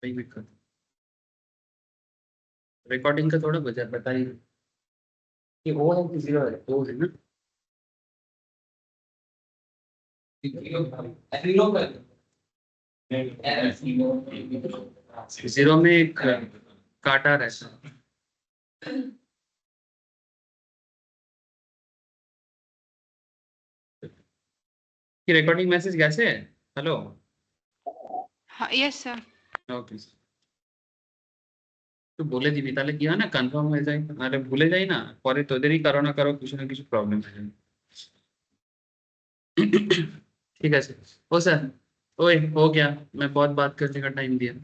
वही दिक्कत। रिकॉर्डिंग का थोड़ा बजा बताइए कि वो है कि जीरो है, वो है ना। जीरो में एक काटा रहता है। कि रिकॉर्डिंग मैसेज कैसे है? हेलो। हाँ, यस सर। ओके। तो बोले दी ताले किया ना कंफर्म हो जाए, अरे भूले जाए ना परे तो देरी करो ना करो कुछ ना कुछ प्रॉब्लम है। ठीक है सर। ओ सर, ओए हो गया। मैं बहुत बात करने का टाइम दिया।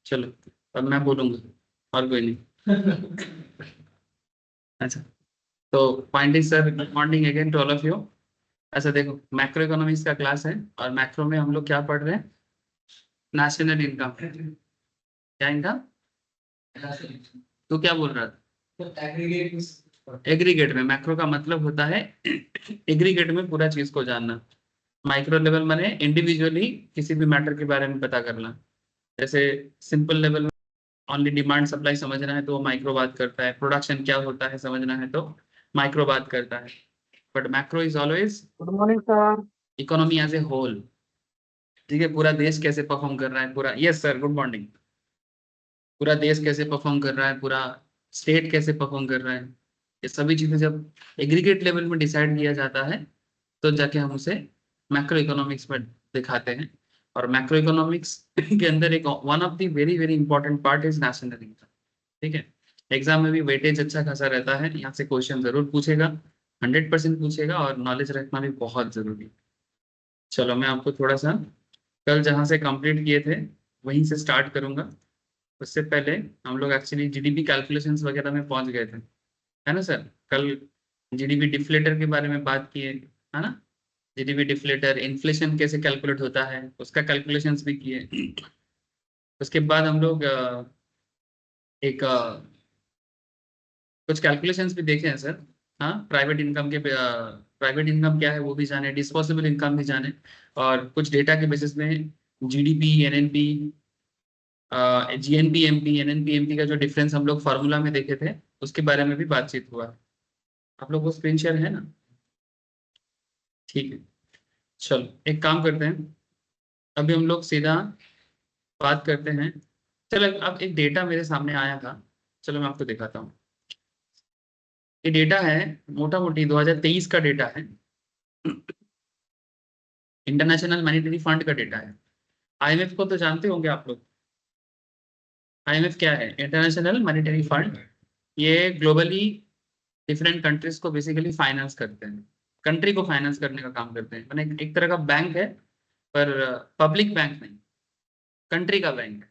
चलो अब मैं बोलूंगा और कोई नहीं। अच्छा, तो point is sir, good morning again to all of you. ऐसा देखो, मैक्रो इकोनॉमिक्स का क्लास है और मैक्रो में हम लोग क्या पढ़ रहे हैं? National income. क्या इनकम? तू क्या बोल रहा था? एग्रीगेट में मैक्रो का मतलब होता है एग्रीगेट में पूरा चीज को जानना। माइक्रो लेवल माने इंडिविजुअली किसी भी मैटर के बारे में पता करना। जैसे सिंपल लेवल में ओनली डिमांड सप्लाई समझना है तो वो माइक्रो बात करता है, प्रोडक्शन क्या होता है समझना है तो माइक्रो बात करता है। But macro is always good morning sir. Economy as a whole. ठीक है, पूरा देश कैसे परफॉर्म कर रहा है, पूरा, यस सर गुड मॉर्निंग, पूरा देश कैसे परफॉर्म कर रहा है, पूरा स्टेट कैसे परफॉर्म कर रहा है, ये सभी चीजें जब एग्रीगेट लेवल में डिसाइड किया जाता है तो जाके हम उसे मैक्रो इकोनॉमिक्स में दिखाते हैं। और मैक्रो इकोनॉमिक्स के अंदर एक one of the very very important part is national income. ठीक है, एग्जाम में भी वेटेज अच्छा खासा रहता है, यहाँ से क्वेश्चन जरूर पूछेगा, 100% पूछेगा, और नॉलेज रखना भी बहुत जरूरी है। चलो मैं आपको थोड़ा सा कल जहाँ से कंप्लीट किए थे वहीं से स्टार्ट करूंगा। उससे पहले हम लोग एक्चुअली जीडीपी कैलकुलेशंस वगैरह में पहुंच गए थे, है ना सर? कल जीडीपी डिफ्लेटर के बारे में बात किए, है ना? जीडीपी डिफ्लेटर, इन्फ्लेशन कैसे कैलकुलेट होता है उसका कैलकुलेशंस भी किए। उसके बाद हम लोग एक कुछ कैलकुलेशंस भी देखे हैं सर। हाँ, प्राइवेट इनकम के, प्राइवेट इनकम क्या है वो भी जाने, डिस्पोजेबल इनकम भी जाने, और कुछ डेटा के बेसिस में GDP, NNP, GNP, MP, NNP, MP का जो डिफरेंस हम लोग फार्मूला में देखे थे उसके बारे में भी बातचीत हुआ। आप लोग को स्क्रीन शेयर है ना? ठीक है, चलो एक काम करते हैं, अभी हम लोग सीधा बात करते हैं। चलो अब एक डेटा मेरे सामने आया था, चलो मैं आपको दिखाता हूँ। ये डेटा है, मोटा मोटी 2023 का डेटा है, इंटरनेशनल मॉनेटरी फंड का डेटा है। आईएमएफ को तो जानते होंगे आप लोग। आईएमएफ क्या है? International monetary fund. ये ग्लोबली डिफरेंट कंट्रीज को बेसिकली फाइनेंस करते हैं, कंट्री को फाइनेंस करने का काम करते हैं, मैंने एक तरह का बैंक है, पर पब्लिक बैंक नहीं, कंट्री का बैंक।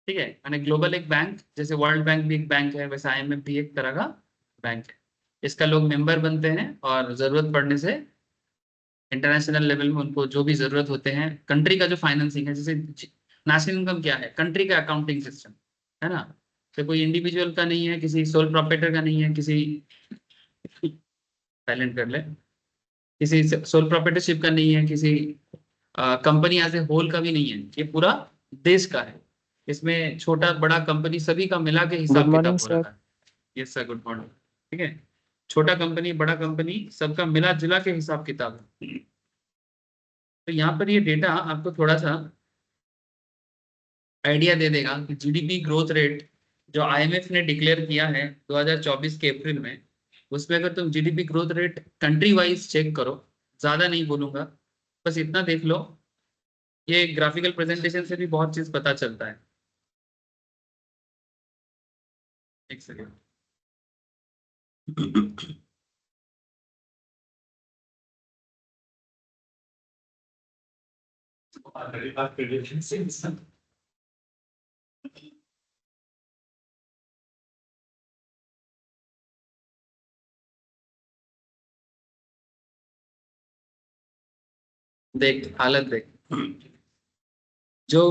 ठीक है, मैंने ग्लोबल एक बैंक, जैसे वर्ल्ड बैंक भी एक बैंक है वैसे आईएमएफ भी एक तरह का बैंक है। इसका लोग मेंबर बनते हैं और जरूरत पड़ने से इंटरनेशनल लेवल में उनको जो भी जरूरत होते हैं, कंट्री का जो फाइनेंसिंग है, जैसे नेशनल इनकम क्या है? कंट्री का अकाउंटिंग सिस्टम, है ना? तो कोई इंडिविजुअल का नहीं है, किसी सोल प्रोप्राइटर का नहीं है, किसी साइलेंट कर ले, किसी सोल प्रोप्राइटरशिप का नहीं है, किसी कंपनी एज ए होल का भी नहीं है, ये पूरा देश का है। इसमें छोटा बड़ा कंपनी सभी का मिला के गुड हिसाब मॉर्निंग किताब हो सर। रखा है। Yes sir good morning. ठीक है, छोटा कंपनी बड़ा कंपनी सबका मिला जुला के हिसाब किताब है। तो यहाँ पर ये डेटा आपको थोड़ा सा आइडिया दे देगा कि जीडीपी ग्रोथ रेट जो आईएमएफ ने डिक्लेयर किया है 2024 के अप्रैल में, उसमें अगर तुम GDP growth rate country wise check करो, ज्यादा नहीं बोलूंगा, बस इतना देख लो, ये ग्राफिकल प्रेजेंटेशन से भी बहुत चीज पता चलता है। एक सेकेंड। देख हालत देख, जो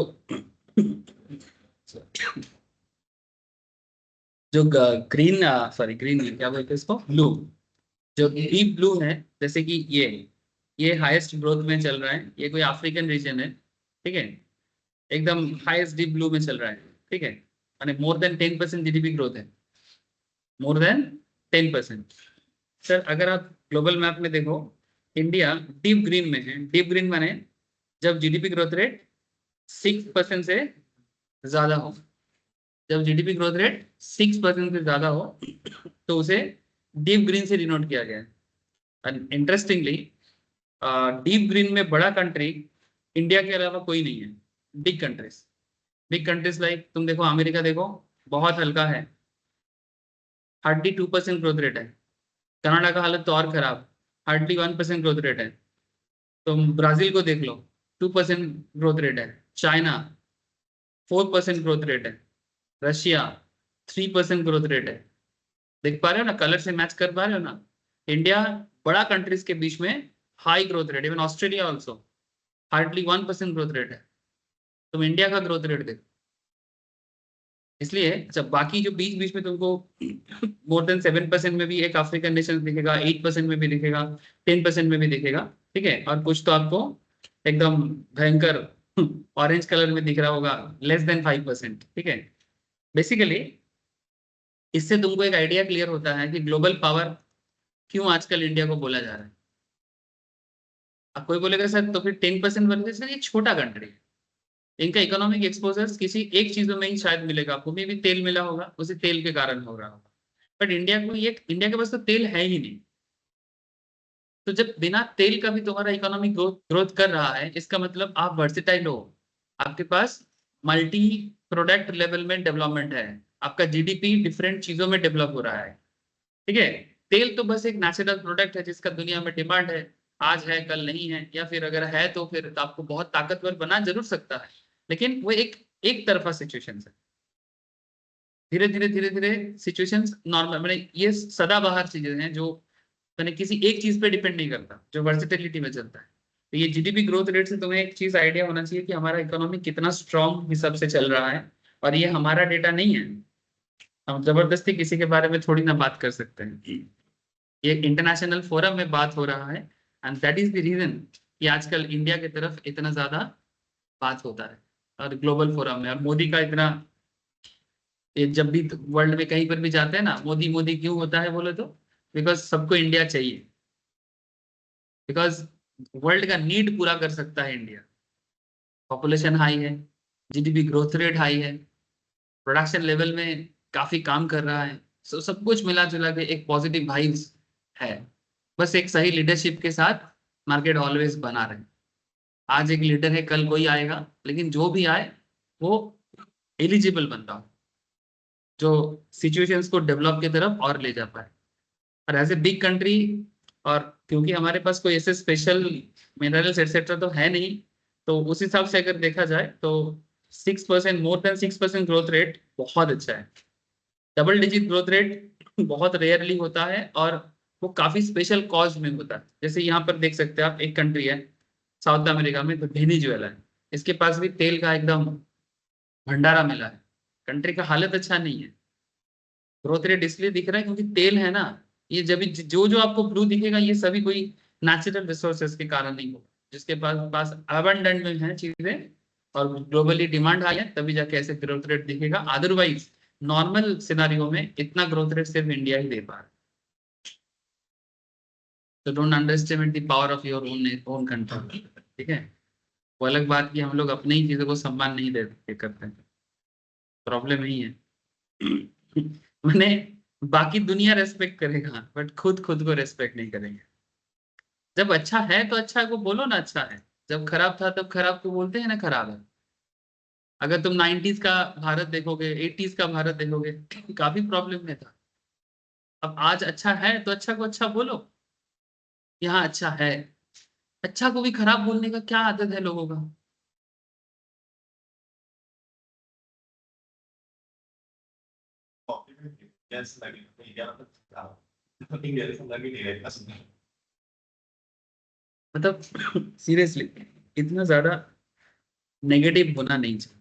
जो ग्रीन, सॉरी ग्रीन नहीं, क्या बोलते हैं इसको, ब्लू, जो डीप ब्लू है, जैसे कि ये हाईएस्ट ग्रोथ में चल रहा है, ये कोई अफ्रीकन रीजन है। ठीक है, एकदम हाईएस्ट डीप ब्लू में चल रहा है, ठीक है, माने मोर देन 10% जीडीपी ग्रोथ है, मोर देन 10%। सर अगर आप ग्लोबल मैप में देखो, इंडिया डीप ग्रीन में है। डीप ग्रीन माने जब जीडीपी ग्रोथ रेट 6% से ज्यादा हो, जब जीडीपी ग्रोथ रेट 6% से ज्यादा हो तो उसे डीप ग्रीन से डिनोट किया गया है। एंड इंटरेस्टिंगली डीप ग्रीन में बड़ा कंट्री इंडिया के अलावा कोई नहीं है। Big countries, big countries like तुम देखो अमेरिका देखो, बहुत हल्का है, हार्डली 2% ग्रोथ रेट है। कनाडा का हालत तो और खराब, हार्डली 1% ग्रोथ रेट है। तुम ब्राजील को देख लो, 2% ग्रोथ रेट है। चाइना 4% ग्रोथ रेट है। रशिया 3% ग्रोथ रेट है। देख पा रहे हो ना, कलर से मैच कर पा रहे हो ना। इंडिया बड़ा कंट्रीज के बीच में high growth rate, even Australia also hardly 1% growth rate है। तुम इंडिया का ग्रोथ रेट देखो। इसलिए जब बाकी जो बीच बीच में तुमको मोर देन 7% में भी एक अफ्रीकन नेशन दिखेगा, 8% में भी दिखेगा, 10% में भी दिखेगा, ठीक है, और कुछ तो आपको एकदम भयंकर ऑरेंज कलर में दिख रहा होगा, लेस देन 5%, ठीक है। बेसिकली इससे तुमको एक आइडिया क्लियर होता है कि ग्लोबल पावर क्यों आजकल इंडिया को बोला जा रहा है। अब कोई बोलेगा सर तो फिर 10% बनते सर, ये छोटा कंट्री है, इनका इकोनॉमिक एक्सपोजर किसी एक चीजों में ही शायद मिलेगा आपको, मे भी तेल मिला होगा, उसी तेल के कारण हो रहा होगा। बट इंडिया को ये, इंडिया के पास तो तेल है ही नहीं। तो जब बिना तेल का भी तुम्हारा इकोनॉमिक ग्रोथ ग्रोथ कर रहा है, इसका मतलब आप वर्सेटाइल हो, आपके पास मल्टी प्रोडक्ट लेवल में डेवलपमेंट है, आपका जीडीपी डिफरेंट चीजों में डेवलप हो रहा है, ठीक है। तेल तो बस एक नेचुरल प्रोडक्ट है जिसका दुनिया में डिमांड है, आज है कल नहीं है, या फिर अगर है तो फिर तो आपको बहुत ताकतवर बना जरूर सकता है, लेकिन वो एक तरफा सिचुएशन है। धीरे धीरे धीरे धीरे सिचुएशंस नॉर्मल, मैंने ये सदाबहार चीजें हैं जो मैंने किसी एक चीज पे डिपेंड नहीं करता, जो वर्सिटिलिटी में चलता है। तो ये जीडीपी ग्रोथ रेट से तुम्हें एक चीज आइडिया होना चाहिए कि हमारा इकोनॉमी कितना स्ट्रांग हिसाब से चल रहा है, और ये हमारा डेटा नहीं है। हम जबरदस्ती किसी के बारे में थोड़ी ना बात कर सकते हैं, ये इंटरनेशनल फोरम में बात हो रहा है, and that is the reason कि आजकल इंडिया की तरफ इतना ज्यादा बात होता है, और ग्लोबल फोरम में, और मोदी का इतना, ये जब भी वर्ल्ड में कहीं पर भी जाते हैं ना, मोदी मोदी क्यों होता है बोले तो, बिकॉज सबको इंडिया चाहिए, बिकॉज वर्ल्ड का नीड पूरा कर सकता है इंडिया। पॉपुलेशन हाई है, जीडीपी ग्रोथ रेट हाई है, प्रोडक्शन लेवल में काफी काम कर रहा है, सो सब कुछ मिला जुला के एक पॉजिटिव वाइब्स है। बस एक सही लीडरशिप के साथ मार्केट ऑलवेज बना रहे। आज एक लीडर है, कल कोई आएगा, लेकिन जो भी आए वो एलिजिबल बन रहा हो, जो सिचुएशंस को डेवलप की तरफ और ले जा पाए। और एज ए बिग कंट्री, और क्योंकि हमारे पास कोई ऐसे स्पेशल मिनरल्स एक्सेट्रा तो है नहीं, तो उस हिसाब से अगर देखा जाए तो 6%, मोर देन 6% ग्रोथ रेट बहुत अच्छा है। डबल डिजिट ग्रोथ रेट बहुत रेयरली होता है, और वो काफी स्पेशल कॉज में होता है। जैसे यहाँ पर देख सकते हैं आप, एक कंट्री है साउथ अमेरिका में, तो वेनेजुएला है, इसके पास भी तेल का एकदम भंडारा मिला है, कंट्री का हालत अच्छा नहीं है। ग्रोथ रेट इसलिए दिख रहा है क्योंकि तेल है ना। ये जब भी जो जो आपको ब्लू दिखेगा, ये सभी कोई नेचुरल रिसोर्सेज के कारण नहीं होगा, जिसके पास पास अबंडेंट में है चीजें, और ग्लोबली डिमांड आई है, तभी जाके ऐसे ग्रोथ रेट दिखेगा। अदरवाइज नॉर्मल सिनारियो में इतना ग्रोथ रेट सिर्फ इंडिया ही दे पा रहा है। तो don't underestimate the power of your own own country, ठीक है। वो अलग बात कि हम लोग अपने ही चीजों को सम्मान नहीं देते करते हैं, प्रॉब्लम यही है। मैंने, बाकी दुनिया रेस्पेक्ट करेगा बट खुद खुद को रेस्पेक्ट नहीं करेंगे। जब अच्छा है तो अच्छा को बोलो ना, अच्छा है। जब खराब था तब खराब को बोलते हैं ना, खराब है। अगर तुम 90s का भारत देखोगे, 80s का भारत देखोगे, काफी प्रॉब्लम में था। अब आज अच्छा है तो अच्छा को अच्छा बोलो, यहाँ अच्छा है। अच्छा को भी खराब बोलने का क्या आदत है लोगों का। मतलब सीरियसली इतना ज्यादा नेगेटिव होना नहीं चाहिए।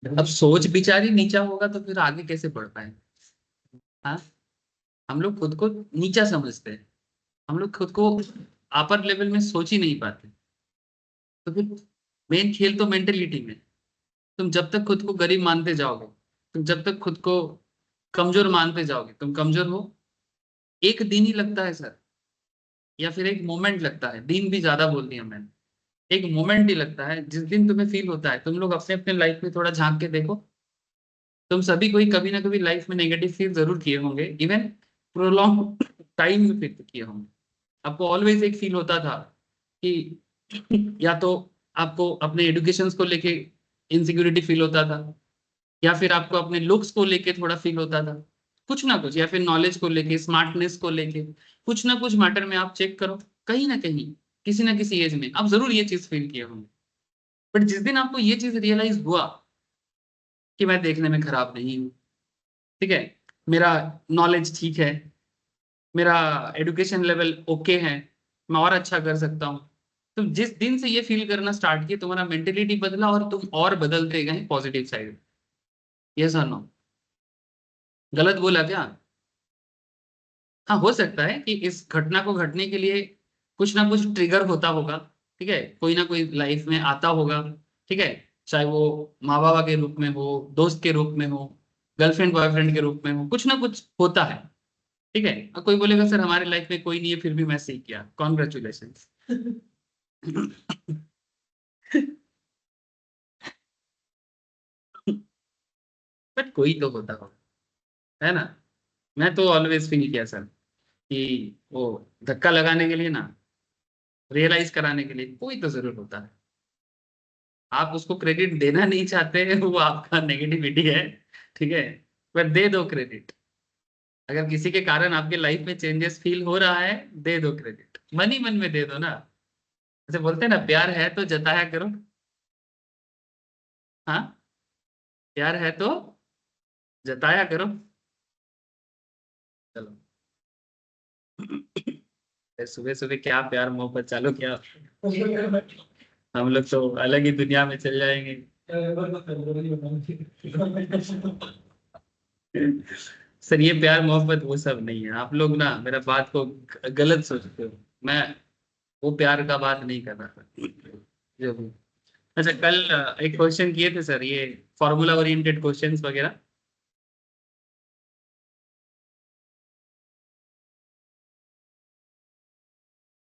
अब सोच बिचारी नीचा होगा तो फिर आगे कैसे बढ़ पाए। हाँ, हम लोग खुद को नीचा समझते हैं, हम लोग खुद को अपर लेवल में सोच ही नहीं पाते। तो फिर मेन खेल तो मेंटेलिटी में। तुम जब तक खुद को गरीब मानते जाओगे, तुम जब तक खुद को कमजोर मानते जाओगे, तुम कमजोर हो। एक दिन ही लगता है सर, या फिर एक मोमेंट लगता है, दिन भी ज्यादा बोल दिया मैंने। एक मोमेंट ही लगता है जिस दिन तुम्हें फील होता है। तुम लोग अपने अपने लाइफ में थोड़ा झांक के देखो। तुम सभी कोई कभी ना कभी लाइफ में नेगेटिव फील जरूर किए होंगे, इवन प्रोलॉन्ग टाइम में फील किए होंगे। आपको ऑलवेज एक फील होता था कि या तो आपको अपने एडुकेशन को लेके इनसिक्योरिटी फील होता था, या फिर आपको अपने लुक्स को लेके थोड़ा फील होता था, कुछ ना कुछ, या फिर नॉलेज को लेके, स्मार्टनेस को लेके, कुछ ना कुछ मैटर में आप चेक करो, कहीं ना कहीं किसी ना किसी एज में आप जरूर ये चीज फील किए होंगे। बट जिस दिन आपको ये चीज रियलाइज हुआ कि मैं देखने में खराब नहीं हूँ, ठीक है, मेरा नॉलेज ठीक है, मेरा एडुकेशन लेवल ओके है, मैं और अच्छा कर सकता हूँ। तुम जिस दिन से ये फील करना स्टार्ट किए, तुम्हारा मेंटेलिटी बदला और तुम और बदलते गए पॉजिटिव साइड। यस और नो? गलत बोला क्या? हाँ, हो सकता है कि इस घटना को घटने के लिए कुछ ना कुछ ट्रिगर होता होगा। ठीक है, कोई ना कोई लाइफ में आता होगा। ठीक है, चाहे वो माँ बाबा के रूप में हो, दोस्त के रूप में हो, गर्लफ्रेंड बॉयफ्रेंड के रूप में हो, कुछ ना कुछ होता है। ठीक है, और कोई बोलेगा सर हमारे लाइफ में कोई नहीं है फिर भी मैं सही किया, कॉन्ग्रेचुलेशन। बट कोई तो होता होगा, है ना? मैं तो ऑलवेज फील किया सर कि वो धक्का लगाने के लिए ना, रियलाइज कराने के लिए कोई तो जरूर होता है। आप उसको क्रेडिट देना नहीं चाहते हैं, वो आपका नेगेटिविटी है। ठीक है, पर दे दो क्रेडिट। अगर किसी के कारण आपके लाइफ में चेंजेस फील हो रहा है, दे दो क्रेडिट, मन ही मन में दे दो ना। जैसे बोलते हैं ना, प्यार है तो जताया करो। हाँ, प्यार है तो जताया करो। चलो। सुबह सुबह क्या प्यार मोहब्बत चालू किया। हम लोग तो अलग ही दुनिया में चल जाएंगे। सर ये प्यार मोहब्बत वो सब नहीं है, आप लोग ना मेरा बात को गलत सोचते हो। मैं वो प्यार का बात नहीं कर रहा था जो भी। अच्छा, कल एक क्वेश्चन किए थे सर, ये फॉर्मूला ओरिएंटेड क्वेश्चंस वगैरह।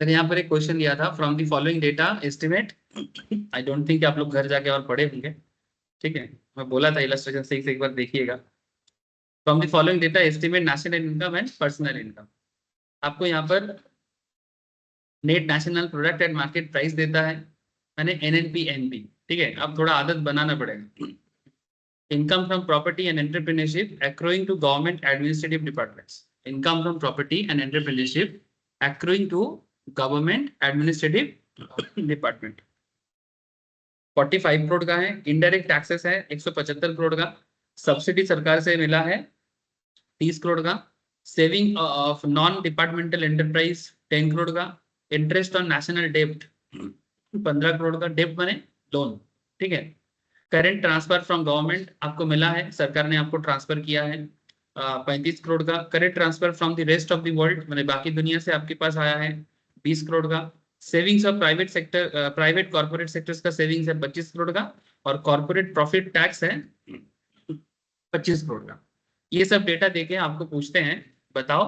सर यहाँ पर एक क्वेश्चन दिया था, from the following data estimate. I don't think आप लोग घर जाके और पढ़े होंगे। ठीक है, मैं बोला था इलस्ट्रेशन सही से एक बार देखिएगा। From the following data estimate national income and personal income. आपको यहाँ पर net national product and market price देता है, मैंने एनएनपी एनपी। ठीक है, अब थोड़ा आदत बनाना पड़ेगा। Income from property and entrepreneurship accruing to government administrative departments. Income from property and entrepreneurship accruing to government administrative department. 45 crore का है। इनडायरेक्ट टैक्सेस है 175 करोड़ का। सब्सिडी सरकार से मिला है 30 करोड़ का। Saving of non departmental enterprise 10 crore का। इंटरेस्ट ऑन नेशनल डेब्ट 15 करोड़ का। डेब्ट बने लोन। ठीक है। करेंट ट्रांसफर फ्रॉम गवर्नमेंट आपको मिला है, सरकार ने आपको ट्रांसफर किया है 35 करोड़ का। Current transfer from the rest of the world, मैंने बाकी दुनिया से आपके पास आया है 20 करोड़ का। Savings of private sector, private corporate sectors का सेविंग्स है 25 करोड़ का। और कॉर्पोरेट प्रॉफिट टैक्स है 25 करोड़ का। ये सब डेटा देके आपको पूछते हैं, बताओ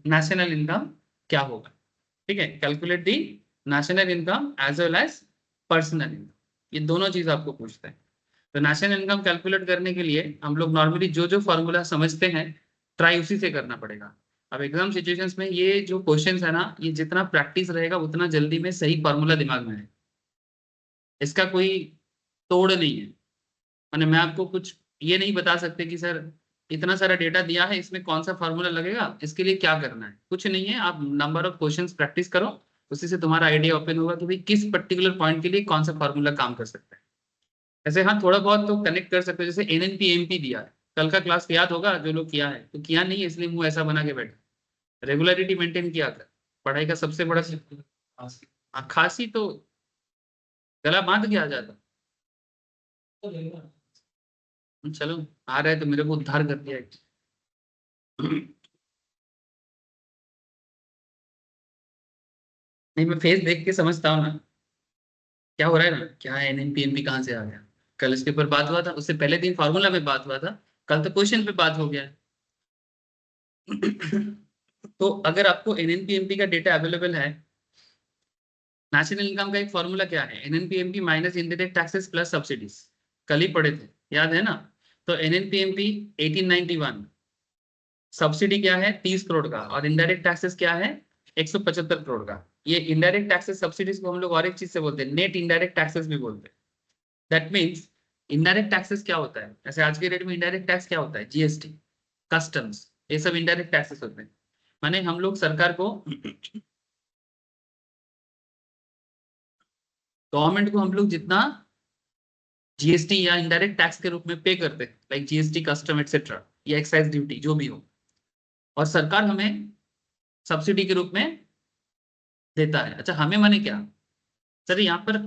नेशनल इनकम क्या होगा। ठीक है, calculate the national income as well as personal income. ये दोनों चीज आपको पूछते हैं। तो नेशनल इनकम कैलकुलेट करने के लिए हम लोग नॉर्मली जो जो फॉर्मूला समझते हैं, ट्राई उसी से करना पड़ेगा। अब एग्जाम सिचुएशंस में ये जो क्वेश्चंस है ना, ये जितना प्रैक्टिस रहेगा उतना जल्दी में सही फॉर्मूला दिमाग में है। इसका कोई तोड़ नहीं है। मैंने मैं आपको कुछ ये नहीं बता सकते कि सर इतना सारा डेटा दिया है, इसमें कौन सा फॉर्मूला लगेगा, इसके लिए क्या करना है, कुछ नहीं है। आप नंबर ऑफ क्वेश्चंस प्रैक्टिस करो, उसी से तुम्हारा आइडिया ओपन होगा कि भाई किस पर्टिकुलर पॉइंट के लिए कौन सा फॉर्मूला काम कर सकता है। ऐसे हाँ, थोड़ा बहुत तो कनेक्ट कर सकते हो, जैसे एनएनपी एमपी दिया है, कल का क्लास याद होगा जो लोग किया है, तो किया नहीं है इसलिए मुंह ऐसा बना के बैठा। रेगुलरिटी मेंटेन किया कर, पढ़ाई का सबसे बड़ा खांसी तो गला बांध के आ जाता। चलो, आ रहे तो मेरे को उद्धार कर दिया। नहीं, मैं फेस देख के समझता हूँ ना क्या हो रहा है ना, क्या है एनएनपीएमपी कहाँ से आ गया। कल इसके ऊपर बात हुआ था, उससे पहले दिन फार्मूला पे बात हुआ था, कल तो क्वेश्चन पे बात हो गया है। तो अगर आपको एनएनपीएमपी का डेटा अवेलेबल है, नेशनल इनकम का एक फॉर्मूला क्या है, NNPMP minus indirect taxes plus subsidies, कल ही पढ़े थे, याद है ना। तो एनएनपीएमपी 1891, सब्सिडी क्या है 30 करोड़ का, और इनडायरेक्ट टैक्सेस क्या है 175 करोड़ का। ये इनडायरेक्ट टैक्सेस सब्सिडीज को हम लोग और एक चीज से बोलते हैं, नेट इनडायरेक्ट टैक्सेस भी बोलते हैं। दैट मीन्स इनडायरेक्ट टैक्सेस क्या होता है, जैसे आज के रेट में इनडायरेक्ट टैक्स क्या होता है, जीएसटी, कस्टम्स, ये सब इनडायरेक्ट टैक्सेस होते हैं। माने हम लोग सरकार को, गवर्नमेंट को हम लोग जितना जीएसटी या इनडायरेक्ट टैक्स के रूप में पे करते हैं, लाइक जीएसटी, कस्टम एक्सेट्रा, या एक्साइज ड्यूटी जो भी हो, और सरकार हमें सब्सिडी के रूप में देता है। अच्छा, हमें माने क्या सर, यहाँ पर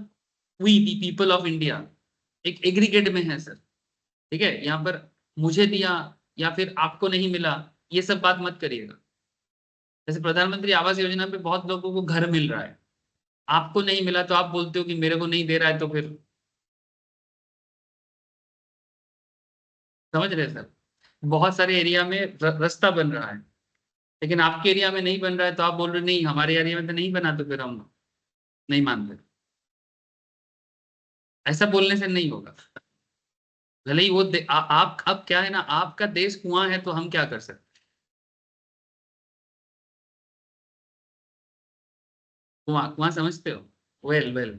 we the people of India एक एग्रीगेट में है सर, ठीक है। यहाँ पर मुझे दिया या फिर आपको नहीं मिला, ये सब बात मत करिएगा। जैसे प्रधानमंत्री आवास योजना पे बहुत लोगों को घर मिल रहा है, आपको नहीं मिला तो आप बोलते हो कि मेरे को नहीं दे रहा है, तो फिर समझ रहे हैं सर। बहुत सारे एरिया में रास्ता बन रहा है, लेकिन आपके एरिया में नहीं बन रहा है, तो आप बोल रहे हो, नहीं हमारे एरिया में तो नहीं बना, तो फिर हम नहीं मानते। ऐसा बोलने से नहीं होगा। भले ही वो आप, अब क्या है ना, आपका देश कुआं है, तो हम क्या कर सकते। कुआं कुआं समझते हो, वेल वेल।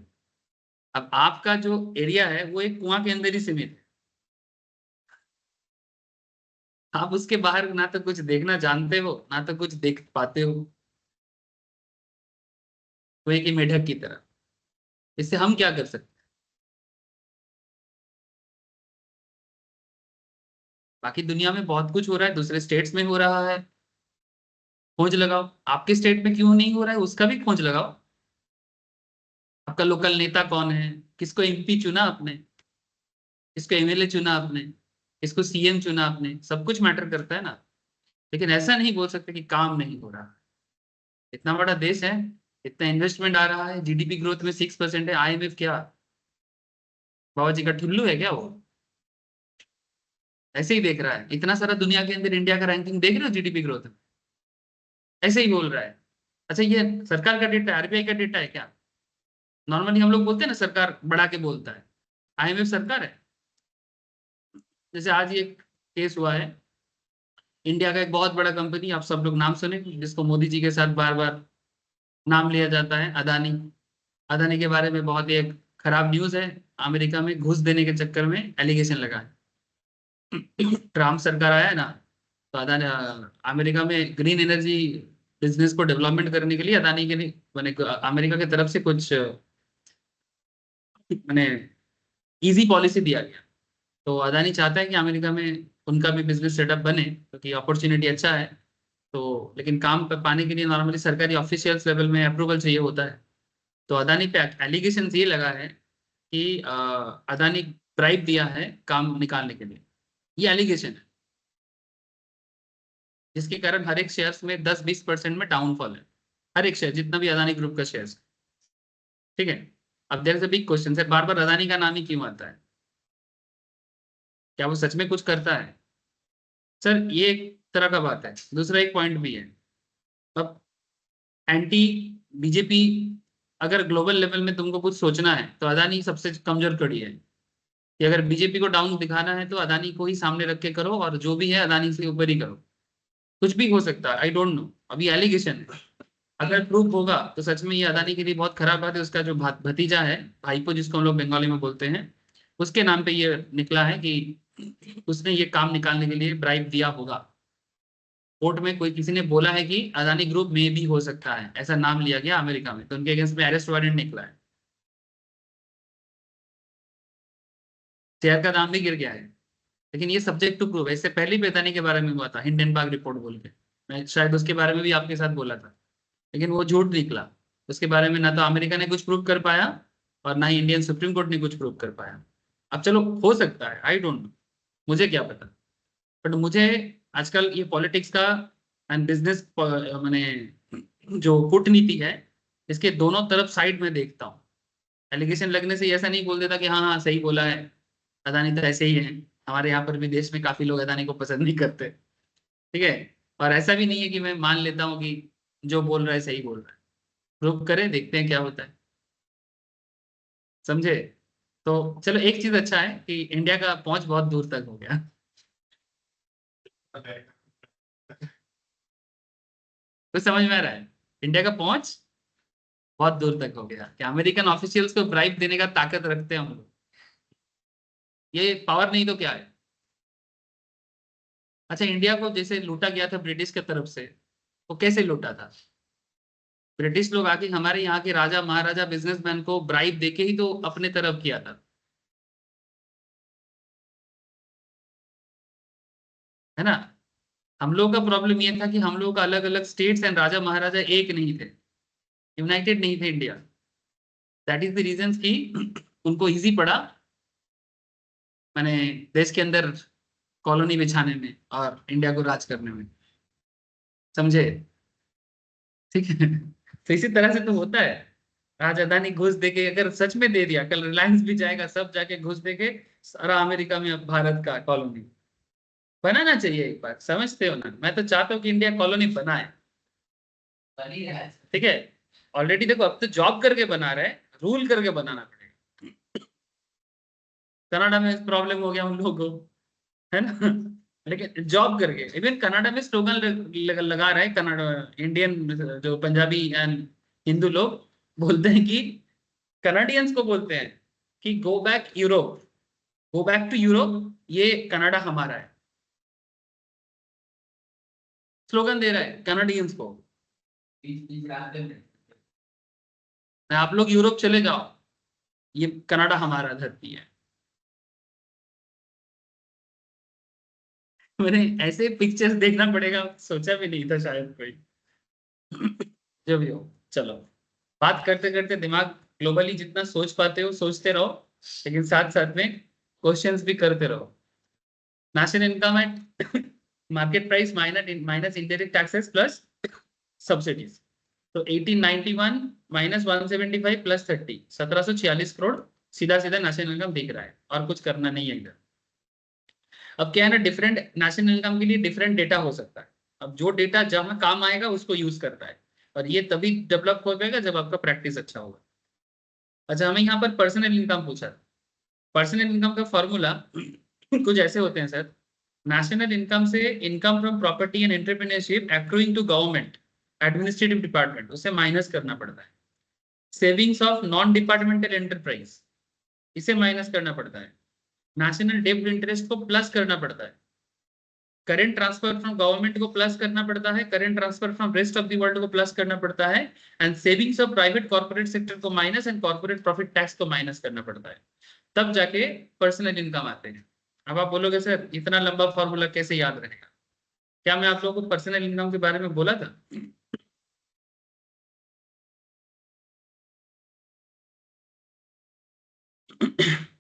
अब आपका जो एरिया है वो एक कुआं के अंदर ही सीमित है, आप उसके बाहर ना तो कुछ देखना जानते हो, ना तो कुछ देख पाते हो, कुएं की मेढक की तरह। इससे हम क्या कर सकते। बाकी दुनिया में बहुत कुछ हो रहा है, दूसरे स्टेट्स में हो रहा है, खोज लगाओ। आपके स्टेट में क्यों नहीं हो रहा है, उसका भी खोज लगाओ। आपका लोकल नेता कौन है, किसको एमपी चुना आपने, किसको एमएलए चुना आपने, किसको सीएम चुना आपने, सब कुछ मैटर करता है ना। लेकिन ऐसा नहीं बोल सकते कि काम नहीं हो रहा। इतना बड़ा देश है, इतना इन्वेस्टमेंट आ रहा है, जीडीपी ग्रोथ में 6% है, आईएमएफ क्या बाबा जी का ठुल्लू है क्या वो, ऐसे ही देख रहा है। इतना सारा दुनिया के अंदर इंडिया का रैंकिंग देख रहे हो जीडीपी ग्रोथ, ऐसे ही बोल रहा है। अच्छा, ये सरकार का डेटा है, आरबीआई का डेटा है क्या। नॉर्मली हम लोग बोलते हैं ना सरकार बढ़ा के बोलता है, आईएमएफ सरकार है। जैसे आज ये केस हुआ है, इंडिया का एक बहुत बड़ा कंपनी, आप सब लोग नाम सुने, जिसको मोदी जी के साथ बार बार नाम लिया जाता है, अदानी। अदानी के बारे में बहुत ही एक खराब न्यूज है, अमेरिका में घुस देने के चक्कर में एलिगेशन लगा है। ट्रम्प सरकार आया है ना, तो अदानी अमेरिका में ग्रीन एनर्जी बिजनेस को डेवलपमेंट करने के लिए अदानी के लिए मैंने अमेरिका की तरफ से कुछ मैंने इजी पॉलिसी दिया गया। तो अदानी चाहता है कि अमेरिका में उनका भी बिजनेस सेटअप बने, क्योंकि अपॉर्चुनिटी अच्छा है। तो लेकिन काम पर पाने के लिए नॉर्मली सरकारी ऑफिशियल्स लेवल में अप्रूवल चाहिए होता है। तो अदानी पे एलिगेशन ये लगा है कि अदानी ब्राइब दिया है काम निकालने के लिए, ये एलिगेशन है। जिसके कारण हर एक शेयर्स में 10-20% में डाउनफॉल है, हर एक शेयर जितना भी अदानी ग्रुप का शेयर। ठीक है। अब there is a big question, sir बार बार अदानी का नाम ही क्यों आता है, क्या वो सच में कुछ करता है। सर ये एक तरह का बात है, दूसरा एक पॉइंट भी है। अब एंटी बीजेपी, अगर ग्लोबल लेवल में तुमको कुछ सोचना है तो अदानी सबसे कमजोर कड़ी है, कि अगर बीजेपी को डाउन दिखाना है तो अदानी को ही सामने रख के करो, और जो भी है अदानी से ऊपर ही करो। कुछ भी हो सकता है, आई डोंट नो, अभी एलिगेशन है। अगर प्रूफ होगा तो सच में ये अदानी के लिए बहुत खराब बात है। उसका जो भतीजा है, भाईपो जिसको हम लोग बंगाली में बोलते हैं, उसके नाम पे ये निकला है कि उसने ये काम निकालने के लिए ब्राइब दिया होगा। कोर्ट में कोई किसी ने बोला है कि अदानी ग्रुप में भी हो सकता है, ऐसा नाम लिया गया अमेरिका में, तो उनके अगेंस्ट में अरेस्ट वारंट निकला है। शेयर का दाम भी गिर गया है, लेकिन ये सब्जेक्ट टू प्रूव है। इससे पहले भी अदानी के बारे में हुआ था, हिंडनबर्ग रिपोर्ट बोल के, मैं शायद उसके बारे में भी आपके साथ बोला था, लेकिन वो झूठ निकला। उसके बारे में ना तो अमेरिका ने कुछ प्रूव कर पाया, और ना ही इंडियन सुप्रीम कोर्ट ने कुछ प्रूव कर पाया। अब चलो हो सकता है, आई डोंट नो, मुझे क्या पता। बट मुझे आजकल ये पॉलिटिक्स का एंड बिजनेस मैंने जो कूटनीति है, इसके दोनों तरफ साइड में देखता हूँ। एलिगेशन लगने से ऐसा नहीं बोल देता कि हाँ हाँ सही बोला है, अदानी तो ऐसे ही है। हमारे यहाँ पर भी देश में काफी लोग अदानी को पसंद नहीं करते, ठीक है। और ऐसा भी नहीं है कि मैं मान लेता हूँ कि जो बोल रहा है सही बोल रहा है। प्रूव करें, देखते हैं क्या होता है, समझे। तो चलो, एक चीज अच्छा है कि इंडिया का पहुंच बहुत दूर तक हो गया। तो समझ में आ रहा है, इंडिया का पहुंच बहुत दूर तक हो गया कि अमेरिकन ऑफिशियल्स को ब्राइब देने का ताकत रखते हैं हम लोग। ये पावर नहीं तो क्या है। अच्छा, इंडिया को जैसे लूटा गया था ब्रिटिश की तरफ से, वो कैसे लूटा था? ब्रिटिश लोग आके हमारे यहाँ के राजा महाराजा बिजनेसमैन को ब्राइब देके ही तो अपने तरफ किया था, है ना। हम लोग का प्रॉब्लम ये था कि हम लोग का अलग अलग स्टेट्स एंड राजा महाराजा एक नहीं थे, यूनाइटेड नहीं थे India. That is the reason कि उनको इजी पड़ा, मैंने देश के अंदर कॉलोनी बिछाने में और इंडिया को राज करने में, समझे। ठीक है। तो इसी तरह से तो होता है। आज अदानी घुस देके अगर सच में दे दिया, कल रिलायंस भी जाएगा, सब जाके घुस देके सारा अमेरिका में अब भारत का कॉलोनी बनाना चाहिए। एक बार समझते हो ना, मैं तो चाहता हूँ कि इंडिया कॉलोनी बनाए, बनी रहा है, ठीक है। ऑलरेडी देखो, अब तो जॉब करके बना रहे, रूल करके बनाना पड़ेगा। कनाडा में प्रॉब्लम हो गया उन लोगों को, है ना। लेकिन जॉब करके इवन कनाडा में स्लोगन लगा रहे हैं कनाडा, इंडियन जो पंजाबी एंड हिंदू लोग बोलते हैं कि, कनाडियंस को बोलते हैं कि go back Europe, go back to Europe, ये कनाडा हमारा है। स्लोगन दे रहा है कनाडियंस को, आप लोग यूरोप चले जाओ, ये कनाडा हमारा धरती है। मैंने ऐसे पिक्चर्स देखना पड़ेगा, सोचा भी नहीं था शायद कोई। जो भी हो, चलो। बात करते करते दिमाग ग्लोबली जितना सोच पाते हो सोचते रहो, लेकिन साथ साथ में क्वेश्चंस भी करते रहो। National income eight market price minus indirect taxes plus subsidies. तो 1891 माइनस 175 प्लस 30, 1746 करोड़ सीधा सीधा नेशनल इनकम दिख रहा है, और कुछ करना नहीं है इधर। अब क्या है ना, डिफरेंट नेशनल इनकम के लिए डिफरेंट डेटा हो सकता है। अब जो डेटा जहां काम आएगा उसको यूज करता है, और ये तभी डेवलप हो जाएगा जब आपका प्रैक्टिस अच्छा होगा। अच्छा, हमें यहाँ पर पर्सनल इनकम पूछा। पर्सनल इनकम का फॉर्मूला कुछ ऐसे होते हैं सर। नेशनल इनकम से income from property and entrepreneurship accruing to government administrative department, उसे माइनस करना पड़ता है। Savings of non departmental enterprise, इसे माइनस करना पड़ता है। नेशनल डेब्ट इंटरेस्ट को प्लस करना पड़ता है। करेंट ट्रांसफर फ्रॉम गवर्नमेंट को प्लस करना पड़ता है। Current transfer from rest of the world को प्लस करना पड़ता है। And savings of private corporate sector को minus, and corporate profit tax को माइनस करना पड़ता है। तब जाके पर्सनल इनकम आते हैं। अब आप बोलोगे सर इतना लंबा फॉर्मूला कैसे याद रहेगा? क्या मैं आप लोगों को पर्सनल इनकम के बारे में बोला था?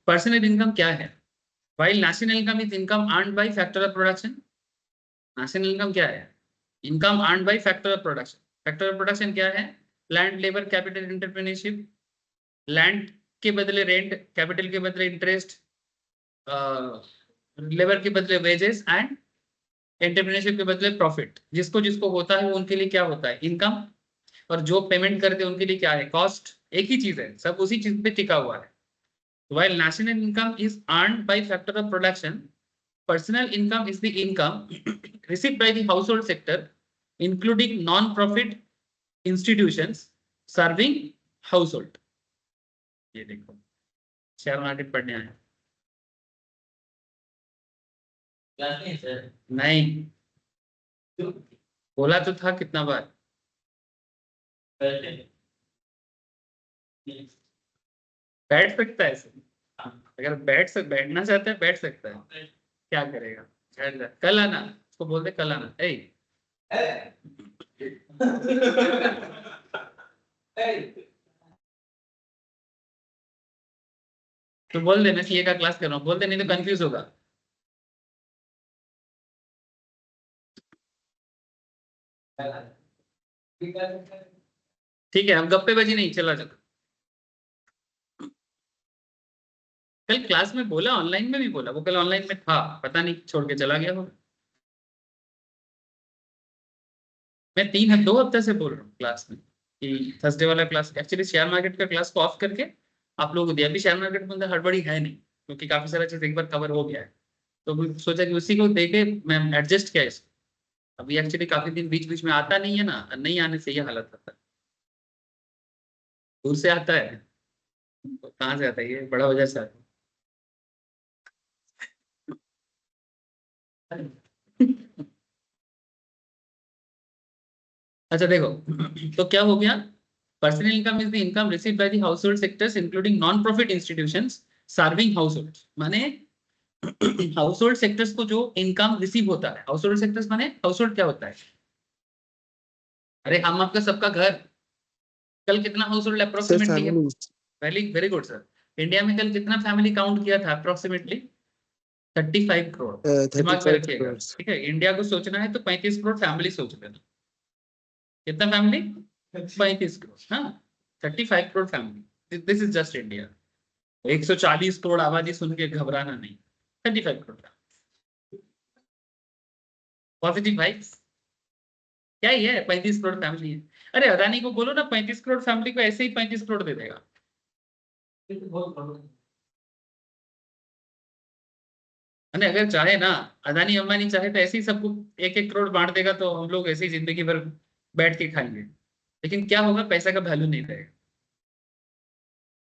पर्सनल इनकम क्या है? While national income is income earned by factor of production, national income क्या है? Income earned by factor of production. Factor of production क्या है? Land, labor, capital, entrepreneurship. Land के बदले रेंट, कैपिटल के बदले इंटरेस्ट, लेबर के बदले वेजेस, एंड एंटरप्रेन्योरशिप के बदले प्रॉफिट। जिसको जिसको होता है उनके लिए क्या होता है? इनकम। और जो पेमेंट करते हैं उनके लिए क्या है? कॉस्ट। एक ही चीज है, सब उसी चीज पे टिका हुआ है। While national income is earned by factor of production, personal income is the income received by the household sector, including non-profit institutions serving household. ये देखो, शेयर मार्केट पढ़ने आए? नहीं, बोला तो था कितना बार। बैठ सकता है सर, अगर बैठना चाहता है बैठ सकता है। क्या करेगा? बैठ जा। कल आना, उसको बोलते कल आना। ए तो बोल देना सीए का क्लास कर रहा हूँ, बोल दे, नहीं तो कंफ्यूज होगा। ठीक है, अब गप्पेबाजी नहीं, चला जाओ। कल क्लास में बोला, ऑनलाइन में भी बोला, वो कल ऑनलाइन में था, पता नहीं छोड़ के चला गया हो। मैं 2 हफ्ते से बोल रहा हूँ क्लास में कि थर्सडे वाला क्लास, एक्चुअली शेयर मार्केट का क्लास को ऑफ करके आप लोगों को दिया। अभी शेयर मार्केट में अंदर हड़बड़ी है नहीं, क्योंकि काफी सारा चीज एक बार कवर हो गया है, तो मैं सोचा कि उसी को देके मैं एडजस्ट किया इसको। अभी एक्चुअली काफी दिन बीच बीच में आता नहीं है ना, नहीं आने से ये हालत होता है। दूर से आता है, तो कहाँ से आता है, ये बड़ा वजह से आता है। अच्छा देखो, तो क्या हो गया, personal income is the income received by the household sectors including non profit institutions serving household. माने हाउसहोल्ड सेक्टर्स को जो इनकम रिसीव होता है, हाउसहोल्ड सेक्टर्स माने हाउसहोल्ड क्या होता है, अरे हम आपका सबका घर। कल कितना हाउसहोल्ड सर अप्रोक्सीमेटली है, family very very good sir. India में कल कितना फैमिली काउंट किया था अप्रोक्सीमेटली, 35 करोड़। दिमाग में 35 रखिएगा, करोड़। ठीक है, इंडिया को सोचना है तो 35 करोड़ फैमिली सोच लेना। कितना फैमिली, 35 करोड़, हाँ, 35 crore family, this is just India. 140 crore आबादी सुन के घबराना नहीं, 35 करोड़, पॉजिटिव वाइब्स। क्या ही है, 35 करोड़ फैमिली है। अरे अदानी को बोलो ना 35 करोड़ फैमिली को ऐसे ही 35 करोड़ दे देगा। अगर चाहे ना, अदानी अंबानी चाहे तो ऐसे ही सबको 1-1 करोड़ बांट देगा, तो हम लोग ऐसे ही जिंदगी भर बैठ के खाएंगे। लेकिन क्या होगा, पैसा का वैल्यू नहीं रहेगा,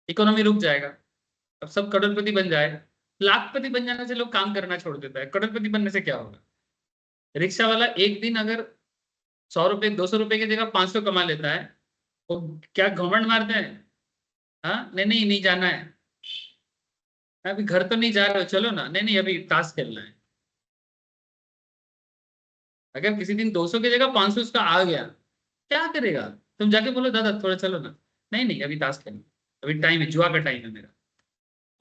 इकोनॉमी रुक जाएगा। अब सब करोड़पति बन जाए, लाखपति बन जाने से लोग काम करना छोड़ देता है, करोड़पति बनने से क्या होगा। रिक्शा वाला एक दिन अगर 100 रुपए 200 रुपए की जगह 500 कमा लेता है, वो क्या घमंड मारते हैं, हाँ नहीं नहीं नहीं जाना है, अभी घर तो नहीं जा रहे हो, चलो ना, नहीं नहीं अभी ताश खेलना है। अगर किसी दिन 200 की जगह 500 उसका आ गया, क्या करेगा, तुम जाके बोलो दादा थोड़ा चलो ना, नहीं नहीं अभी ताश खेलना, अभी टाइम है, जुआ का टाइम है मेरा।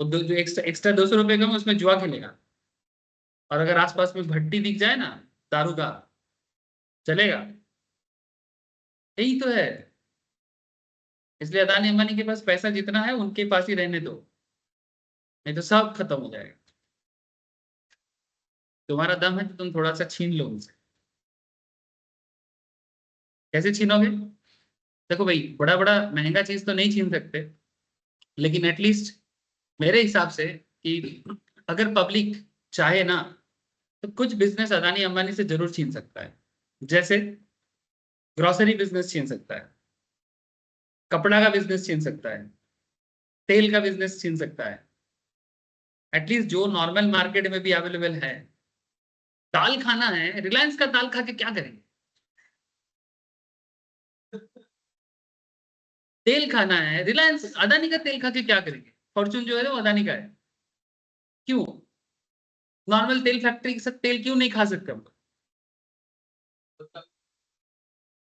वो जो एक्स्ट्रा एक्स्ट्रा 200 रुपए का उसमें जुआ खेलेगा। और अगर आसपास में भट्टी दिख जाए ना दारू का, चलेगा। यही तो है। इसलिए अदानी अंबानी के पास पैसा जितना है उनके पास ही रहने दो, नहीं तो सब खत्म हो जाएगा। तुम्हारा दम है तो तुम थोड़ा सा छीन लो उनसे। कैसे छीनोगे, देखो भाई, बड़ा बड़ा महंगा चीज तो नहीं छीन सकते, लेकिन एटलीस्ट मेरे हिसाब से कि अगर पब्लिक चाहे ना, तो कुछ बिजनेस अदानी अंबानी से जरूर छीन सकता है। जैसे ग्रोसरी बिजनेस छीन सकता है, कपड़ा का बिजनेस छीन सकता है, तेल का बिजनेस छीन सकता है, एटलीस्ट जो नॉर्मल मार्केट में भी अवेलेबल है। दाल खाना है, रिलायंस का दाल खा के क्या करेंगे। तेल खाना है, रिलायंस अदानी का तेल खा के क्या करेंगे, फॉर्चून जो है वो अदानी का है। क्यों, नॉर्मल तेल फैक्ट्री से तेल क्यों नहीं खा सकते हम,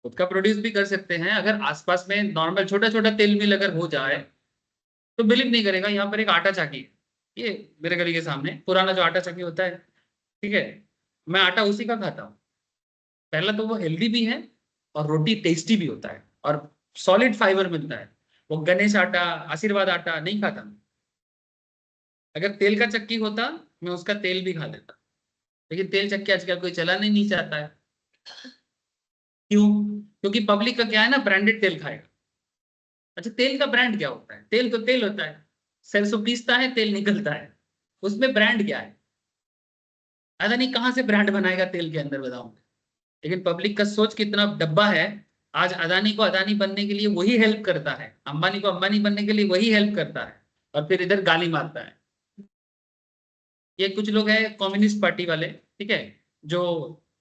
खुद का प्रोड्यूस भी कर सकते हैं। अगर आसपास में नॉर्मल छोटा छोटा तेल मिल अगर हो जाए, तो बिलीव नहीं करेगा, यहाँ पर एक आटा चाकी है, ये मेरे गली के सामने पुराना जो आटा चाकी होता है, ठीक है, मैं आटा उसी का खाता हूँ। पहला तो वो हेल्दी भी है, और रोटी टेस्टी भी होता है, और सॉलिड फाइबर मिलता है। वो गणेश आटा, आशीर्वाद आटा नहीं खाता मैं। अगर तेल का चक्की होता, मैं उसका तेल भी खा लेता, लेकिन तेल चक्की आजकल कोई चलाना ही नहीं चाहता है। क्यों, क्योंकि पब्लिक का क्या है ना, ब्रांडेड तेल खाएगा। अच्छा तेल का ब्रांड क्या होता है, तेल तो तेल होता है, सरसों पीसता है तेल निकलता है, उसमें ब्रांड क्या है। अदानी कहाँ से ब्रांड बनाएगा तेल के अंदर, बताओ। लेकिन पब्लिक का सोच कितना डब्बा है, आज अदानी को अदानी बनने के लिए वही हेल्प करता है, अंबानी को अंबानी बनने के लिए वही हेल्प करता है, और फिर इधर गाली मारता है। ये कुछ लोग हैं कम्युनिस्ट पार्टी वाले, ठीक है, जो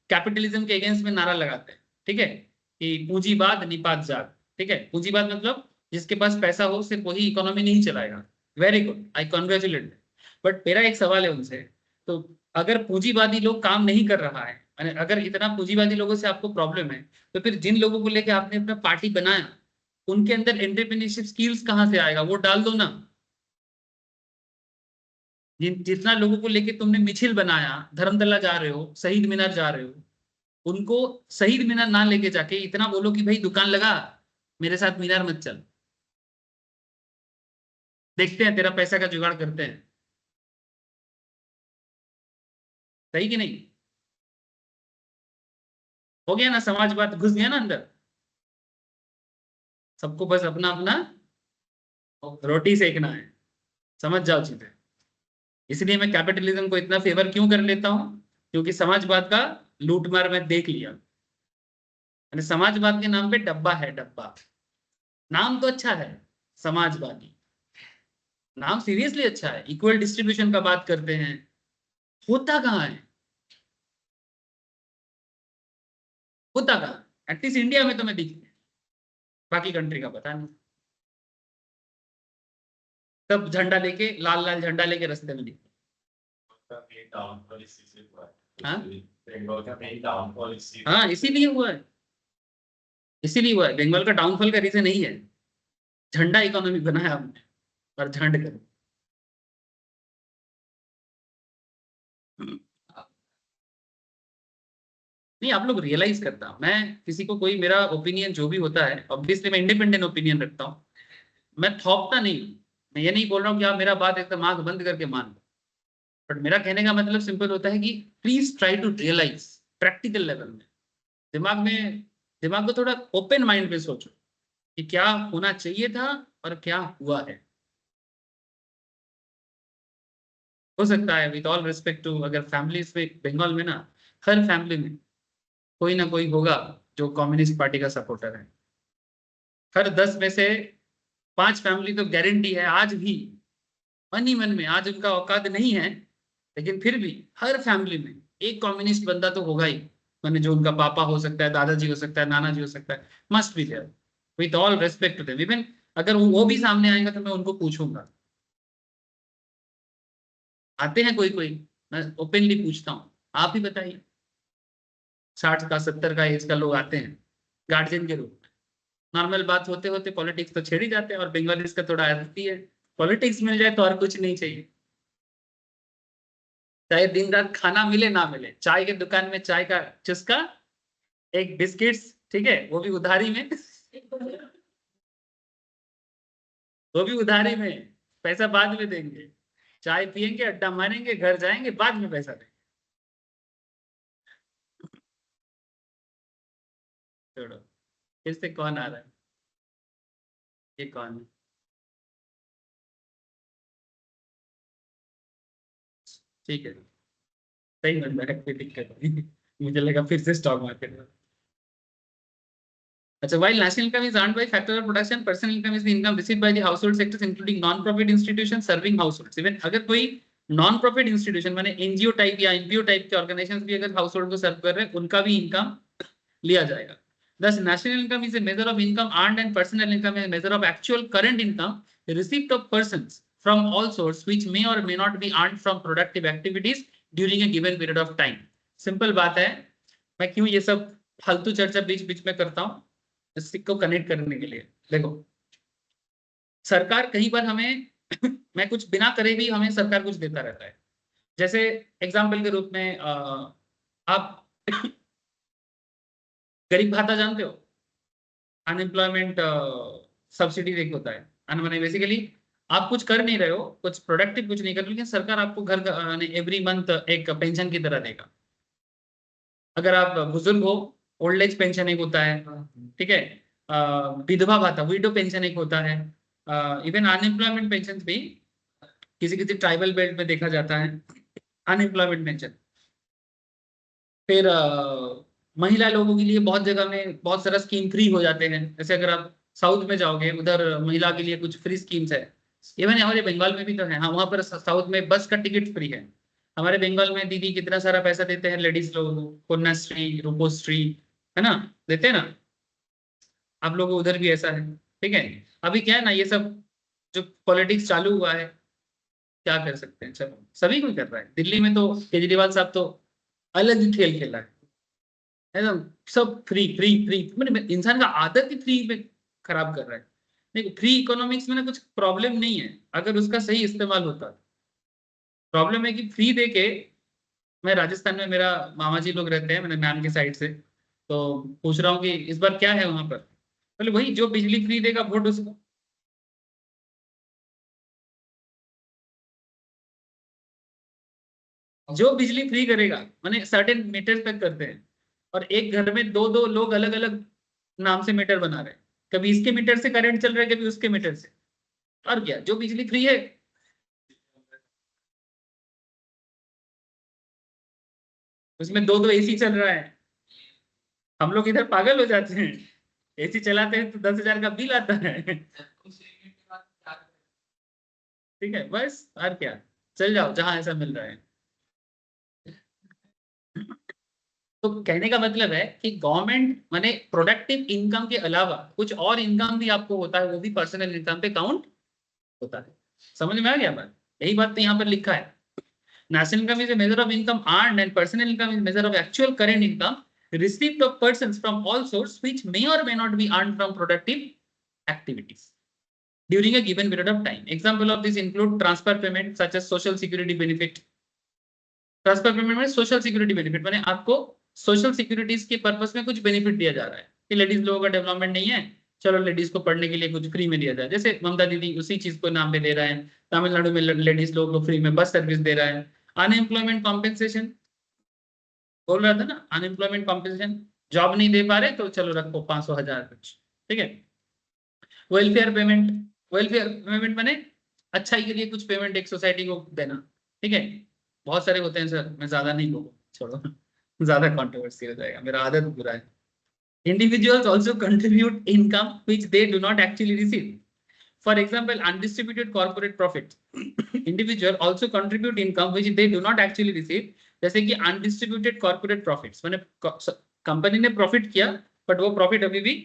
कैपिटलिज्म के अगेंस्ट में नारा लगाते हैं, ठीक है, कि पूंजीवाद निपात जात, ठीक है, पूंजीवाद मतलब जिसके पास पैसा हो सिर्फ वही इकोनॉमी नहीं चलाएगा। Very good, I congratulate. But मेरा एक सवाल है उनसे, तो अगर पूंजीवादी लोग काम नहीं कर रहा है, अगर इतना पूंजीवादी लोगों से आपको प्रॉब्लम है, तो फिर जिन लोगों को लेकर आपने अपना पार्टी बनाया, उनके अंदर एंटरप्रेन्योरशिप स्किल्स कहाँ से आएगा, वो डाल दो ना। जितना लोगों को लेके तुमने मिছিল बनाया, धर्मतला जा रहे हो, शहीद मीनार जा रहे हो, उनको शहीद मीनार ना लेके जाके इतना बोलो कि भाई दुकान लगा, मेरे साथ मीनार मत चल, देखते हैं तेरा पैसा का जुगाड़ करते हैं। सही कि नहीं? हो गया ना, समाजवाद घुस गया ना अंदर। सबको बस अपना अपना रोटी सेकना है, समझ जाओ चीजें। इसलिए मैं कैपिटलिज्म को इतना फेवर क्यों कर लेता हूं, क्योंकि समाजवाद का लूटमार मैं देख लिया। मैंने समाजवाद के नाम पे डब्बा है, डब्बा। नाम तो अच्छा है समाजवादी, नाम सीरियसली अच्छा है, इक्वल डिस्ट्रीब्यूशन का बात करते हैं, होता कहाँ है? होता कहाँ? एटलीस्ट इंडिया में तो मैं दिखती है, बाकी कंट्री का पता नहीं। सब झंडा लेके, लाल लाल झंडा लेके रास्ते में दिखते। हाँ हाँ, इसीलिए हुआ है, इसीलिए हुआ है। बंगाल का डाउनफॉल का रीजन यही है, झंडा इकोनॉमी बनाया हमने, और झंड कर। नहीं, आप लोग रियलाइज करता, मैं किसी को कोई मेरा ओपिनियन जो भी होता है, ऑब्वियसली मैं इंडिपेंडेंट ओपिनियन रखता हूँ, मैं थोपता नहीं हूँ। मैं ये नहीं बोल रहा हूँ कि आप मेरा बात एकदम आंख बंद करके मान लो, बट मेरा कहने का मतलब सिंपल होता है कि please try to realize practical level में, दिमाग में, दिमाग को थोड़ा ओपन माइंड में सोचो कि क्या होना चाहिए था और क्या हुआ है। हो सकता है विद ऑल रिस्पेक्ट टू, अगर फैमिलीज में बंगाल में ना, हर फैमिली में कोई ना कोई होगा जो कम्युनिस्ट पार्टी का सपोर्टर है। हर 10 में से 5 फैमिली तो गारंटी है आज भी, मन ही मन में, आज उनका औकात नहीं है, लेकिन फिर भी हर फैमिली में एक कम्युनिस्ट बंदा तो होगा ही। माने जो उनका पापा हो सकता है, दादाजी हो सकता है, नाना जी हो सकता है, must be there. With all respect to them, even अगर वो भी सामने आएगा तो मैं उनको पूछूंगा। आते हैं कोई कोई, मैं ओपनली पूछता हूँ, आप ही बताइए। 60 का 70 का एज का लोग आते हैं गार्जियन के रूप में। नॉर्मल बात होते होते पॉलिटिक्स तो छेड़ ही जाते हैं, और बंगालीज का थोड़ा आदत ही है, पॉलिटिक्स मिल जाए तो और कुछ नहीं चाहिए। चाहे दिन रात खाना मिले ना मिले, चाय के दुकान में चाय का चुस्का, एक बिस्किट्स, ठीक है, वो भी उधारी में वो भी उधारी में, पैसा बाद में देंगे। चाय पियेंगे, अड्डा मारेंगे, घर जाएंगे, बाद में पैसा देंगे। छोड़ो, फिर से कौन आ रहा है? ये कौन है? ठीक है, सही बंदा है, कोई दिक्कत नहीं। मुझे लगा फिर से स्टॉक मार्केट में। अच्छा, while national income is earned by factor of production, personal income is the income received by the household sectors including non-profit institutions serving households. Even अगर कोई नॉन प्रॉफिट इंस्टीट्यूशन माने एनजीओ टाइप या NPO type के organisations भी अगर house hold को सर्व कर रहे हैं, उनका भी इनकम लिया जाएगा। Thus, national income is a measure of income earned and personal income is a measure of actual current income received of persons from all sources which may or may not be earned from productive activities during a given period of time. Simple बात है, मैं क्यों ये सब फालतू चर्चा बीच बीच में करता हूँ, इसको कनेक्ट करने के लिए। देखो, सरकार कई बार हमें मैं कुछ बिना करे भी हमें सरकार कुछ देता रहता है। जैसे एग्जाम्पल के रूप में आप गरीब भाता जानते हो? अनएम्प्लॉयमेंट सब्सिडी एक होता है, मैंने बेसिकली आप कुछ कर नहीं रहे हो, कुछ प्रोडक्टिव कुछ नहीं कर रहे, लेकिन सरकार आपको घर एवरी मंथ एक पेंशन की तरह देगा। अगर आप बुजुर्ग हो, ओल्ड एज पेंशन एक होता है, ठीक है, विधवा भाता विडो पेंशन एक होता है, इवन अनएम्प्लॉयमेंट पेंशन भी किसी किसी ट्राइबल बेल्ट में देखा जाता है, अनएम्प्लॉयमेंट पेंशन। फिर महिला लोगों के लिए बहुत जगह में बहुत सारा स्कीम फ्री हो जाते हैं। जैसे अगर आप साउथ में जाओगे, उधर महिला के लिए कुछ फ्री स्कीम्स है। इवन हमारे बंगाल में भी तो है, हाँ, वहां पर साउथ में बस का टिकट फ्री है। हमारे बंगाल में दीदी कितना सारा पैसा देते हैं लेडीज लोगों को, कन्याश्री, रूपोश्री, है ना, देते हैं ना। आप लोगों को उधर भी ऐसा है, ठीक है। अभी क्या है ना, ये सब जो पॉलिटिक्स चालू हुआ है, क्या कर सकते हैं, चलो सभी कोई कर रहा है। दिल्ली में तो केजरीवाल साहब तो अलग ही खेल खेला है ना, सब फ्री फ्री फ्री, मतलब इंसान का आदत ही फ्री में खराब कर रहा है। देखो, फ्री इकोनॉमिक्स में ना कुछ प्रॉब्लम नहीं है अगर उसका सही इस्तेमाल होता। प्रॉब्लम है कि फ्री दे के, मैं राजस्थान में, मेरा मामा जी लोग रहते हैं, मैंने नान के साइड से, तो पूछ रहा हूँ कि इस बार क्या है वहां पर। बोले वही जो बिजली फ्री देगा वोट उसको। जो बिजली फ्री करेगा, माने सर्टेन मीटर तक करते हैं, और एक घर में दो दो लोग अलग अलग नाम से मीटर बना रहे हैं, कभी इसके मीटर से करंट चल रहा है, कभी उसके मीटर से। और क्या, जो बिजली फ्री है, उसमें दो दो एसी चल रहा है। हम लोग इधर पागल हो जाते हैं, एसी चलाते हैं तो 10,000 का बिल आता है। ठीक है, बस और क्या, चल जाओ जहां ऐसा मिल रहा है। तो कहने का मतलब है कि गवर्नमेंट माने प्रोडक्टिव इनकम के अलावा कुछ और इनकम भी आपको होता है, वो भी पर्सनल इनकम पे काउंट होता है। समझ में आ गया बात? यही बात तो यहाँ पर लिखा है। National income is a measure of income earned, and personal income is a measure of actual current income received of persons from all sources, which may or may not be earned from productive activities during a given period of time. Example of this include transfer payment such as social security benefit. Transfer payment में social security benefit, माने आपको social securities के purpose में कुछ benefit दिया जा रहा है कि लेडीज लोगों का डेवलपमेंट नहीं है, चलो लेडीज को पढ़ने के लिए कुछ फ्री में दिया जाए, जैसे ममता दीदी उसी चीज को नाम पे दे रहा है। तमिलनाडु में लेडीज लोगों को फ्री में बस सर्विस दे रहा है। अनएम्प्लॉयमेंट कॉम्पेंसेशन बोल रहा था ना, अनएम्प्लॉयमेंट कॉम्पेंसेशन, जॉब नहीं दे पा रहे तो चलो रखो 500,000 कुछ, ठीक है। वेलफेयर पेमेंट, वेलफेयर पेमेंट माने अच्छाई के लिए कुछ पेमेंट एक सोसाइटी को देना, ठीक है। बहुत सारे होते हैं सर, मैं ज्यादा नहीं बोलूँ, छोड़ो। ज्यादा कंट्रोवर्सी हो जाएगा, मेरा आदत बुरा है। Individuals also contribute income which they do not actually receive. For example, undistributed corporate profit. Individual also contribute income which they do not actually receive. जैसे कि अनडिस्ट्रीब्यूटेड कॉर्पोरेट प्रॉफिट्स, मैंने कंपनी ने प्रॉफिट किया बट वो profit अभी भी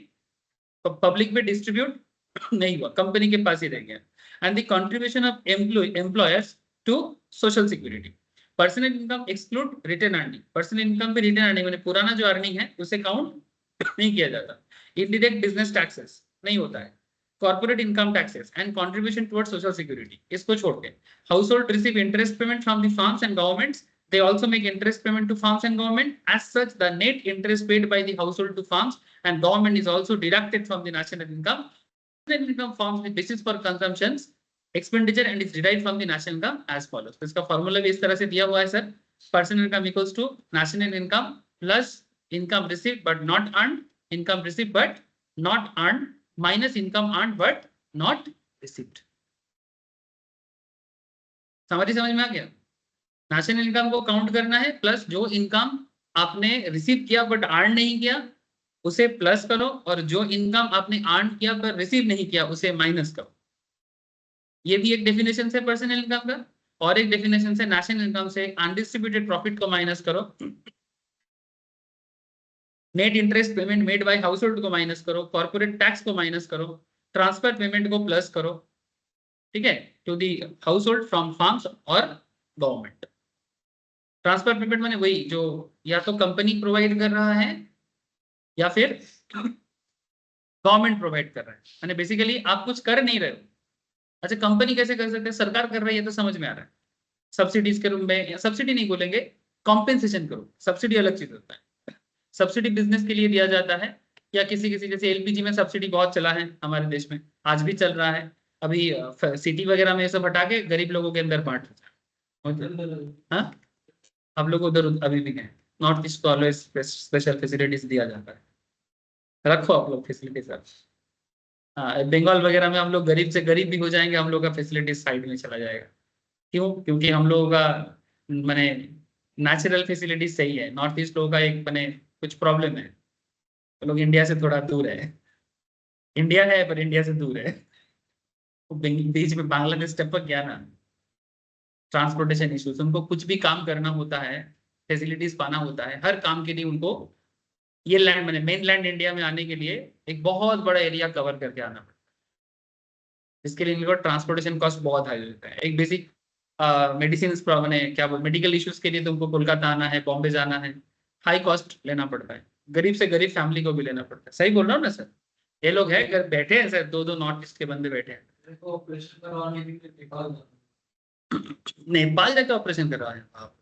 public में distribute नहीं हुआ, कंपनी के पास ही रह गया। And the contribution of employers to social security. Personal income exclude return earning, personal income पे रिटर्न अर्निंग मैंने पुराना जो अर्निंग है उसे काउंट नहीं किया जाता। इनडायरेक्ट बिजनेस टैक्सेस नहीं होता है। Corporate income taxes and contribution towards social security, इसको छोड़ के house hold receive interest payment from the firms and governments, they also make interest payment to firms and government. As such, the net interest paid by the household to firms and government is also deducted from the national income. National income forms the basis for consumptions expenditure and is derived from the national income as follows. तो इसका formula भी इस तरह से दिया हुआ है sir, personal income equals to national income plus income received but not earned, income received but not earned minus income earned but not received. समझ में आ गया? नेशनल इनकम को काउंट करना है, प्लस जो इनकम आपने रिसीव किया बट अर्न नहीं किया उसे प्लस करो, और जो इनकम आपने अर्न किया पर रिसीव नहीं किया उसे माइनस करो। ये भी एक डेफिनेशन से पर्सनल इनकम का, और एक डेफिनेशन से नेशनल इनकम से अनडिस्ट्रीब्यूटेड प्रॉफिट को माइनस करो, net interest payment made by household को माइनस करो, कॉर्पोरेट टैक्स को माइनस करो, ट्रांसफर पेमेंट को प्लस करो, ठीक है, to the household from firms और गवर्नमेंट। ट्रांसफर पेमेंट माने वही जो या तो कंपनी प्रोवाइड कर रहा है या फिर गवर्नमेंट प्रोवाइड कर रहा है, माने बेसिकली आप कुछ कर नहीं रहे हो। अच्छा, कंपनी कैसे कर सकते हैं, सरकार कर रही है तो समझ में आ रहा है, सब्सिडीज के रूप में, सब्सिडी नहीं बोलेंगे, कॉम्पेंसेशन करो, सब्सिडी अलग चीज होता है। सब्सिडी बिजनेस के लिए दिया जाता है, या किसी किसी जैसे एलपीजी में सब्सिडी बहुत चला है हमारे देश में, आज भी चल रहा है। अभी सिटी वगैरह में ये सब हटा के गरीब लोगों के अंदर बांट, हाँ हम लोग उधर अभी भी गए, नॉर्थ ईस्ट को ऑलवेज स्पेशल फैसिलिटीज दिया जाता है, रखो आप लोग फैसिलिटीज। हाँ, बंगाल वगैरह में हम लोग गरीब से गरीब भी हो जाएंगे, हम लोग का फैसिलिटीज साइड में चला जाएगा। क्यों? क्योंकि हम लोगों का माने नेचुरल फैसिलिटीज सही है, नॉर्थ ईस्ट लोगों का एक माने कुछ प्रॉब्लम है, तो लोग इंडिया से थोड़ा दूर है, इंडिया है पर इंडिया से दूर है। बीच में बांग्लादेश टपक गया ना, ट्रांसपोर्टेशन इश्यूज, उनको कुछ भी काम करना होता है, फैसिलिटीज पाना होता है, हर काम के लिए उनको ये लैंड मैंने मेन लैंड इंडिया में आने के लिए एक बहुत बड़ा एरिया कवर करके आना पड़ता है, इसके लिए इनको ट्रांसपोर्टेशन कॉस्ट बहुत हाई होता है। एक बेसिक मेडिसिन मैंने क्या बोल मेडिकल इश्यूज के लिए तुमको कोलकाता आना है, बॉम्बे जाना है, हाई कॉस्ट लेना पड़ता है, गरीब से गरीब फैमिली को भी लेना पड़ता है। सही बोल रहा हूँ ना सर? ये लोग है घर बैठे हैं सर, दो दो नॉर्थ ईस्ट के बंदे बैठे हैं, नेपाल जाके ऑपरेशन करवाए आप?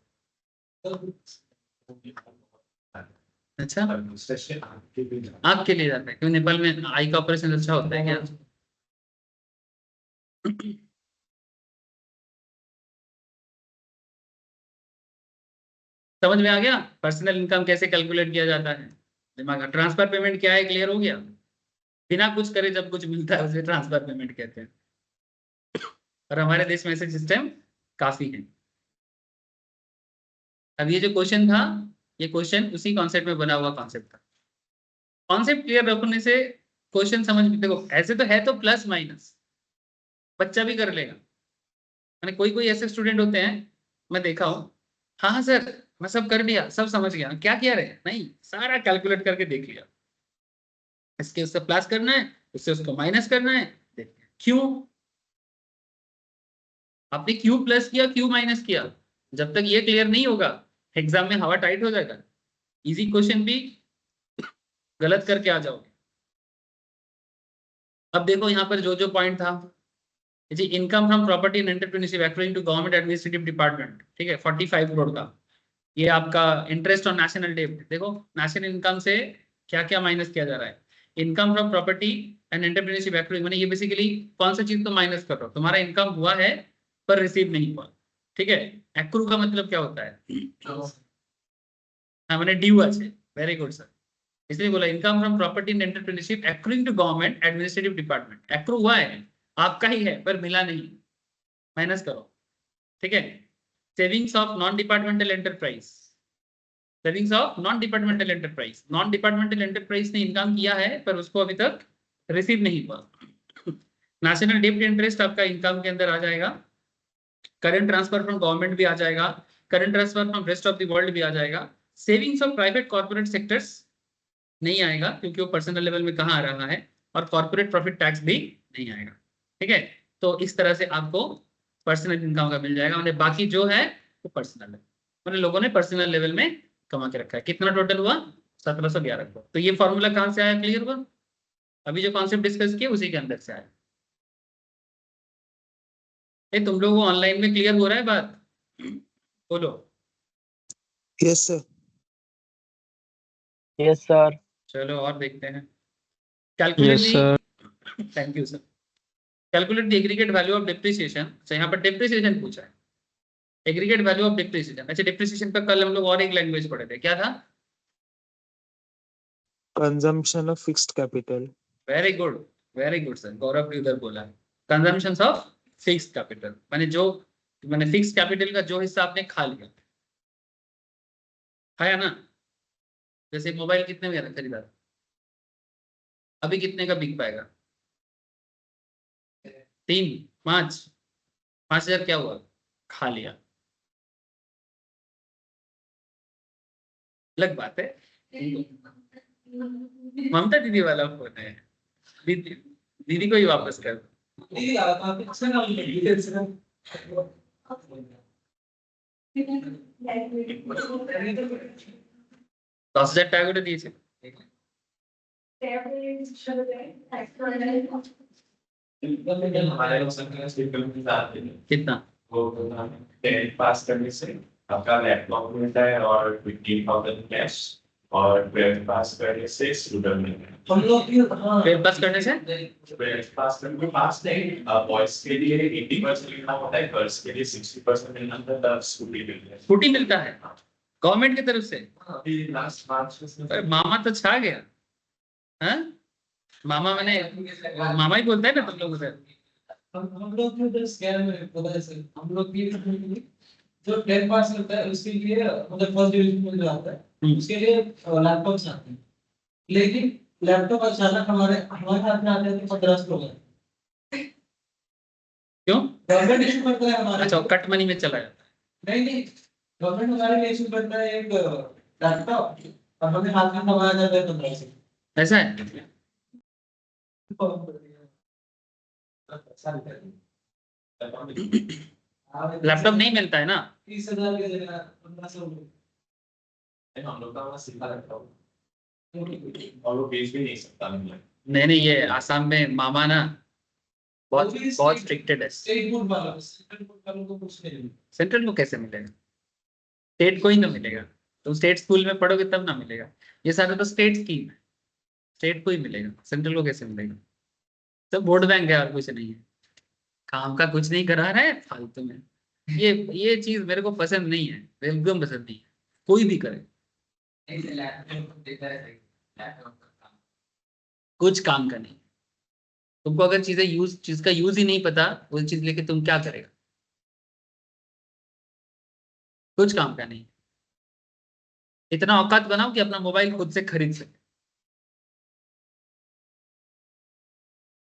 अच्छा, आँख के लिए जाता है क्यों? नेपाल में आई का ऑपरेशन अच्छा होता है क्या? समझ में आ गया पर्सनल इनकम कैसे कैलकुलेट किया जाता है? दिमाग का ट्रांसफर पेमेंट क्या है, क्लियर हो गया? बिना कुछ करे जब कुछ मिलता है उसे ट्रांसफर पेमेंट कहते हैं, और हमारे देश में ऐसे सिस्टम काफी है। अब ये जो क्वेश्चन था, ये क्वेश्चन उसी कॉन्सेप्ट में बना हुआ कॉन्सेप्ट था। कॉन्सेप्ट क्लियर रखने से क्वेश्चन समझ में, देखो ऐसे तो है तो प्लस माइनस बच्चा भी कर लेगा। मैंने कोई कोई ऐसे स्टूडेंट होते हैं, मैं देखा हूँ, हाँ हाँ सर मैं सब कर लिया, सब समझ गया, क्या किया रे, नहीं सारा कैलकुलेट करके देख लिया, इसके उससे प्लस करना है, उससे उसको माइनस करना है, देखिए क्यों आपने क्यू प्लस किया क्यू माइनस किया, जब तक ये क्लियर नहीं होगा एग्जाम में हवा टाइट हो जाएगा, इजी क्वेश्चन भी गलत करके आ जाओगे। अब देखो यहाँ पर जो जो पॉइंट था जी, income from property and entrepreneurship accruing to government administrative department, ठीक है 45 करोड़ का। ये आपका इंटरेस्ट ऑन नेशनल डेट, देखो नेशनल इनकम से क्या क्या माइनस किया जा रहा है। Income from property and entrepreneurship accruing, मैंने ये बेसिकली कौन सा चीज को माइनस कर रहा हूँ, तुम्हारा इनकम हुआ है पर रिसीव नहीं हुआ, ठीक है। एक्रू का मतलब क्या होता है? हाँ मैंने ड्यू আছে, वेरी गुड सर, इसलिए बोला income from property and entrepreneurship accruing to government administrative department, accrue हुआ है आपका ही है पर मिला नहीं, माइनस करो, ठीक है। Savings of non departmental enterprise, savings of non departmental enterprise, non departmental enterprise ने इनकम किया है पर उसको अभी तक रिसीव नहीं हुआ। नेशनल डेब्ट इंटरेस्ट आपका इनकम के अंदर आ जाएगा, करंट ट्रांसफर फ्रॉम गवर्नमेंट भी आ जाएगा, current transfer from rest of the world भी आ जाएगा। Savings of private corporate sectors नहीं आएगा क्योंकि वो पर्सनल लेवल में कहाँ आ रहा है, और कॉर्पोरेट प्रॉफिट टैक्स भी नहीं आएगा, ठीक है। तो इस तरह से आपको पर्सनल इनकम का मिल जाएगा, मतलब बाकी जो है वो पर्सनल है, मतलब लोगों ने पर्सनल लेवल में कमा के रखा है। कितना टोटल हुआ? 1711 करोड़। तो ये फॉर्मूला कहाँ से आया, क्लियर हुआ? अभी जो कॉन्सेप्ट डिस्कस किया उसी के अंदर से आया। ये तुम लोगों को ऑनलाइन में क्लियर हो रहा है बात? बोलो। Yes sir. Yes sir. चलो और देखते हैं। Calculate the, thank you sir. Calculate the aggregate value of depreciation, अच्छा यहाँ पर डिप्रिसिएशन पूछा है, एग्रीगेट वैल्यू ऑफ डिप्रिसिएशन। अच्छा डिप्रिसिएशन का कल हम लोग और एक लैंग्वेज पढ़े थे, क्या था? Consumption of fixed capital. Very good sir, Gaurav भी उधर बोला है कंजम्पशन ऑफ फिक्स्ड कैपिटल, मैंने फिक्स्ड कैपिटल का जो हिस्सा आपने खा लिया, खाया ना। जैसे मोबाइल कितने में खरीदा, अभी कितने का बिक पाएगा? 3 5 5,000 क्या हुआ, खा लिया, अलग बात है। ममता दीदी वाला फोन है, दीदी दीदी को ही वापस कर दो। दस हजार টাকা করে দিয়েছে, कितना? 10 पास करने से आपका लैपटॉप मिलता है और 15,000 कैश, और 12 पास करने से स्कूटर मिलता है। हम लोग की ट्वेल्थ पास करने से 12 पास करने के पास नहीं, बॉयज के लिए 80% मिलना होता है, गर्ल्स के लिए 60% मिलना होता है, स्कूटी मिलता है। स्कूटी मिलता है गवर्नमेंट की तरफ से? अभी लास्ट मार्च में अरे मामा तो छा गया, हाँ मामा, मैंने मामा ही बोलता है ना तुम लोग उधर। हम लोग भी उधर स्कैम में पता है सर, हम लोग भी जो 10 पास करता है उसके लिए मतलब फर्स्ट डिवीजन में जो आता है उसके लिए लैपटॉप आते हैं, लेकिन लैपटॉप अचानक हमारे हाथ में आते हैं तो 1500 लोग हैं। क्यों? गवर्नमेंट इशू करता है हमारे। अच्छा कट मनी में चला जाता है। नहीं गवर्नमेंट हमारे लिए इशू करता है एक लैपटॉप और हमें हाथ में थमाया जाता है 1500। ऐसा है? लैपटॉप नहीं मिलता है ना? 30,000 के जगह 1500। हम लोग का वहाँ सीधा लैपटॉप और वो बेच भी नहीं सकता मतलब। नहीं ये आसाम में मामा ना बहुत स्ट्रिक्टेड है। स्टेट बोर्ड वाला, सेंट्रल बोर्ड वालों को कुछ नहीं मिलता। सेंट्रल को कैसे मिलेगा, स्टेट को ही ना मिलेगा, तुम स्टेट स्कूल में पढ़ोगे तब ना मिलेगा। ये सारा तो स्टेट स्कीम है, स्टेट को ही मिलेगा, सेंट्रल को कैसे मिलेगा? सब वोट बैंक है और कुछ नहीं है, काम का कुछ नहीं करा रहा है फालतू में। ये चीज मेरे को पसंद नहीं है, एकदम पसंद नहीं है, कोई भी करे कुछ काम का नहीं। तुमको अगर चीज का यूज ही नहीं पता, वो चीज लेके तुम क्या करेगा? कुछ काम का नहीं। इतना औकात बनाओ कि अपना मोबाइल खुद से खरीद सके।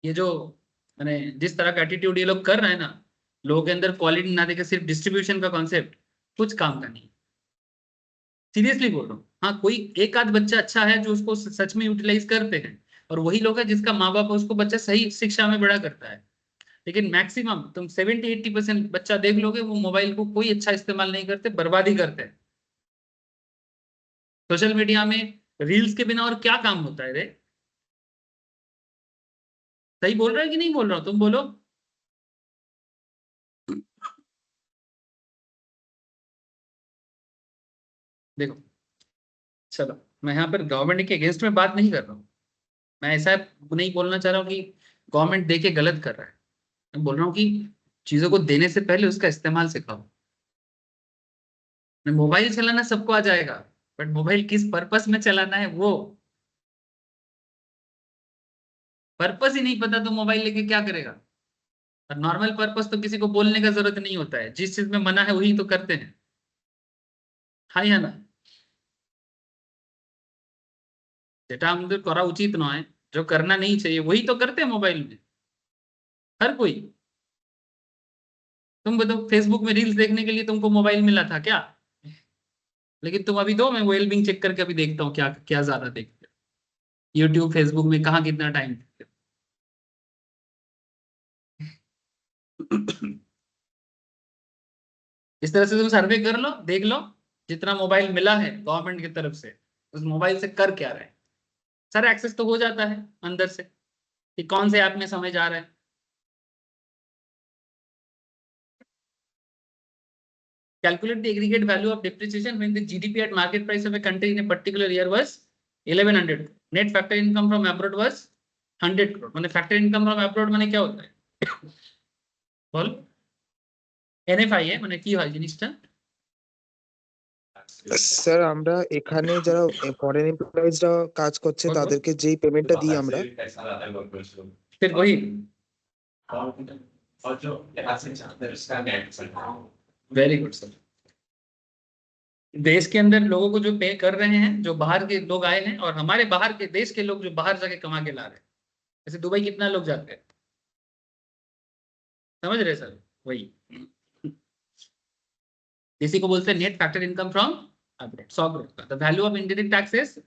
ये जो मैंने जिस तरह का एटीट्यूड ये लोग कर रहे हैं ना, लोगों के अंदर क्वालिटी ना देकर सिर्फ डिस्ट्रीब्यूशन का कॉन्सेप्ट, कुछ काम का नहीं। सीरियसली बोल रहा हूँ। हाँ, कोई एक आध बच्चा अच्छा है जो उसको सच में यूटिलाइज करते हैं, और वही लोग है जिसका माँ बाप उसको बच्चा सही शिक्षा में बड़ा करता है। लेकिन मैक्सिमम तुम 70-80% बच्चा देख लोगे, वो मोबाइल को कोई अच्छा इस्तेमाल नहीं करते, बर्बादी करते हैं। सोशल मीडिया में रील्स के बिना और क्या काम होता है रे? सही बोल रहा है कि नहीं बोल रहा हूं? तुम बोलो। देखो, चलो मैं यहाँ पर गवर्नमेंट के अगेंस्ट में बात नहीं कर रहा हूँ। मैं ऐसा नहीं बोलना चाह रहा हूँ कि गवर्नमेंट दे के गलत कर रहा है। मैं बोल रहा हूँ कि चीजों को देने से पहले उसका इस्तेमाल सिखाओ। मोबाइल चलाना सबको आ जाएगा, बट मोबाइल किस पर्पस में चलाना है, वो पर्पस ही नहीं पता तो मोबाइल लेके क्या करेगा? और नॉर्मल पर्पस तो किसी को बोलने का जरूरत नहीं होता है, जिस चीज में मना है वही तो करते हैं। हाँ या ना? যেটা আমাদের করা উচিত নয়, जो करना नहीं चाहिए वही तो करते हैं मोबाइल में हर कोई। तुम बताओ, फेसबुक में रील्स देखने के लिए तुमको मोबाइल मिला था क्या? लेकिन तुम अभी दो, मैं वेलबींग चेक करके अभी देखता हूँ क्या क्या ज्यादा देखते हो यूट्यूब फेसबुक में, कहाँ कितना टाइम देखते हो। इस तरह से तुम सर्वे कर लो, देख लो जितना मोबाइल मिला है गवर्नमेंट की तरफ से, उस मोबाइल से कर क्या रहे हैं। सर एक्सेस तो हो जाता है अंदर से कि कौन से ऐप में समझ आ रहा है। Calculate the aggregate value of depreciation when the GDP at market price of a country in a particular year was 1100. Net factor income from abroad was 100 crore. माने factor income from abroad माने क्या होता है? बोल। NFI है माने কি হয় জিনিসটা? স্যার আমরা এখানে যারা ফরেন এমপ্লয়িজরা কাজ করছে बोल बोल। তাদেরকে যেই পেমেন্টটা দিই আমরা फिर वही वेरी गुड सर। देश के अंदर लोगों को जो पे कर रहे हैं, जो बाहर के लोग आए हैं, और हमारे बाहर के देश के लोग जो बाहर जाके कमा के ला रहे हैं। जैसे दुबई कितना लोग जाते हैं, समझ रहे सर? वही इसी को बोलते हैं net factor income from abroad, 100 crore का। The value of indirect taxes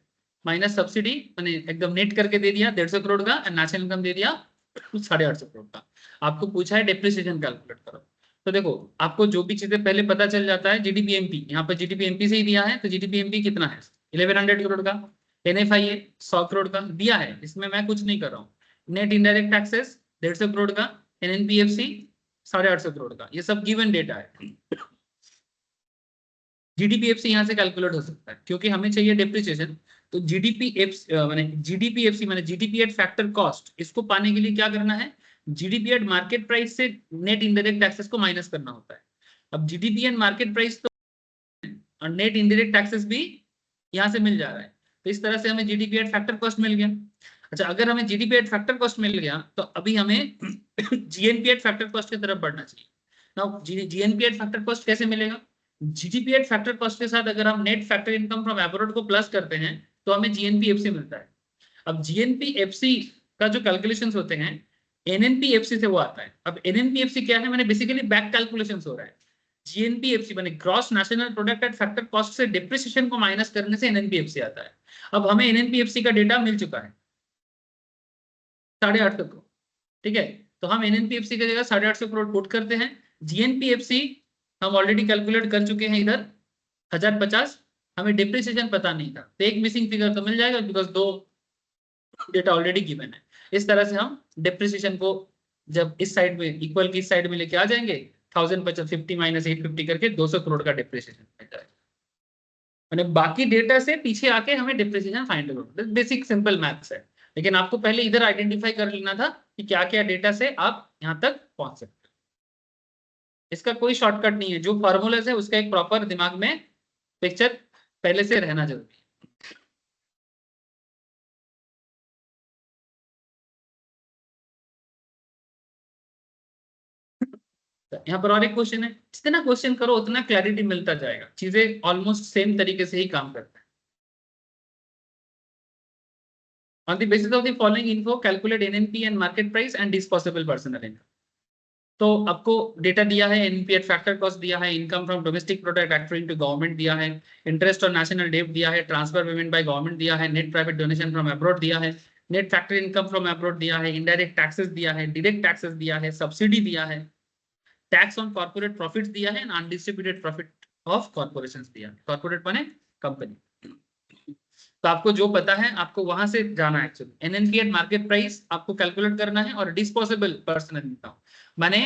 minus subsidy, मैंने एकदम नेट करके दे दिया 150 करोड़ का, एंड नेशनल इनकम दे दिया 850 करोड़ का। आपको पूछा है डेप्रिसिएशन कैलकुलेट करो, तो देखो आपको जो भी चीजें पहले पता चल जाता है। जीडीपीएमपी, यहाँ पर जीडीपीएमपी से ही दिया है, तो जीडीपीएमपी कितना है? 1100 करोड़ का। एनएफआईए 100 करोड़ का दिया है, इसमें मैं कुछ नहीं कर रहा हूँ। नेट इनडायरेक्ट टैक्सेस 150 करोड़ का, एनएनपीएफसी 850 करोड़ का, ये सब गिवन डेटा है। जीडीपीएफसी यहाँ से कैलकुलेट हो सकता है, क्योंकि हमें चाहिए डेप्रिसिएशन। तो जीडीपीएफसी माने जीडीपी एट फैक्टर कॉस्ट, इसको पाने के लिए क्या करना है? जीडीपी एट मार्केट प्राइस से नेट इनडायरेक्ट टैक्सेस को माइनस करना होता है। अब जीडीपी एंड मार्केट प्राइस तो, और नेट इनडायरेक्ट टैक्सेस भी यहाँ से मिल जा रहा है, तो इस तरह से हमें जीडीपी एट फैक्टर कॉस्ट मिल गया। अच्छा, अगर हमें जीडीपी एट फैक्टर कॉस्ट मिल गया, तो अभी हमें जीएनपी एट फैक्टर कॉस्ट की तरफ बढ़ना चाहिए। Now GNP eight factor cost कैसे मिलेगा? जीडीपी एट फैक्टर कॉस्ट के साथ अगर हम net factor income from abroad को प्लस करते हैं, तो हमें जीएनपीएफसी मिलता है। अब जीएनपीएफसी का जो कैलकुलेशंस होते हैं, एनएनपीएफसी से वो आता है। अब एनएनपीएफसी क्या है? मैंने बेसिकली बैक कैलकुलेशंस हो रहा है। जीएनपीएफसी माने gross national product at factor cost से डिप्रिसिएशन को माइनस करने से एनएनपीएफसी आता है। अब हमें एनएनपीएफसी का डेटा मिल चुका है 850 करोड़, ठीक है। तो हम एनएनपीएफसी की जगह 850 करोड़ पुट करते हैं। जीएनपीएफसी हम ऑलरेडी कैलकुलेट कर चुके हैं इधर 1050, हमें डिप्रिसिएशन पता नहीं था, तो एक मिसिंग फिगर तो मिल जाएगा, बिकॉज दो डेटा ऑलरेडी गिवन है। इस तरह से हम डिप्रिसिएशन को जब इस साइड में इक्वल की इस साइड में लेके आ जाएंगे, 1050 50 माइनस 850 करके 200 करोड़ का डिप्रिसिएशन मिल जाएगा। मैंने बाकी डेटा से पीछे आके हमें डिप्रिसिएशन फाइंड करो, बेसिक सिंपल मैथ्स है। लेकिन आपको पहले इधर आइडेंटिफाई कर लेना था कि क्या क्या डेटा से आप यहाँ तक पहुंच सकते हो। इसका कोई शॉर्टकट नहीं है, जो फॉर्मूलाज है उसका एक प्रॉपर दिमाग में पिक्चर पहले से रहना जरूरी है। यहाँ पर और एक क्वेश्चन है, जितना क्वेश्चन करो उतना क्लैरिटी मिलता जाएगा, चीजें ऑलमोस्ट सेम तरीके से ही काम करता है। On the basis of the following info, calculate NNP and market price and disposable personal income. तो आपको डेटा दिया है, एनपी एट फैक्टर कॉस्ट दिया है, income from domestic product accruing to government दिया है, इंटरेस्ट और नेशनल डेट दिया है, ट्रांसफर पेमेंट बाय गवर्नमेंट दिया है, net private donation from abroad दिया है, net factory income from abroad दिया है, इनडायरेक्ट टैक्सेस दिया है, डायरेक्ट टैक्सेस दिया है, सब्सिडी दिया है, टैक्स ऑन कॉर्पोरेट प्रॉफिट्स दिया है, अनडिस्ट्रीब्यूटेड प्रॉफिट ऑफ कॉर्पोरेशंस दिया है। कॉर्पोरेट माने कंपनी। तो आपको जो पता है आपको वहां से जाना है। Actually NNP at market price आपको कैलकुलेट करना है, और डिस्पोजेबल पर्सनल इनकम माने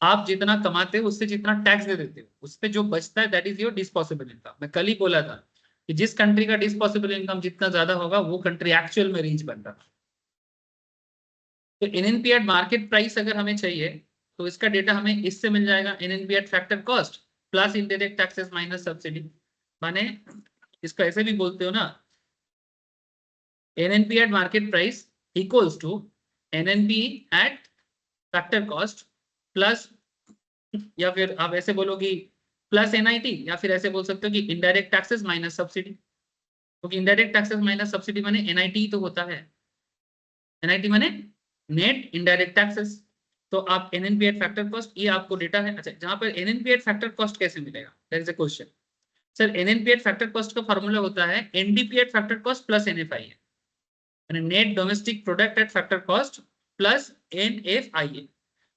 आप जितना कमाते हो उससे जितना टैक्स दे देते हो, उस पे जो बचता है that is your disposable income. मैं कल ही बोला था कि जिस कंट्री का डिस्पोजेबल इनकम जितना ज्यादा होगा वो कंट्री एक्चुअल में रिच बनता है। तो एनएनपी एट मार्केट प्राइस अगर हमें चाहिए तो इसका डेटा हमें इससे मिल जाएगा, NNP at factor cost plus indirect taxes minus subsidy. माने इसको ऐसे भी बोलते हो ना, NNP at market price equals to NNP at factor cost plus, या फिर आप ऐसे बोलोगे प्लस एनआईटी, या फिर ऐसे बोल सकते हो कि इनडायरेक्ट टैक्सेस माइनस सब्सिडी, क्योंकि इनडायरेक्ट टैक्सेस माइनस सब्सिडी माने एनआईटी तो होता है, एनआईटी माने नेट इनडायरेक्ट टैक्सेस। तो आप एनएनपी एट फैक्टर कॉस्ट, ये आपको डेटा है। अच्छा, जहां पर एनएनपी एट फैक्टर कॉस्ट कैसे मिलेगा, that is a question. Sir NNP at factor cost का फॉर्मूला होता है NDP at factor cost plus NFI है, net domestic product at factor cost plus NFI.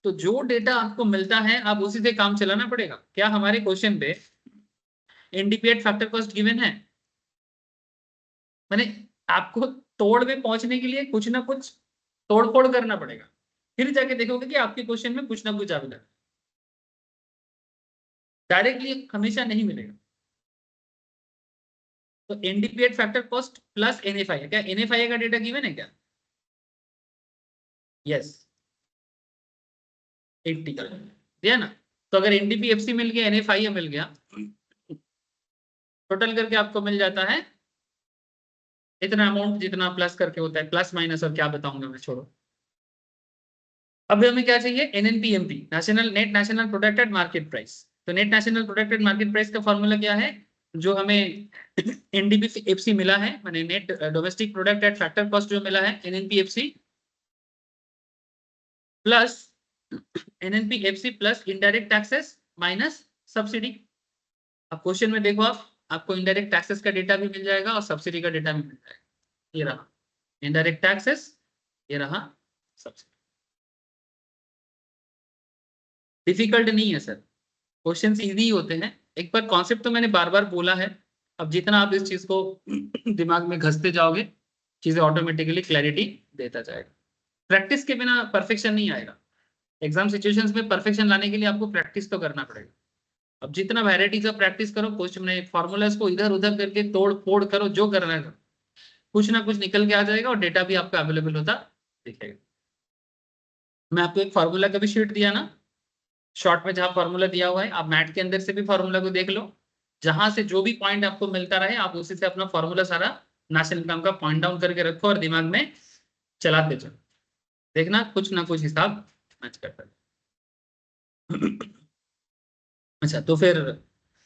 तो जो डेटा आपको मिलता है आप उसी से काम चलाना पड़ेगा। क्या हमारे क्वेश्चन पे NDP at factor cost given है? माने आपको तोड़ में पहुंचने के लिए कुछ ना कुछ तोड़ फोड़ करना पड़ेगा, फिर जाके देखोगे कि आपके क्वेश्चन में कुछ ना कुछ आवेगा। डायरेक्टली हमेशा नहीं मिलेगा। तो NDP at factor cost plus NFI है। क्या एनएफआई का डेटा गिवन है क्या? यस, 80 का दिया ना। तो अगर एनडीपीएफसी मिल गया, एनएफआई मिल गया, टोटल करके आपको मिल जाता है इतना अमाउंट जितना प्लस करके होता है, प्लस माइनस और क्या बताऊंगा मैं, छोड़ो। अब हमें क्या चाहिए, NNPMP, national net national product at market price. तो net national product at market price का फॉर्मूला क्या है, जो हमें एनडीपीएफसी मिला है, माने net domestic product at factor cost जो मिला है, NNPFC plus NNPFC plus indirect taxes minus subsidy. अब क्वेश्चन में देखो, आपको इनडायरेक्ट टैक्सेस का डेटा भी मिल जाएगा और सब्सिडी का डेटा भी मिल जाएगा। ये रहा इनडायरेक्ट टैक्सेस, ये रहा सब्सिडी। डिफिकल्ट नहीं है सर, क्वेश्चन इजी होते हैं। एक बार कॉन्सेप्ट तो मैंने बार बार बोला है, अब जितना आप इस चीज को दिमाग में घसते जाओगे चीजें ऑटोमेटिकली क्लैरिटी देता जाएगा। प्रैक्टिस के बिना परफेक्शन नहीं आएगा। एग्जाम सिचुएशंस में परफेक्शन लाने के लिए आपको प्रैक्टिस तो करना पड़ेगा। अब जितना वैरायटीज ऑफ प्रैक्टिस करो, क्वेश्चन में फॉर्मूलाज को इधर उधर करके तोड़ फोड़ करो, जो करना है कुछ ना कुछ निकल के आ जाएगा, और डेटा भी आपका अवेलेबल होता दिखेगा। मैं आपको एक फार्मूला का भी शीट दिया ना, शॉर्ट में जहां फार्मूला दिया हुआ है, आप मैट के अंदर से भी फार्मूला को देख लो, जहां से जो भी पॉइंट आपको मिलता रहे आप उसी से अपना फार्मूला सारा नेशनल इनकम का पॉइंट डाउन करके रखो और दिमाग में चलाते चलो, देखना कुछ ना कुछ हिसाब मैच करता है। अच्छा, तो फिर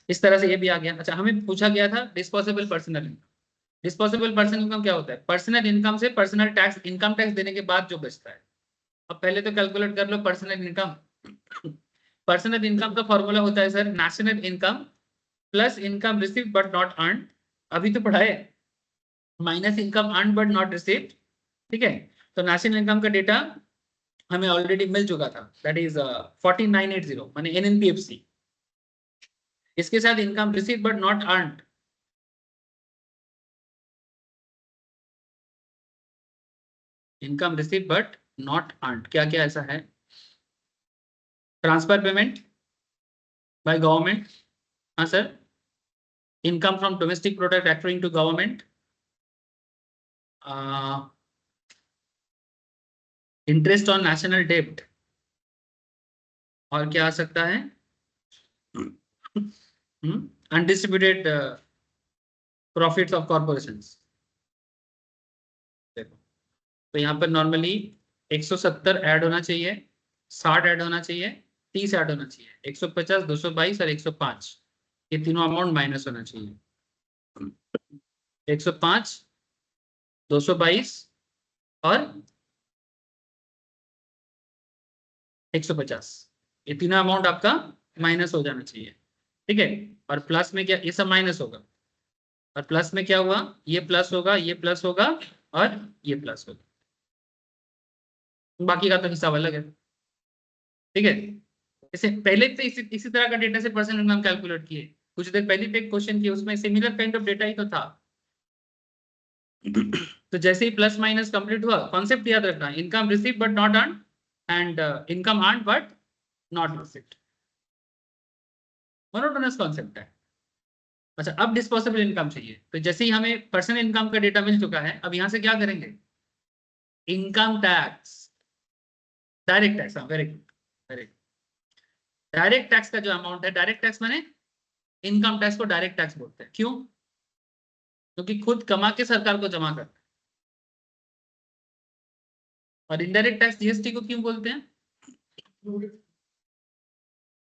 इस तरह से ये भी आ गया। अच्छा, हमें पूछा गया था disposable personal income. Disposable personal income क्या होता है, पर्सनल इनकम से पर्सनल टैक्स, इनकम टैक्स देने के बाद जो बचता है। अब पहले तो कैलकुलेट कर लो पर्सनल इनकम। पर्सनल इनकम का फॉर्मूला होता है sir national income plus income received but not earn, अभी तो पढ़ा है, minus income earn but not received. ठीक है, तो नेशनल इनकम का डेटा हमें ऑलरेडी मिल चुका था, दैट इज 4980 माने एनएनपीएफसी। इसके साथ income received but not earn, income received but not earn क्या क्या ऐसा है, ट्रांसफर पेमेंट बाय गवर्नमेंट, हाँ sir, income from domestic product accruing to government, interest on national डेब्ट, और क्या आ सकता है, अनडिस्ट्रीब्यूटेड प्रॉफिट्स ऑफ कॉर्पोरेशंस। देखो तो यहाँ पर नॉर्मली 170 ऐड होना चाहिए, 60 ऐड होना चाहिए, 30 ऐड होना चाहिए, 150, 222 और 105, ये तीनों अमाउंट माइनस होना चाहिए। 105, 222 और 150, ये तीनों अमाउंट आपका माइनस हो जाना चाहिए, ठीक है। और प्लस में क्या, ये सब माइनस होगा, और प्लस में क्या हुआ, ये प्लस होगा, ये प्लस होगा और ये प्लस होगा, बाकी का तो हिसाब अलग है, ठीक है। इसे पहले तो इसी तरह का डेटा से परसेंट इनकम कैलकुलेट किए, कुछ देर पहले पे एक क्वेश्चन किया, उसमें सिमिलर काइंड ऑफ डेटा ही तो था। तो जैसे ही प्लस माइनस कंप्लीट हुआ, कॉन्सेप्ट याद रखना, income receive but not earn, and income earn but not received, monotonous concept है। अच्छा, अब डिस्पोजेबल इनकम चाहिए, तो जैसे ही हमें पर्सनल इनकम का डेटा मिल चुका है, अब यहां से क्या करेंगे, income tax, direct tax, very good, very good. Direct tax का जो अमाउंट है, डायरेक्ट टैक्स माने इनकम टैक्स को डायरेक्ट टैक्स बोलते हैं, क्यों, क्योंकि खुद कमा के सरकार को जमा करता है। और इनडायरेक्ट टैक्स जीएसटी को क्यों बोलते हैं,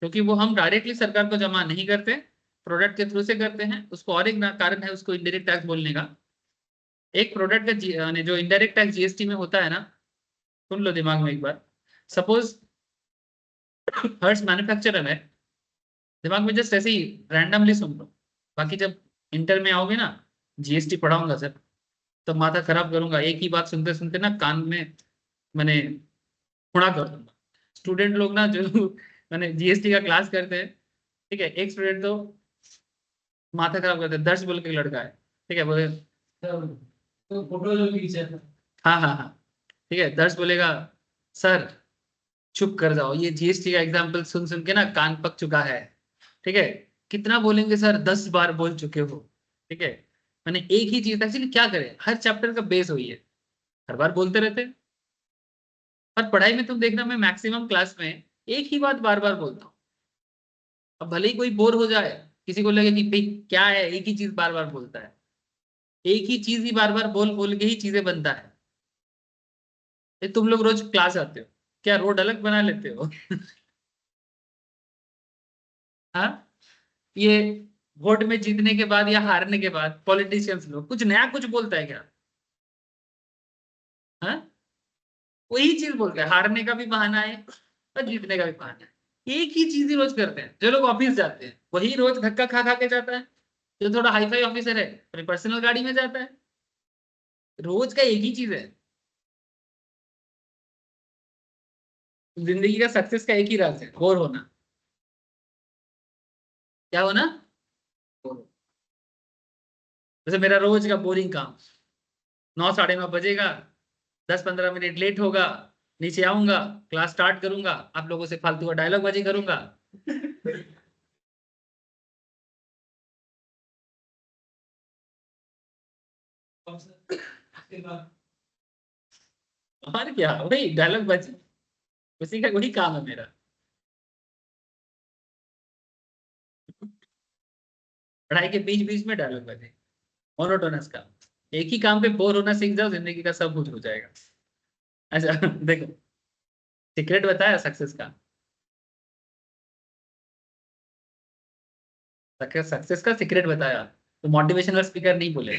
क्योंकि वो हम डायरेक्टली सरकार को जमा नहीं करते, प्रोडक्ट के थ्रू से करते हैं, उसको और एक कारण है उसको इनडायरेक्ट टैक्स बोलने का। एक प्रोडक्ट का जो इनडायरेक्ट टैक्स जीएसटी में होता है ना, सुन लो दिमाग में एक बार, सपोज हर्ष मैन्युफैक्चरर है, दिमाग में जस्ट ऐसे ही रैंडमली सुन लो, बाकी जब इंटर में आओगे ना, जीएसटी पढ़ाऊंगा सर, तो माथा खराब करूंगा, एक ही बात सुनते सुनते ना कान में मैंने खुड़ा कर दूंगा। स्टूडेंट लोग ना जो मैंने जीएसटी का क्लास करते हैं, ठीक है, एक स्टूडेंट तो माथा खराब करते हैं, दर्श बोल के लड़का है, ठीक है, बोले तो फोटो जो खींचा था, हाँ हाँ हाँ, ठीक है, दर्श बोलेगा सर चुप कर जाओ, ये जीएसटी का एग्जाम्पल सुन सुन के ना कान पक चुका है, ठीक है, कितना बोलेंगे सर, 10 बार बोल चुके हो, ठीक है। मैंने एक ही चीज, एक्चुअली क्या करें, हर चैप्टर का बेस वही है, हर बार बोलते रहते हैं। और पढ़ाई में तुम देखना, मैं मैक्सिमम क्लास में एक ही बात बार बार बोलता हूँ। अब भले ही कोई बोर हो जाए, किसी को लगे कि भाई क्या है, एक ही चीज बार बार बोलता है, एक ही चीज ही बार बार बोल बोल के ही चीजें बनता है। ये तुम लोग रोज क्लास आते हो, क्या रोड अलग बना लेते हो? हाँ, ये वोट में जीतने के बाद या हारने के बाद पॉलिटिशियंस लोग कुछ नया कुछ बोलता है क्या? हाँ, वही चीज बोलते हैं, हारने का भी बहाना है और जीतने का भी बहाना है, एक ही चीज ही रोज करते हैं। जो लोग ऑफिस जाते हैं वही रोज धक्का खा खा के जाता है, जो थोड़ा हाई फाई ऑफिसर है अपनी पर्सनल गाड़ी में जाता है, रोज का एक ही चीज है। जिंदगी का सक्सेस का एक ही राज है, बोर होना। क्या होना? बोर। जैसे मेरा रोज का बोरिंग काम, 9 साढ़े 9 बजेगा, 10-15 मिनट लेट होगा, नीचे आऊंगा, क्लास स्टार्ट करूंगा, आप लोगों से फालतू का डायलॉग बाजी करूंगा। उसके बाद और क्या, वही डायलॉग बाजी, उसी का वही काम है मेरा। पढ़ाई के बीच बीच में डायलॉग बाजी, मोनोटोनस काम। एक ही काम पे बोर होना सीख जाओ, जिंदगी का सब कुछ हो जाएगा। अच्छा देखो, सीक्रेट बताया सक्सेस का, सक्सेस का सीक्रेट बताया, तो मोटिवेशनल स्पीकर नहीं बोले,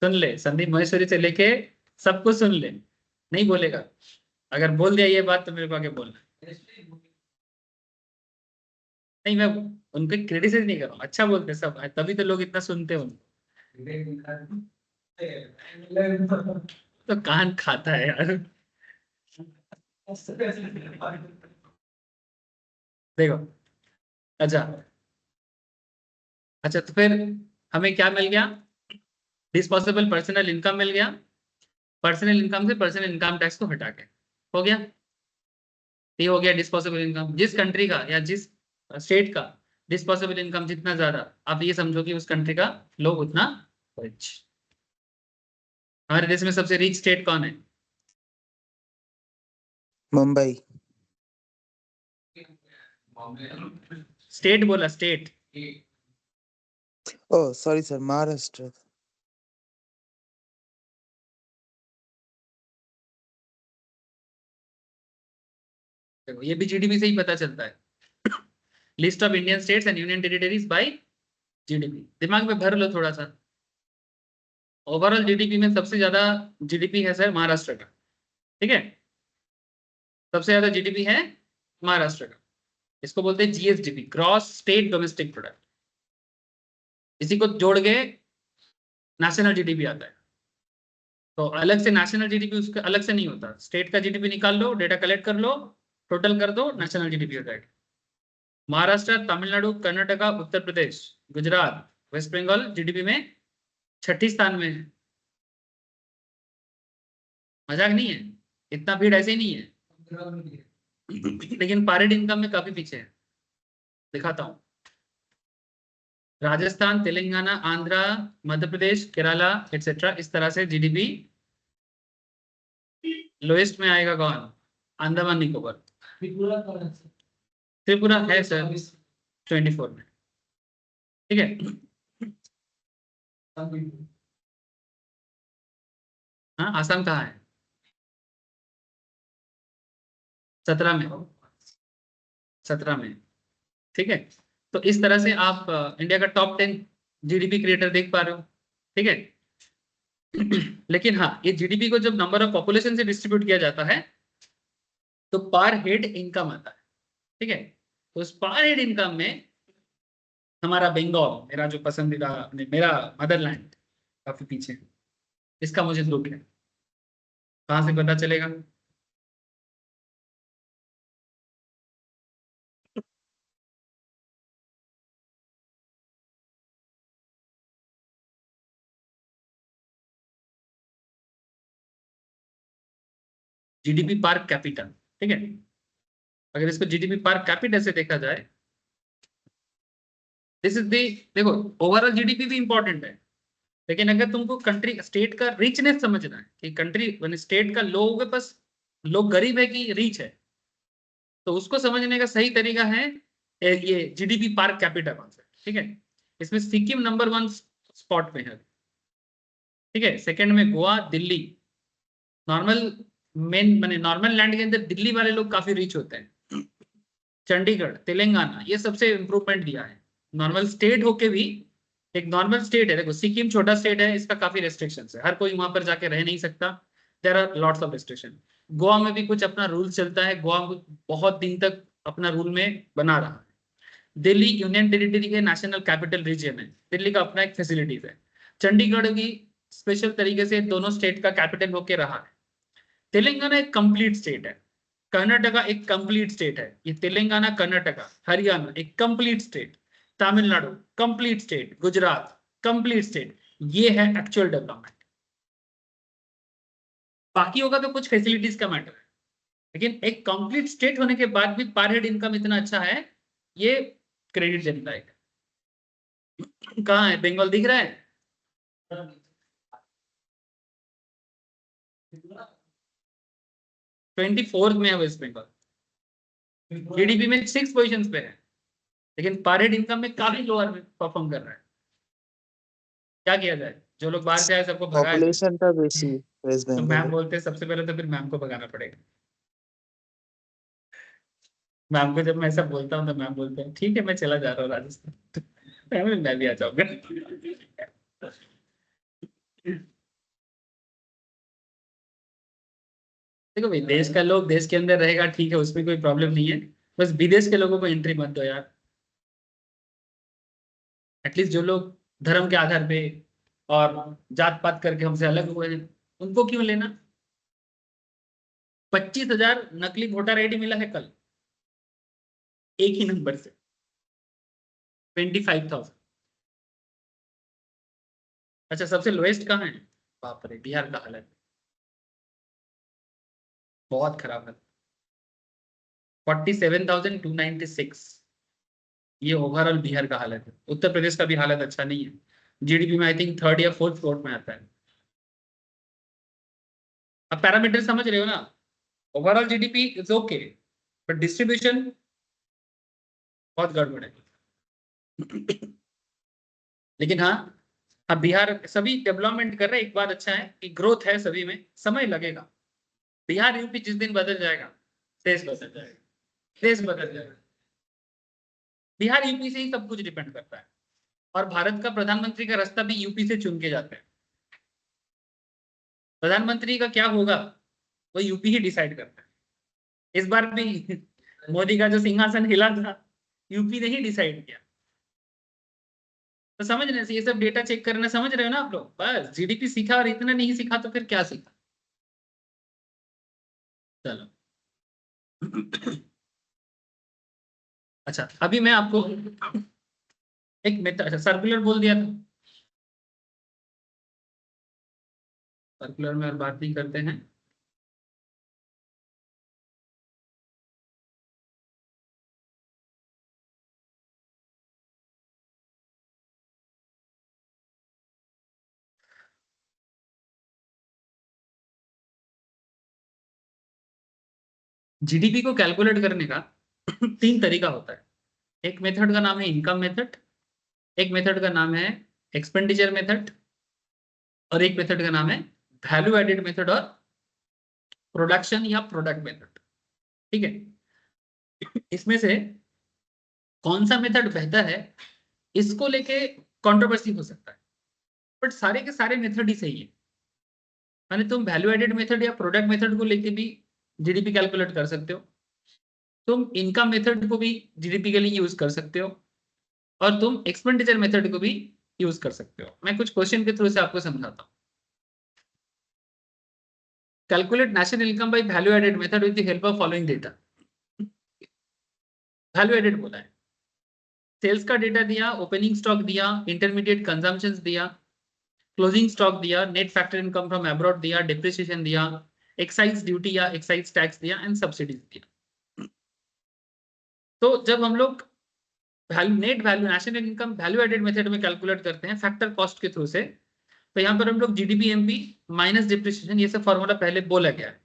सुन ले, संदीप महेश्वरी से लेके सब कुछ सुन ले, नहीं बोलेगा। अगर बोल दिया ये बात तो मेरे को आगे बोलना नहीं, मैं उनके क्रिटिसाइज नहीं कर रहा हूँ, अच्छा बोलते सब, तभी तो लोग इतना सुनते हैं उनको। तो कान खाता है यार। देखो, अच्छा अच्छा, तो फिर हमें क्या मिल गया, डिस्पोजेबल पर्सनल इनकम मिल गया, पर्सनल इनकम से पर्सनल इनकम टैक्स को हटा के हो गया, ये हो गया डिस्पोजेबल इनकम। जिस कंट्री का या जिस स्टेट का डिस्पोजेबल इनकम जितना ज्यादा, आप ये समझो कि उस कंट्री का लोग उतना रिच। हमारे देश में सबसे रिच स्टेट कौन है? मुंबई। स्टेट बोला, state. Oh sorry sir, Maharashtra. देखो ये भी जीडीपी से ही पता चलता है। List of Indian states and union territories by GDP, दिमाग में भर लो थोड़ा सा। ओवरऑल जीडीपी में सबसे ज्यादा जीडीपी है सर महाराष्ट्र का, ठीक है, सबसे ज्यादा जीडीपी है महाराष्ट्र का। इसको बोलते हैं GSDP, gross state domestic product. इसी को जोड़ के नेशनल जीडीपी आता है। तो अलग से नेशनल जीडीपी उसका अलग से नहीं होता, स्टेट का जीडीपी निकाल लो, डेटा कलेक्ट कर लो, टोटल कर दो, नेशनल जीडीपी हो जाएगा। महाराष्ट्र, तमिलनाडु, कर्नाटका, उत्तर प्रदेश, गुजरात, वेस्ट बंगाल जीडीपी में 6ठे स्थान में है। मजाक नहीं है, इतना भीड़ ऐसे ही नहीं है। लेकिन पर हेड इनकम में काफी पीछे है, दिखाता हूं। राजस्थान, तेलंगाना, आंध्रा, मध्य प्रदेश, केरला एक्सेट्रा, इस तरह से जीडीपी लोएस्ट में आएगा कौन? अंडमान निकोबार। त्रिपुरा है सर 24 में, ठीक है। हाँ, आसाम कहाँ है? 17 में, 17 में, ठीक है। तो इस तरह से आप इंडिया का टॉप 10 जीडीपी क्रिएटर देख पा रहे हो, ठीक है। लेकिन हाँ, ये जीडीपी को जब नंबर ऑफ पॉपुलेशन से डिस्ट्रीब्यूट किया जाता है तो पर हेड इनकम आता है, ठीक है। तो उस पर हेड इनकम में हमारा बंगाल, मेरा जो पसंदीदा, मेरा मदरलैंड, काफी पीछे है। इसका मुझे दुख है। कहाँ से पता चलेगा? जीडीपी पर कैपिटा, ठीक है। अगर इसको जीडीपी पर कैपिटा से देखा जाए, दिस इज द, देखो ओवरऑल जीडीपी भी इंपॉर्टेंट है, लेकिन अगर तुमको कंट्री स्टेट का रिचनेस समझना है कि कंट्री स्टेट का लोगों के पास, लोग गरीब है कि रिच है, तो उसको समझने का सही तरीका है ये जीडीपी पर कैपिटा कॉन्सेप्ट, ठीक है। इसमें सिक्किम नंबर 1 स्पॉट पे है, ठीक है। सेकंड में गोवा, दिल्ली। नॉर्मल मेन माने नॉर्मल लैंड के अंदर दिल्ली वाले लोग काफी रिच होते हैं। चंडीगढ़, तेलंगाना, ये सबसे इंप्रूवमेंट दिया है नॉर्मल स्टेट होके भी। एक नॉर्मल स्टेट है, देखो सिक्किम छोटा स्टेट है, इसका काफी रेस्ट्रिक्शंस है, हर कोई वहां पर जाके रह नहीं सकता, there are lots of restriction. Goa में भी कुछ अपना रूल चलता है, गोवा बहुत दिन तक अपना रूल में बना रहा है। दिल्ली यूनियन टेरिटरी के नेशनल कैपिटल रीजन है, दिल्ली का अपना एक फैसिलिटीज है। चंडीगढ़ भी स्पेशल तरीके से दोनों स्टेट का कैपिटल होके रहा है। तेलंगाना एक कंप्लीट स्टेट है, कर्नाटका एक कंप्लीट स्टेट है, ये तेलंगाना, कर्नाटका, हरियाणा एक complete state, Tamil Nadu complete state, Gujarat complete state. ये है एक्चुअल डेवलपमेंट। बाकी होगा तो कुछ फैसिलिटीज का मैटर है, लेकिन एक कंप्लीट स्टेट होने के बाद भी पर हेड इनकम इतना अच्छा है, ये क्रेडिट देने लायक है। कहाँ है बंगाल, दिख रहा है? 24 में है वेस्ट बंगाल, जीडीपी में 6 पोजीशंस पे है, लेकिन पर हेड इनकम में काफी लोअर में परफॉर्म कर रहा है। क्या किया जाए, जो लोग बाहर से आए सबको भगाया जाए। पॉपुलेशन टा बेसी वेस्ट तो मैम बेंगल। बोलते हैं सबसे पहले तो फिर मैम को भगाना पड़ेगा। मैम को जब मैं ऐसा बोलता हूँ तो मैम बोलते हैं ठीक है मैं चला जा रहा हूँ राजस्थान। मैं भी आ जाऊंगा। देखो भाई, देश का लोग देश के अंदर रहेगा ठीक है, उसमें कोई प्रॉब्लम नहीं है, बस विदेश के लोगों को एंट्री मत दो यार। एटलीस्ट जो लोग धर्म के आधार पे और जात पात करके हमसे अलग हुए हैं, उनको क्यों लेना? 25,000 नकली वोटर आईडी मिला है कल, एक ही नंबर से 25,000। अच्छा, सबसे लोएस्ट कहाँ है? बाप रे, बिहार का हालत बहुत खराब है, 47,296। ये ओवरऑल बिहार का हालत है। उत्तर प्रदेश का भी हालत अच्छा नहीं है, जीडीपी में आई थिंक 3rd या 4th फ्लोर में आता है। अब पैरामीटर समझ रहे हो ना, overall GDP is okay but distribution बहुत गड़बड़ है। लेकिन हाँ, अब बिहार सभी डेवलपमेंट कर रहे हैं, एक बात अच्छा है कि ग्रोथ है सभी में, समय लगेगा। बिहार यूपी जिस दिन बदल जाएगा देश बदल जाएगा, देश बदल जाएगा। बिहार यूपी से ही सब कुछ डिपेंड करता है, और भारत का प्रधानमंत्री का रास्ता भी यूपी से चुन के जाते हैं। प्रधानमंत्री का क्या होगा वो यूपी ही डिसाइड करता है। इस बार भी मोदी का जो सिंहासन हिला था यूपी ने ही डिसाइड किया। तो समझ रहे हैं, ये सब डेटा चेक करना, समझ रहे हो ना आप लोग। बस जीडीपी सीखा और इतना नहीं सीखा तो फिर क्या सीखा। चलो अच्छा, अभी मैं आपको एक मेथड, अच्छा सर्कुलर बोल दिया था, सर्कुलर में और बात नहीं करते हैं। जीडीपी को कैलकुलेट करने का 3 तरीका होता है। एक मेथड का नाम है इनकम मेथड, एक मेथड का नाम है एक्सपेंडिचर मेथड, और एक मेथड का नाम है वैल्यू एडेड मेथड और प्रोडक्शन या प्रोडक्ट मेथड। ठीक है, इसमें से कौन सा मेथड बेहतर है इसको लेके कंट्रोवर्सी हो सकता है, बट सारे के सारे मेथड ही सही है। माने तुम वैल्यू एडेड मेथड या प्रोडक्ट मेथड को लेके भी जीडीपी कैलकुलेट कर सकते हो, तुम इनकम मेथड को भी जीडीपी के लिए यूज कर सकते हो, और तुम एक्सपेंडिचर मेथड को भी यूज कर सकते हो। मैं कुछ क्वेश्चन के थ्रू से आपको समझाता हूँ। Calculate national income by value added method with the help of following data. Value added बोला है, सेल्स का डेटा दिया, ओपनिंग स्टॉक दिया, इंटरमीडिएट कंजम्पशंस दिया, क्लोजिंग स्टॉक दिया, net factor income from abroad दिया, डिप्रिसिएशन दिया, एक्साइज ड्यूटी या एक्साइज टैक्स दिया, एंड सब्सिडीज दिया। तो जब हम लोग net value national income value added method में कैलकुलेट करते हैं फैक्टर कॉस्ट के थ्रू से, तो यहाँ पर हम लोग जीडीपी एमपी माइनस डिप्रिसिएशन, ये सब फॉर्मूला पहले बोला गया है।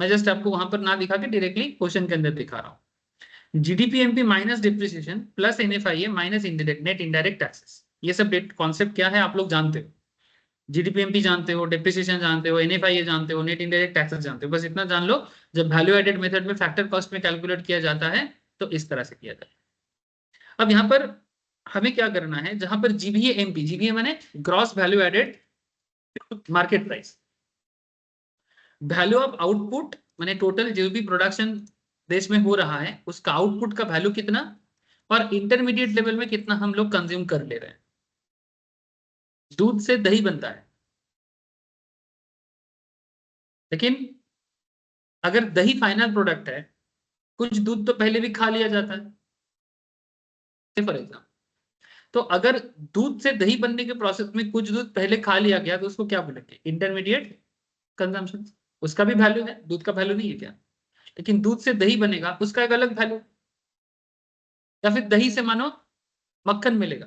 मैं जस्ट आपको वहां पर ना दिखा के डायरेक्टली क्वेश्चन के अंदर दिखा रहा हूँ। GDP MP minus depreciation plus NFIA minus indirect net indirect taxes. ये सब कॉन्सेप्ट क्या है आप लोग जानते हो, जीडीपी एमपी जानते हो, डिप्रिसिएशन जानते हो, एनएफआईए जानते हो, नेट इनडायरेक्ट टैक्सेस जानते हो। बस इतना जान लो, जब वैल्यू एडेड मेथड में फैक्टर कॉस्ट में कैलकुलेट किया जाता है तो इस तरह से किया जाता है। अब यहाँ पर हमें क्या करना है, जहां पर जीबीए एमपी, जीबीए माने gross value added market price, value of output माने टोटल जो भी प्रोडक्शन देश में हो रहा है उसका आउटपुट का वैल्यू कितना, और इंटरमीडिएट लेवल में कितना हम लोग कंज्यूम कर ले रहे हैं। दूध से दही बनता है, लेकिन अगर दही फाइनल प्रोडक्ट है, कुछ दूध तो पहले भी खा लिया जाता है फॉर एग्जाम्पल। तो अगर दूध से दही बनने के प्रोसेस में कुछ दूध पहले खा लिया गया तो उसको क्या बोलेंगे, इंटरमीडिएट कंजम्पशन। उसका भी वैल्यू है, दूध का वैल्यू नहीं है क्या, लेकिन दूध से दही बनेगा उसका एक अलग वैल्यू। या फिर दही से मानो मक्खन मिलेगा,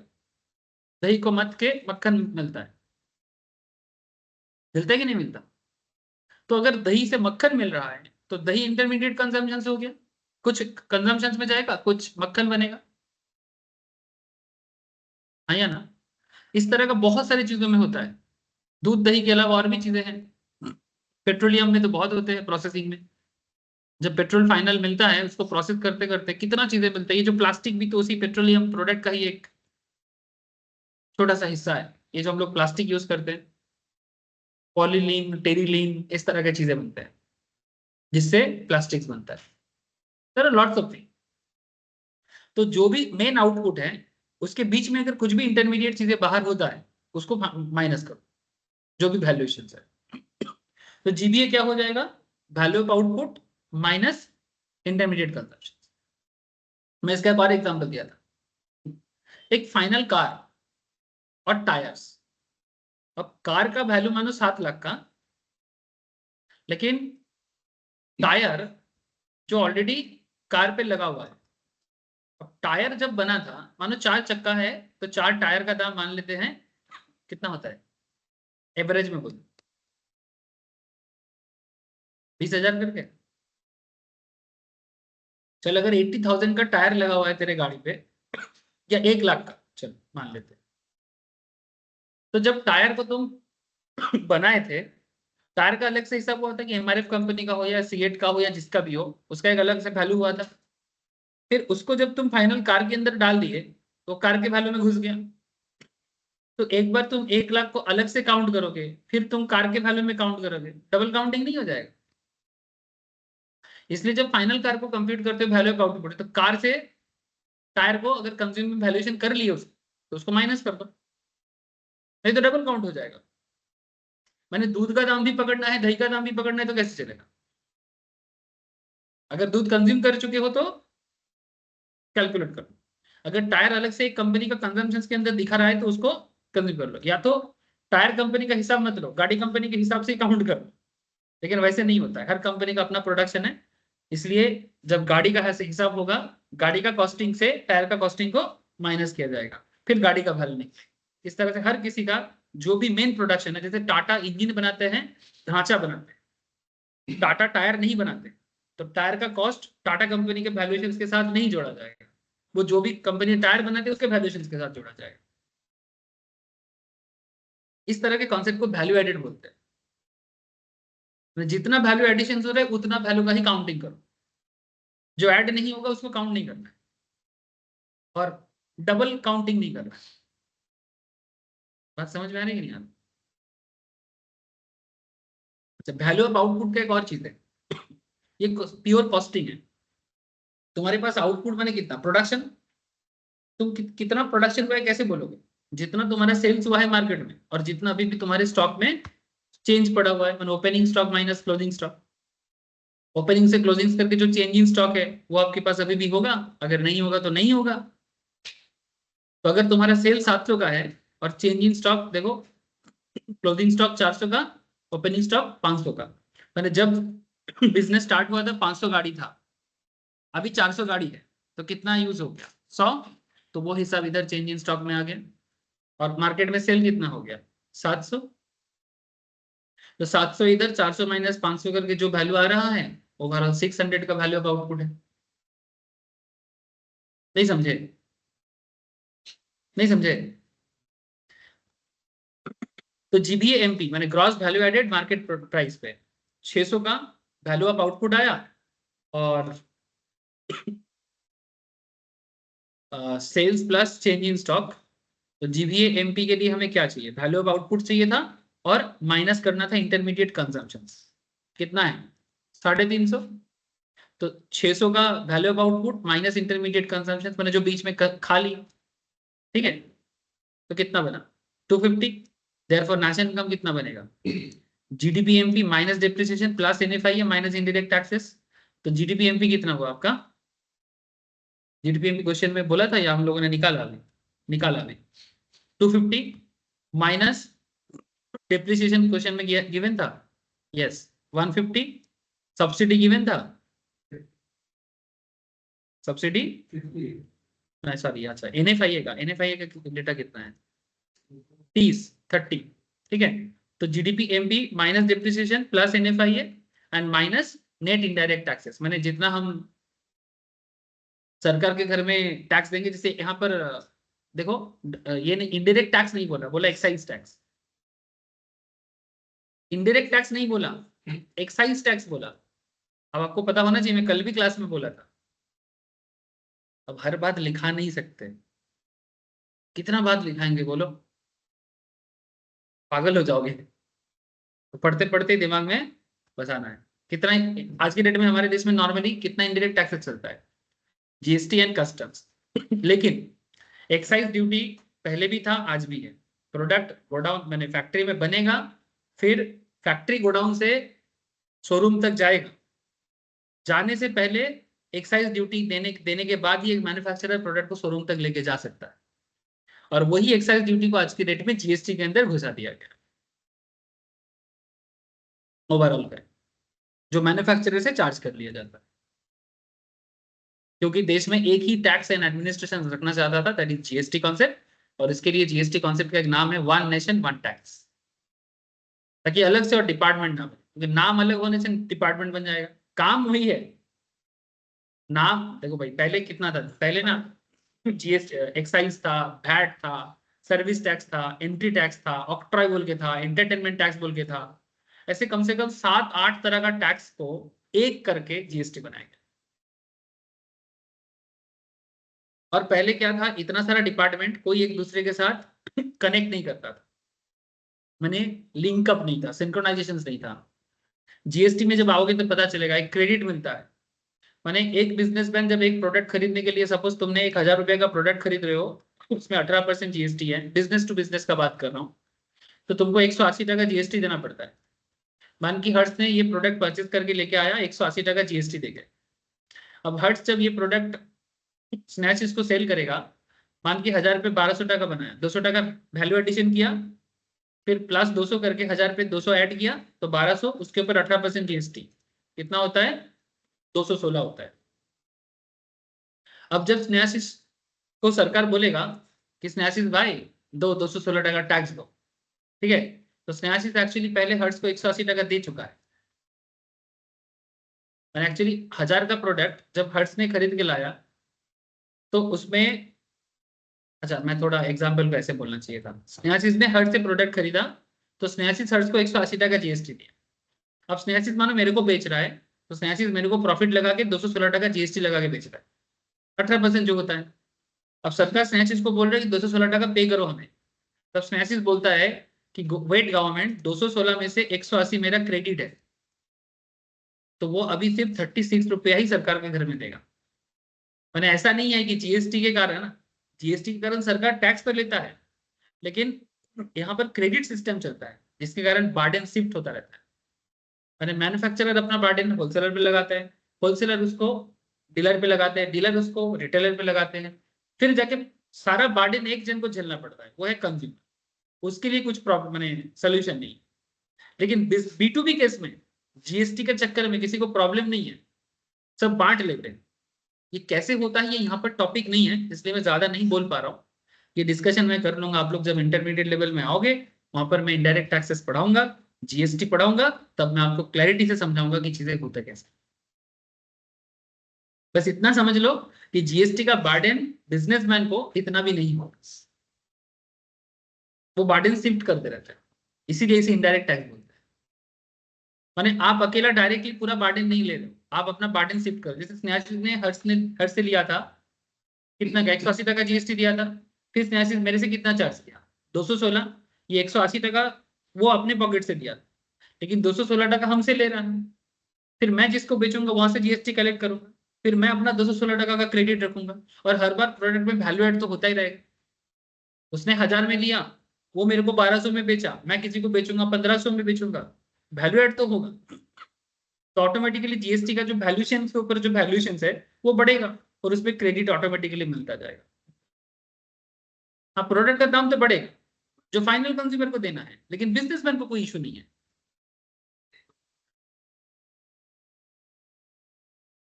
दही को मत के मक्खन मिलता है, मिलता है कि नहीं मिलता। तो अगर दही से मक्खन मिल रहा है तो दही इंटरमीडिएट कंजम्पशन से हो गया, कुछ कंजम्पशन में जाएगा कुछ मक्खन बनेगा, हाँ या ना। इस तरह का बहुत सारी चीजों में होता है। दूध दही के अलावा और भी चीजें हैं, पेट्रोलियम में तो बहुत होते हैं प्रोसेसिंग में। जब पेट्रोल फाइनल मिलता है उसको प्रोसेस करते करते कितना चीजें मिलती है। ये जो प्लास्टिक भी तो उसी पेट्रोलियम प्रोडक्ट का ही एक छोटा सा हिस्सा है। ये जो हम लोग प्लास्टिक यूज करते हैं, पॉलीलीन, टेरिलीन, इस तरह की चीजें बनते हैं जिससे प्लास्टिक्स बनता है। There are lots of thing. तो जो भी मेन आउटपुट है उसके बीच में अगर कुछ भी इंटरमीडिएट चीजें बाहर होता है उसको माइनस करो, जो भी वैल्यूएशन है। तो जीबीए क्या हो जाएगा, value of output minus intermediate consumption. मैं इसका एक और एग्जांपल दिया था, एक फाइनल कार और टायर्स। अब कार का वैल्यू मानो 7 लाख का, लेकिन टायर जो ऑलरेडी कार पे लगा हुआ है, अब टायर जब बना था, मानो 4 चक्का है तो 4 टायर का दाम मान लेते हैं कितना होता है एवरेज में, बोल 20,000 करके। चल अगर 80,000 का टायर लगा हुआ है तेरे गाड़ी पे, या 1 लाख का चल मान लेते हैं, तो जब टायर को तुम बनाए थे, टायर का अलग से हिसाब हुआ था कि एमआरएफ कंपनी का हो या सीएट का हो या जिसका भी हो, उसका एक अलग से वैल्यू हुआ था। फिर उसको जब तुम फाइनल कार के अंदर डाल दिए तो कार के वैल्यू में घुस गया। तो एक बार तुम 1 लाख को अलग से काउंट करोगे, फिर तुम कार के वैल्यू में काउंट करोगे, डबल काउंटिंग नहीं हो जाएगा। इसलिए जब फाइनल कार को कंप्यूट करते हो वैल्यू ऑफ आउटपुट, तो कार से टायर को अगर कंज्यूम वैल्यूएशन कर लिए उसको, तो उसको माइनस कर दो, नहीं तो डबल काउंट हो जाएगा। मैंने दूध का दाम भी पकड़ना है, दही का दाम भी पकड़ना है, तो कैसे चलेगा? अगर दूध कंज्यूम कर चुके हो तो कैलकुलेट करो, अगर टायर अलग से एक कंपनी का कंजम्पशन के अंदर दिखा रहा है तो उसको कंज्यूम कर लो, या तो टायर कंपनी का हिसाब मत लो, गाड़ी कंपनी के हिसाब से काउंट कर लो। लेकिन वैसे नहीं होता है, हर कंपनी का अपना प्रोडक्शन है, इसलिए जब गाड़ी का ऐसे हिसाब होगा, गाड़ी का कॉस्टिंग से टायर का कॉस्टिंग को माइनस किया जाएगा, फिर गाड़ी का वैल्यू नहीं। इस तरह से हर किसी का जो भी मेन प्रोडक्शन है, जैसे टाटा इंजन बनाते हैं, ढांचा बनाते हैं, टाटा टायर नहीं बनाते, तो टायर का कॉस्ट टाटा कंपनी के वैल्यूएशन के साथ नहीं जोड़ा जाएगा, वो जो भी कंपनी टायर बनाती है उसके वैल्यूएशन के साथ जोड़ा जाएगा। इस तरह के कॉन्सेप्ट को वैल्यू एडेड बोलते हैं। जितना वैल्यू एडिशन हो रहा है उतना वैल्यू का ही काउंटिंग करो, जो ऐड नहीं होगा उसको काउंट नहीं करना है, और डबल काउंटिंग नहीं करना है। बात समझ में आ रही है कि नहीं आ रही? अच्छा, वैल्यू ऑफ आउटपुट का एक और चीज है, ये प्योर कॉस्टिंग है। तुम्हारे पास आउटपुट माने कितना प्रोडक्शन, तुम कितना प्रोडक्शन हुआ है कैसे बोलोगे? जितना तुम्हारा सेल्स हुआ है मार्केट में, और जितना अभी भी तुम्हारे स्टॉक में चेंज पड़ा हुआ है, माने opening stock minus closing stock. Opening से क्लोजिंग करके जो चेंज इन स्टॉक है वो आपके पास अभी भी होगा, अगर नहीं होगा तो नहीं होगा। तो अगर तुम्हारा सेल 700 का है और चेंज इन स्टॉक देखो, क्लोजिंग स्टॉक 400 का, ओपनिंग स्टॉक 500 का, मैंने जब बिजनेस स्टार्ट हुआ था 500 गाड़ी था, अभी 400 गाड़ी है, तो कितना यूज हो गया? 100। तो वो हिसाब इधर चेंज इन स्टॉक में आ गया, और मार्केट में सेल कितना हो गया? 700। तो 700 इधर, 400 माइनस 500 करके जो वैल्यू आ रहा है, ओवरऑल 600 का वैल्यू ऑफ आउटपुट है। नहीं समझे? नहीं समझे? तो जीबीए एमपी माने gross value added market price पे 600 का वैल्यू ऑफ आउटपुट आया, और sales plus change in stock. तो जीबीए एमपी के लिए हमें क्या चाहिए? वैल्यू ऑफ आउटपुट चाहिए था, और माइनस करना था इंटरमीडिएट कंजम्पशन। कितना है? 350। तो 600 का value of output minus intermediate consumption, मैंने जो बीच में खा ली, ठीक है, तो कितना बना? 250। देयरफॉर नेशनल इनकम कितना बनेगा? जीडीपीएमपी minus depreciation plus NFIA minus indirect taxes. तो जीडीपीएमपी कितना हुआ आपका? जीडीपीएमपी क्वेश्चन में बोला था या हम लोगों ने निकाला अभी 250 माइनस डेप्रिसिएशन क्वेश्चन में गिवन था, यस 150। सब्सिडी गिवन था, सब्सिडी नहीं सॉरी, अच्छा एनएफआईए का डेटा कितना है? 30 ठीक है। तो GDP MP minus depreciation plus NFIA and minus net indirect taxes, मैंने जितना हम सरकार के घर में टैक्स देंगे, जैसे यहाँ पर देखो, ये नहीं इनडायरेक्ट टैक्स नहीं बोला, बोला एक्साइज टैक्स। इनडायरेक्ट टैक्स नहीं बोला, एक्साइज टैक्स बोला। अब आपको पता होना चाहिए, मैं कल भी क्लास में बोला था। अब हर बात लिखा नहीं सकते, कितना बात लिखाएंगे बोलो, पागल हो जाओगे। तो पढ़ते पढ़ते दिमाग में बसाना है। कितना आज की डेट में हमारे देश में नॉर्मली कितना इनडायरेक्ट टैक्सेस चलता है? GST and customs. लेकिन एक्साइज ड्यूटी पहले भी था, आज भी है। प्रोडक्ट गोडाउन मैंने फैक्ट्री में बनेगा, फिर फैक्ट्री गोडाउन से शोरूम तक जाएगा, जाने से पहले एक्साइज ड्यूटी देने के बाद ही एक मैन्युफैक्चरर प्रोडक्ट को शोरूम तक लेके जा सकता है, और वही एक्साइज ड्यूटी को आज की डेट में जीएसटी के अंदर घुसा दिया गया ओवरऑल का, जो मैन्युफैक्चरर से चार्ज कर लिया जाता है। क्योंकि देश में एक ही टैक्स एंड एडमिनिस्ट्रेशन रखना चाहता था, दैट इज जीएसटी कॉन्सेप्ट। और इसके लिए जीएसटी कॉन्सेप्ट का एक नाम है वन नेशन वन टैक्स, ताकि अलग से और डिपार्टमेंट ना बने, क्योंकि नाम अलग होने से डिपार्टमेंट बन जाएगा, काम वही है। नाम देखो भाई, पहले कितना था, पहले ना जीएसटी एक्साइज था, वैट था, सर्विस टैक्स था, एंट्री टैक्स था, ऑक्ट्रॉय बोल के था, एंटरटेनमेंट टैक्स बोल के था। ऐसे कम से कम 7-8 तरह का टैक्स को एक करके जीएसटी बनाया गया। और पहले क्या था, इतना सारा डिपार्टमेंट कोई एक दूसरे के साथ कनेक्ट नहीं करता था, माने लिंकअप नहीं था, सिंक्रोनाइजेशन नहीं था। जीएसटी में जब आओगे तो पता चलेगा, एक क्रेडिट मिलता है। माने एक बिजनेसमैन जब एक प्रोडक्ट खरीदने के लिए, सपोज तुमने 1000 रुपए का प्रोडक्ट खरीद रहे हो, उसमें 18% जीएसटी है, बिजनेस टू बिजनेस का बात कर रहा हूँ, तो तुमको 180 टका जीएसटी देना पड़ता है। मान की हर्ष ने ये प्रोडक्ट परचेज करके लेके आया, 180 टका जीएसटी देके। अब हर्ष जब ये प्रोडक्ट स्नैच इसको सेल करेगा, मान के 1000 पे 1200 टका बनाया, 200 टका वैल्यू एडिशन किया, फिर प्लस 200 करके 1000 पे 200 ऐड किया, तो 1200, उसके ऊपर 18% जीएसटी, कितना होता है, 216 होता है। अब जब स्नेहासिस को सरकार बोलेगा कि स्नेहासिस भाई दो 216 टका टैक्स दो, ठीक है, तो स्नेहासिस एक्चुअली पहले हर्ष को 180 टका दे चुका है। एक्चुअली 1000 का प्रोडक्ट जब हर्ष ने खरीद के लाया, तो उसमें, अच्छा मैं थोड़ा एग्जांपल को ऐसे बोलना चाहिए था, स्नेहासिस ने हर्ष से प्रोडक्ट खरीदा, तो स्नेहासिस हर्ष को 180 टका जीएसटी दिया। अब स्नेहासिस मानो मेरे को बेच रहा है, तो स्नेहासिस मेरे को प्रॉफिट लगा के 216 टका जीएसटी लगा के बेच रहा है, 18% जो होता है। अब सरकार स्नेहासिस को बोल रहा है कि 216 टका पे करो हमें, तब स्नेहासिस बोलता है कि वेट गवर्नमेंट, 216 में से 180 मेरा क्रेडिट है, तो वो अभी सिर्फ 36 रुपया ही सरकार के घर में देगा। मैंने ऐसा नहीं है कि जीएसटी के कारण, जीएसटी के कारण सरकार टैक्स पर लेता है, लेकिन यहाँ पर क्रेडिट सिस्टम चलता है, जिसके कारण बार्डन शिफ्ट होता रहता है। मैंने मैन्युफैक्चरर अपना बार्डन होलसेलर पे लगाता है, होलसेलर उसको डीलर पे लगाते हैं, डीलर उसको रिटेलर पे लगाते हैं, फिर जाके सारा बार्डन एक जन को झेलना पड़ता है, वो है कंज्यूमर। उसके लिए कुछ प्रॉब्लम मैंने सोल्यूशन नहीं। लेकिन B2B केस में जीएसटी के चक्कर में किसी को प्रॉब्लम नहीं है, सब बांट लेते हैं। ये कैसे होता है, ये यहाँ पर टॉपिक नहीं है, इसलिए मैं ज्यादा नहीं बोल पा रहा हूँ। ये डिस्कशन मैं कर लूंगा, आप लोग जब इंटरमीडिएट लेवल में आओगे, वहां पर मैं इनडायरेक्ट टैक्सेस पढ़ाऊंगा, जीएसटी पढ़ाऊंगा, तब मैं आपको क्लैरिटी से समझाऊंगा कि चीजें होता कैसे। बस इतना समझ लो कि जीएसटी का बर्डन बिजनेसमैन को इतना भी नहीं होगा, वो बर्डन शिफ्ट करते रहता है, इसीलिए इसे इनडायरेक्ट टैक्स बोलते हैं। माने आप अकेला डायरेक्टली पूरा बर्डन नहीं ले रहे हो, आप अपना बर्डन शिफ्ट कर, जैसे स्नेहासिस ने हर्ष से लिया था, कितना का 180 टका जीएसटी दिया था, फिर स्नेहासिस मेरे से कितना चार्ज किया, 216, ये 180 टका वो अपने पॉकेट से दिया, लेकिन 216 टका हमसे ले रहा है। फिर मैं जिसको बेचूंगा वहां से जीएसटी कलेक्ट करूंगा, फिर मैं अपना 216 टका का क्रेडिट रखूंगा, और हर बार प्रोडक्ट में वैल्यू एड तो होता ही रहेगा। उसने 1000 में लिया, वो मेरे को 1200 में बेचा, मैं किसी को बेचूंगा 1500 में बेचूंगा, वैल्यू एड तो होगा, तो ऑटोमेटिकली जीएसटी का जो वैल्यूएशन के ऊपर जो वैल्यूएशन है वो बढ़ेगा, और उसमें क्रेडिट ऑटोमेटिकली मिलता जाएगा। हाँ, प्रोडक्ट का दाम तो बढ़ेगा जो फाइनल कंज्यूमर को देना है, लेकिन बिजनेसमैन को कोई इशू नहीं है।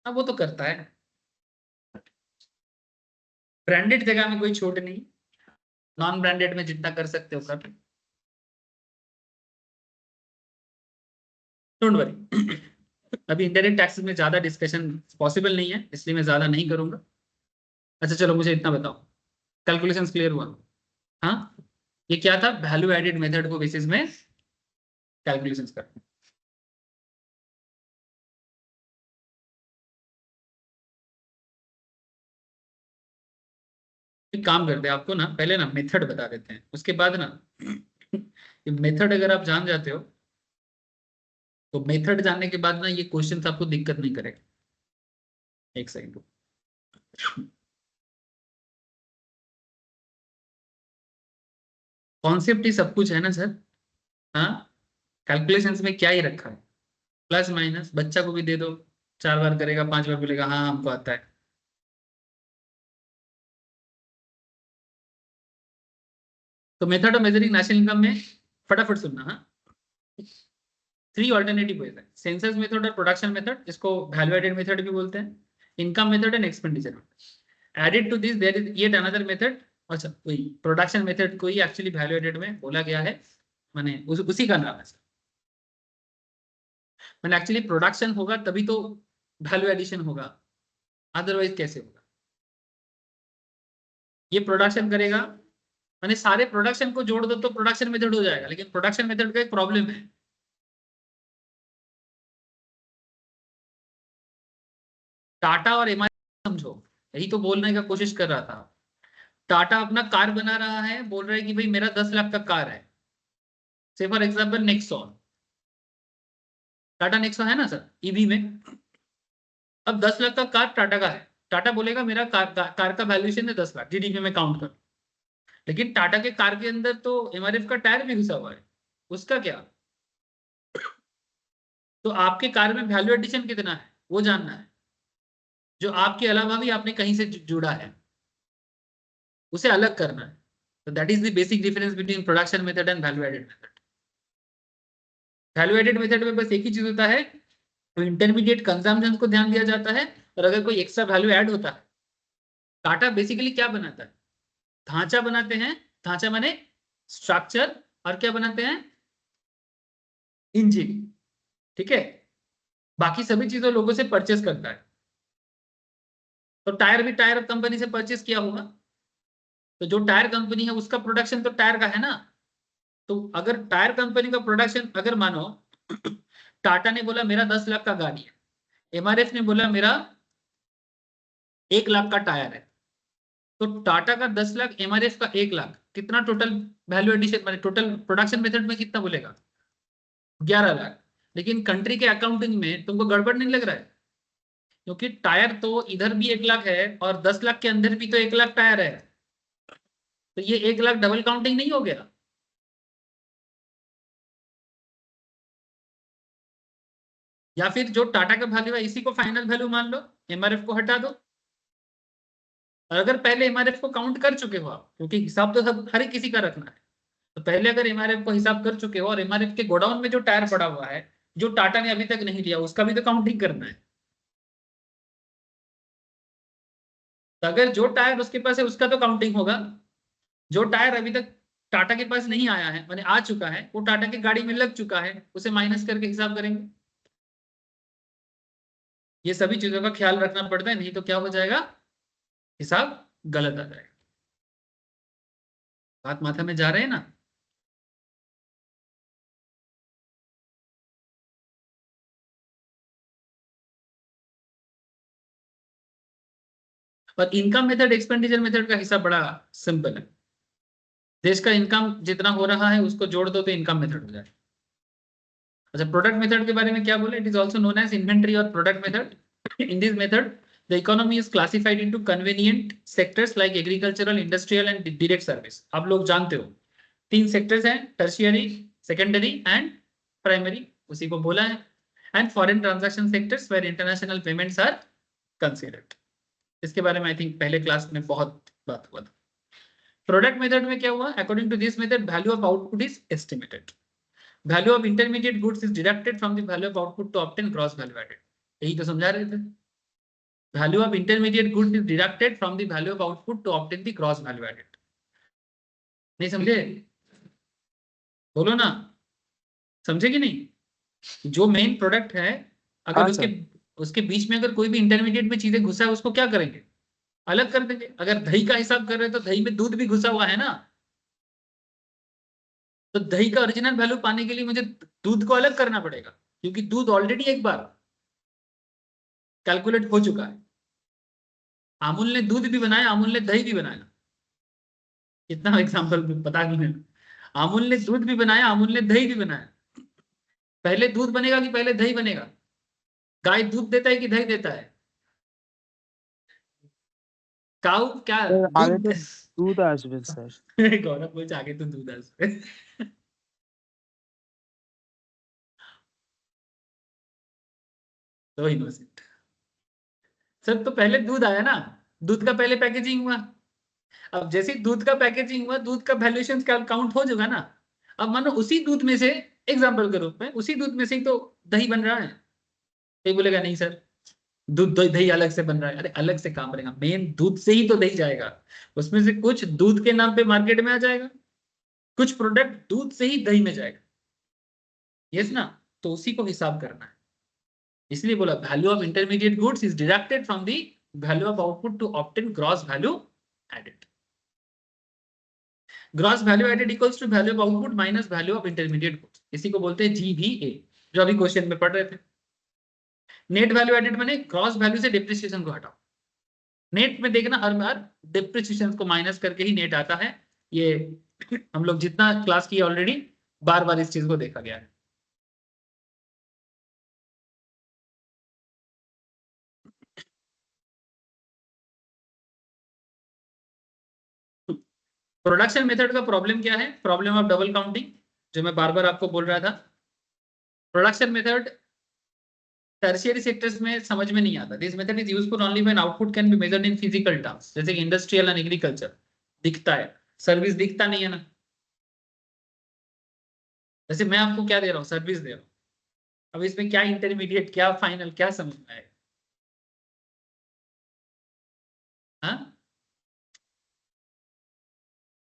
हाँ, वो तो करता है, ब्रांडेड जगह में कोई छूट नहीं, नॉन ब्रांडेड में जितना कर सकते हो कर, डोंट वरी। अभी इंडायरेक्ट टैक्सेस में ज्यादा डिस्कशन पॉसिबल नहीं है, इसलिए मैं ज्यादा नहीं करूंगा। अच्छा चलो, मुझे इतना बताओ, कैलकुलेशंस क्लियर हुआ? हाँ, ये क्या था, वैल्यू एडेड मेथड को बेसिस में कैलकुलेशंस करना। एक काम करते हैं, आपको ना पहले ना मेथड बता देते हैं, उसके बाद ना मेथड अगर आप जान जाते हो, तो मेथड जानने के बाद ना ये क्वेश्चन आपको दिक्कत नहीं करेगा। एक सेकंड, कॉन्सेप्ट ही सब कुछ है ना सर। हाँ, कैलकुलेशंस में क्या ही रखा है, प्लस माइनस बच्चा को भी दे दो, 4 बार करेगा, 5 बार बोलेगा हाँ हमको आता है। तो method of measuring national income में फटाफट सुनना। हाँ, 3 ऑल्टरनेटिव वेज है, सेंसस मेथड और प्रोडक्शन मेथड, जिसको वैल्यू एडेड मेथड भी बोलते हैं। Income method and expenditure method. Added to this there is yet another method. अच्छा, वही प्रोडक्शन मेथड को ही एक्चुअली वैल्यू एडेड में बोला गया है, माने उसी का नाम है सर। मैंने एक्चुअली प्रोडक्शन होगा तभी तो वैल्यू एडिशन होगा, अदरवाइज कैसे होगा। ये प्रोडक्शन करेगा, मैंने सारे प्रोडक्शन को जोड़ दो तो प्रोडक्शन मेथड हो जाएगा, लेकिन प्रोडक्शन मेथड का एक प्रॉब्लम है। टाटा और एमआरएफ समझो, यही तो बोलने का कोशिश कर रहा था। टाटा अपना कार बना रहा है, बोल रहा है कि भाई मेरा 10 लाख का कार है, से for example Nexon, Tata Nexon है ना सर ईवी में। अब 10 लाख का कार टाटा का है, टाटा बोलेगा मेरा कार का वैल्यूएशन है 10 लाख, जीडीपी में काउंट कर। लेकिन टाटा के कार के अंदर तो एमआरएफ का टायर भी घुसा हुआ है, उसका क्या? तो आपके कार में वैल्यू एडिशन कितना है वो जानना है, जो आपके अलावा भी आपने कहीं से जुड़ा है, उसे अलग करना है। तो that is the basic difference between production method and value added method. Value added method में बस एक ही चीज होता है, तो इंटरमीडिएट कंजम्पशन को ध्यान दिया जाता है, और अगर कोई एक्स्ट्रा वैल्यू ऐड होता है। टाटा बेसिकली क्या बनाता है? ढांचा बनाते हैं, ढांचा माने स्ट्रक्चर, और क्या बनाते हैं? इंजन, ठीक है। बाकी सभी चीजों लोगों से परचेस करता है। तो टायर भी टायर कंपनी से परचेस किया होगा, तो जो टायर कंपनी है उसका प्रोडक्शन तो टायर का है ना। तो अगर टायर कंपनी का प्रोडक्शन, अगर मानो टाटा ने बोला मेरा 10 लाख का गाड़ी है, एमआरएफ ने बोला मेरा 1 लाख का टायर है, तो टाटा का 10 लाख, एमआरएफ का 1 लाख, कितना टोटल वैल्यू एडिशन, माने टोटल प्रोडक्शन मेथड में कितना बोलेगा? 11 लाख। लेकिन कंट्री के अकाउंटिंग में तुमको गड़बड़ नहीं लग रहा है? क्योंकि टायर तो इधर भी 1 लाख है और 10 लाख के अंदर भी तो 1 लाख टायर है, तो ये 1 लाख डबल काउंटिंग नहीं हो गया? या फिर जो टाटा का वैल्यू है इसी को फाइनल वैल्यू मान लो, एमआरएफ को हटा दो। और अगर पहले एमआरएफ को काउंट कर चुके हो आप, क्योंकि हिसाब तो सब हर किसी का रखना है, तो पहले अगर एमआरएफ को हिसाब कर चुके हो और एमआरएफ के गोडाउन में जो टायर पड़ा हुआ है जो टाटा ने अभी तक नहीं लिया, उसका भी तो काउंटिंग करना है। तो अगर जो टायर उसके पास है उसका तो काउंटिंग होगा, जो टायर अभी तक टाटा के पास नहीं आया है, माने आ चुका है, वो टाटा की गाड़ी में लग चुका है, उसे माइनस करके हिसाब करेंगे। ये सभी चीजों का ख्याल रखना पड़ता है, नहीं तो क्या हो जाएगा? हिसाब गलत आ जाएगा। बात माथा में जा रहे हैं ना? और इनकम मेथड, एक्सपेंडिचर मेथड का हिसाब बड़ा सिंपल है। देश का इनकम जितना हो रहा है उसको जोड़ दो तो इनकम मेथड हो जाए। अच्छा, प्रोडक्ट मेथड के बारे में क्या बोले? It is also known as inventory or product method. In this method the economy is classified into convenient sectors like agricultural, industrial and direct service. आप लोग जानते हो 3 सेक्टर्स हैं, टर्शियरी, सेकेंडरी एंड प्राइमरी, उसी को बोला है। And foreign transaction sectors where international payments are considered. इसके बारे में आई थिंक पहले क्लास में बहुत बात हुआ था। प्रोडक्ट मेथड में क्या हुआ? According to this method value of output is estimated, value of intermediate goods is deducted from the value of output to obtain gross value added. यही तो समझा रहे थे, value of intermediate goods is deducted from the value of output to obtain the gross value added. नहीं समझे? बोलो ना, समझे कि नहीं? जो मेन प्रोडक्ट है, अगर उसके बीच में अगर कोई भी इंटरमीडिएट में चीजें घुसा है उसको क्या करेंगे? अलग कर देंगे। अगर दही का हिसाब कर रहे हैं तो दही में दूध भी घुसा हुआ है ना, तो दही का ओरिजिनल वैल्यू पाने के लिए मुझे दूध को अलग करना पड़ेगा, क्योंकि दूध ऑलरेडी एक बार कैलकुलेट हो चुका है। अमूल ने दूध भी बनाया, अमूल ने दही भी बनाया। कितना एग्जाम्पल पता नहीं, अमूल ने दूध भी बनाया, अमूल ने दही भी बनाया। पहले दूध बनेगा कि पहले दही बनेगा? गाय दूध देता है कि दही देता है? काऊ क्या आगे तो दूध আসবে স্যার। गौरव बोलছে आगे तो दूध আসবে। तो इनोसेंट सर, तो पहले दूध आया ना, दूध का पहले पैकेजिंग हुआ। अब जैसे दूध का पैकेजिंग हुआ, दूध का वैल्यूएशन काउंट हो जाएगा ना। अब मानो उसी दूध में से, एग्जांपल के रूप में, उसी दूध में से ही तो दही बन रहा है। कोई बोलेगा नहीं सर, दूध दही अलग से बन रहा है, अरे अलग से काम बनेगा, मेन दूध से ही तो दही जाएगा, उसमें से कुछ दूध के नाम पे मार्केट में आ जाएगा, कुछ प्रोडक्ट दूध से ही दही में जाएगा, यस ना। तो उसी को हिसाब करना है, इसलिए बोला value of intermediate goods is deducted from the value of output to obtain gross value added. Gross value added equals to value of output minus value of intermediate goods, इसी को बोलते हैं GVA, जो अभी क्वेश्चन में पढ़ रहे थे। नेट वैल्यू एडेड माने ग्रॉस वैल्यू से डिप्रिसिएशन को हटाओ, नेट में देखना हर बार डिप्रिसिएशन को माइनस करके ही नेट आता है, ये हम लोग जितना क्लास किया ऑलरेडी बार बार इस चीज को देखा गया है। प्रोडक्शन मेथड का प्रॉब्लम क्या है, प्रॉब्लम ऑफ डबल काउंटिंग, जो मैं बार बार आपको बोल रहा था। प्रोडक्शन मेथड टर्शियरी सेक्टर्स में समझ में नहीं आता, this method is useful only when output can be measured in physical terms, जैसे कि इंडस्ट्रियल एंड एग्रीकल्चर दिखता है, सर्विस दिखता नहीं है ना। जैसे मैं आपको क्या दे रहा हूँ, सर्विस दे रहा हूँ, अब इसमें क्या इंटरमीडिएट क्या फाइनल क्या समझ में आएगा, हाँ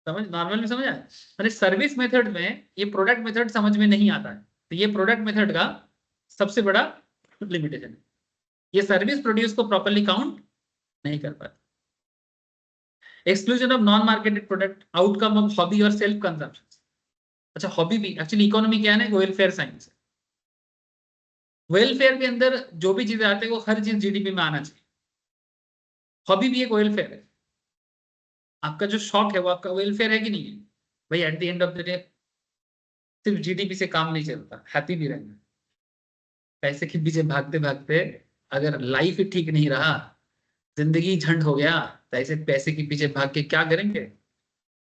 समझ नॉर्मल में समझ आया, मैंने सर्विस मेथड में ये प्रोडक्ट मेथड समझ में नहीं आता है, तो ये प्रोडक्ट मेथड का सबसे बड़ा लिमिटेशन है, ये सर्विस प्रोड्यूस को प्रॉपर्ली काउंट नहीं कर पाता। Exclusion of non marketed product, outcome of hobby और सेल्फ कंजम्पशन। अच्छा हॉबी भी एक्चुअली इकोनॉमी क्या है, वेलफेयर साइंस है, वेलफेयर के अंदर जो भी चीजें आते हैं वो हर चीज जीडीपी में आना चाहिए, हॉबी भी एक वेलफेयर है, आपका जो शौक है वो आपका वेलफेयर है कि नहीं है भाई, at the end of the day सिर्फ जीडीपी से काम नहीं चलता, हैप्पी भी रहना, पैसे के पीछे भागते भागते अगर लाइफ ही ठीक नहीं रहा, जिंदगी झंड हो गया, तो ऐसे पैसे के पीछे भाग के क्या करेंगे,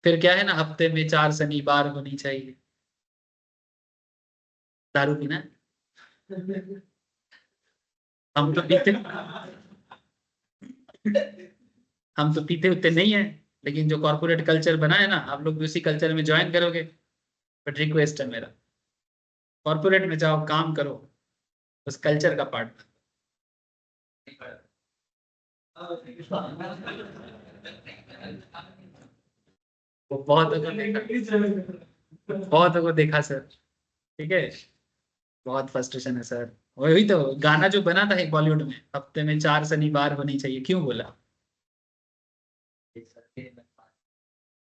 फिर क्या है ना, हफ्ते में 4 शनिवार होनी चाहिए, दारू पीना, हम तो पीते हम तो पीते उते नहीं है, लेकिन जो कॉर्पोरेट कल्चर बना है ना, आप लोग भी उसी कल्चर में ज्वाइन करोगे, बट रिक्वेस्ट है मेरा, कॉर्पोरेट में जाओ काम करो, उस कल्चर का पार्ट। वो बहुत को देखा सर, ठीक है, बहुत फ्रस्ट्रेशन है सर, वही तो गाना जो बना था एक बॉलीवुड में, हफ्ते में 4 शनिवार होनी चाहिए, क्यों बोला,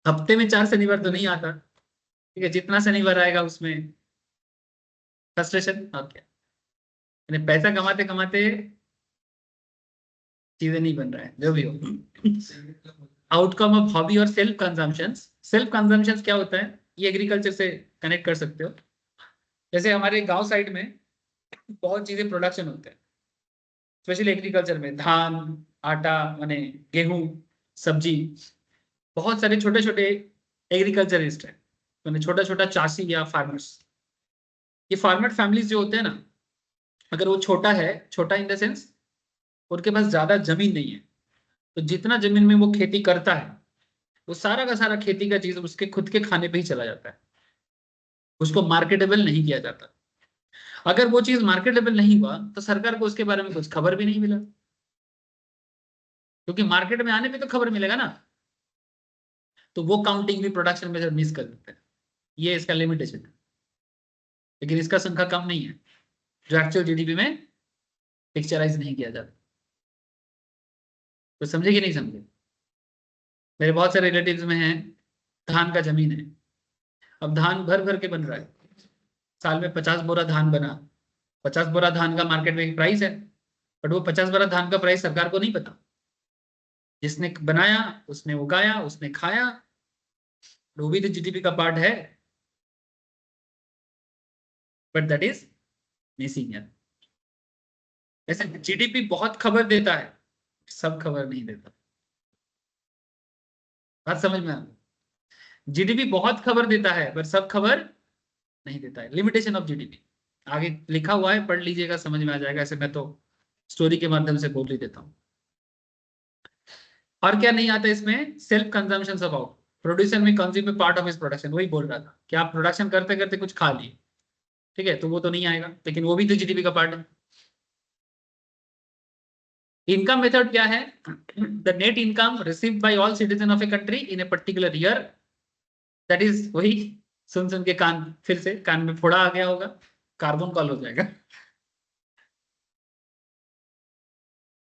हफ्ते में 4 शनिवार तो नहीं आता, ठीक है, जितना शनिवार आएगा उसमें फ्रस्ट्रेशन, ओके, यानी पैसा कमाते कमाते चीजें नहीं बन रहा है, जो भी हो। आउटकम ऑफ हॉबी और सेल्फ कंजम्पशन, सेल्फ कंजम्पशन क्या होता है, ये एग्रीकल्चर से कनेक्ट कर सकते हो, जैसे हमारे गांव साइड में बहुत चीजें प्रोडक्शन होते हैं, स्पेशली एग्रीकल्चर में धान, आटा माने गेहूं, सब्जी, बहुत सारे छोटे छोटे एग्रीकल्चरिस्ट है, मैंने छोटा छोटा चासी या फार्मर्स, ये फार्मर फैमिलीज जो होते हैं ना, अगर वो छोटा है, छोटा इन द सेंस उनके पास ज्यादा जमीन नहीं है, तो जितना जमीन में वो खेती करता है वो सारा का सारा खेती का चीज उसके खुद के खाने पे ही चला जाता है, उसको मार्केटेबल नहीं किया जाता। अगर वो चीज मार्केटेबल नहीं हुआ तो सरकार को उसके बारे में कुछ खबर भी नहीं मिला, क्योंकि मार्केट में आने पे तो खबर मिलेगा ना, तो वो काउंटिंग भी प्रोडक्शन में मिस कर देते हैं, ये इसका लिमिटेशन है, लेकिन इसका संख्या कम नहीं है जो एक्चुअल जीडीपी में पिक्चराइज नहीं किया जाता। तो समझे कि नहीं समझे, मेरे बहुत सारे रिलेटिव्स में हैं, धान का जमीन है, अब धान भर भर के बन रहा है, साल में 50 बोरा धान बना, 50 बोरा धान का मार्केट में एक प्राइस है, बट वो 50 बोरा धान का प्राइस सरकार को नहीं पता, जिसने बनाया उसने उगाया उसने खाया, वो भी तो जीडीपी का पार्ट है, बट दैट इज मिसिंग। ऐसे जीडीपी बहुत खबर देता है, सब खबर नहीं देता, बात समझ में आ, जीडीपी बहुत खबर देता है पर सब खबर नहीं देता है, लिमिटेशन ऑफ जीडीपी आगे लिखा हुआ है, पढ़ लीजिएगा समझ में आ जाएगा, ऐसे मैं तो स्टोरी के माध्यम से बोल ही देता हूँ। और क्या नहीं आता इसमें, self consumption of out, producer में consume part of his production, वही बोल रहा था कि आप प्रोडक्शन करते करते कुछ खा लिए, ठीक है, तो वो तो नहीं आएगा, लेकिन वो भी तो जीडीपी का पार्ट है, इनकम मेथड क्या है? The net income received by all citizen of a country in a particular year, that is वही। सुन सुन के कान, फिर से कान में फोड़ा आ गया होगा, कार्बन कॉल हो जाएगा।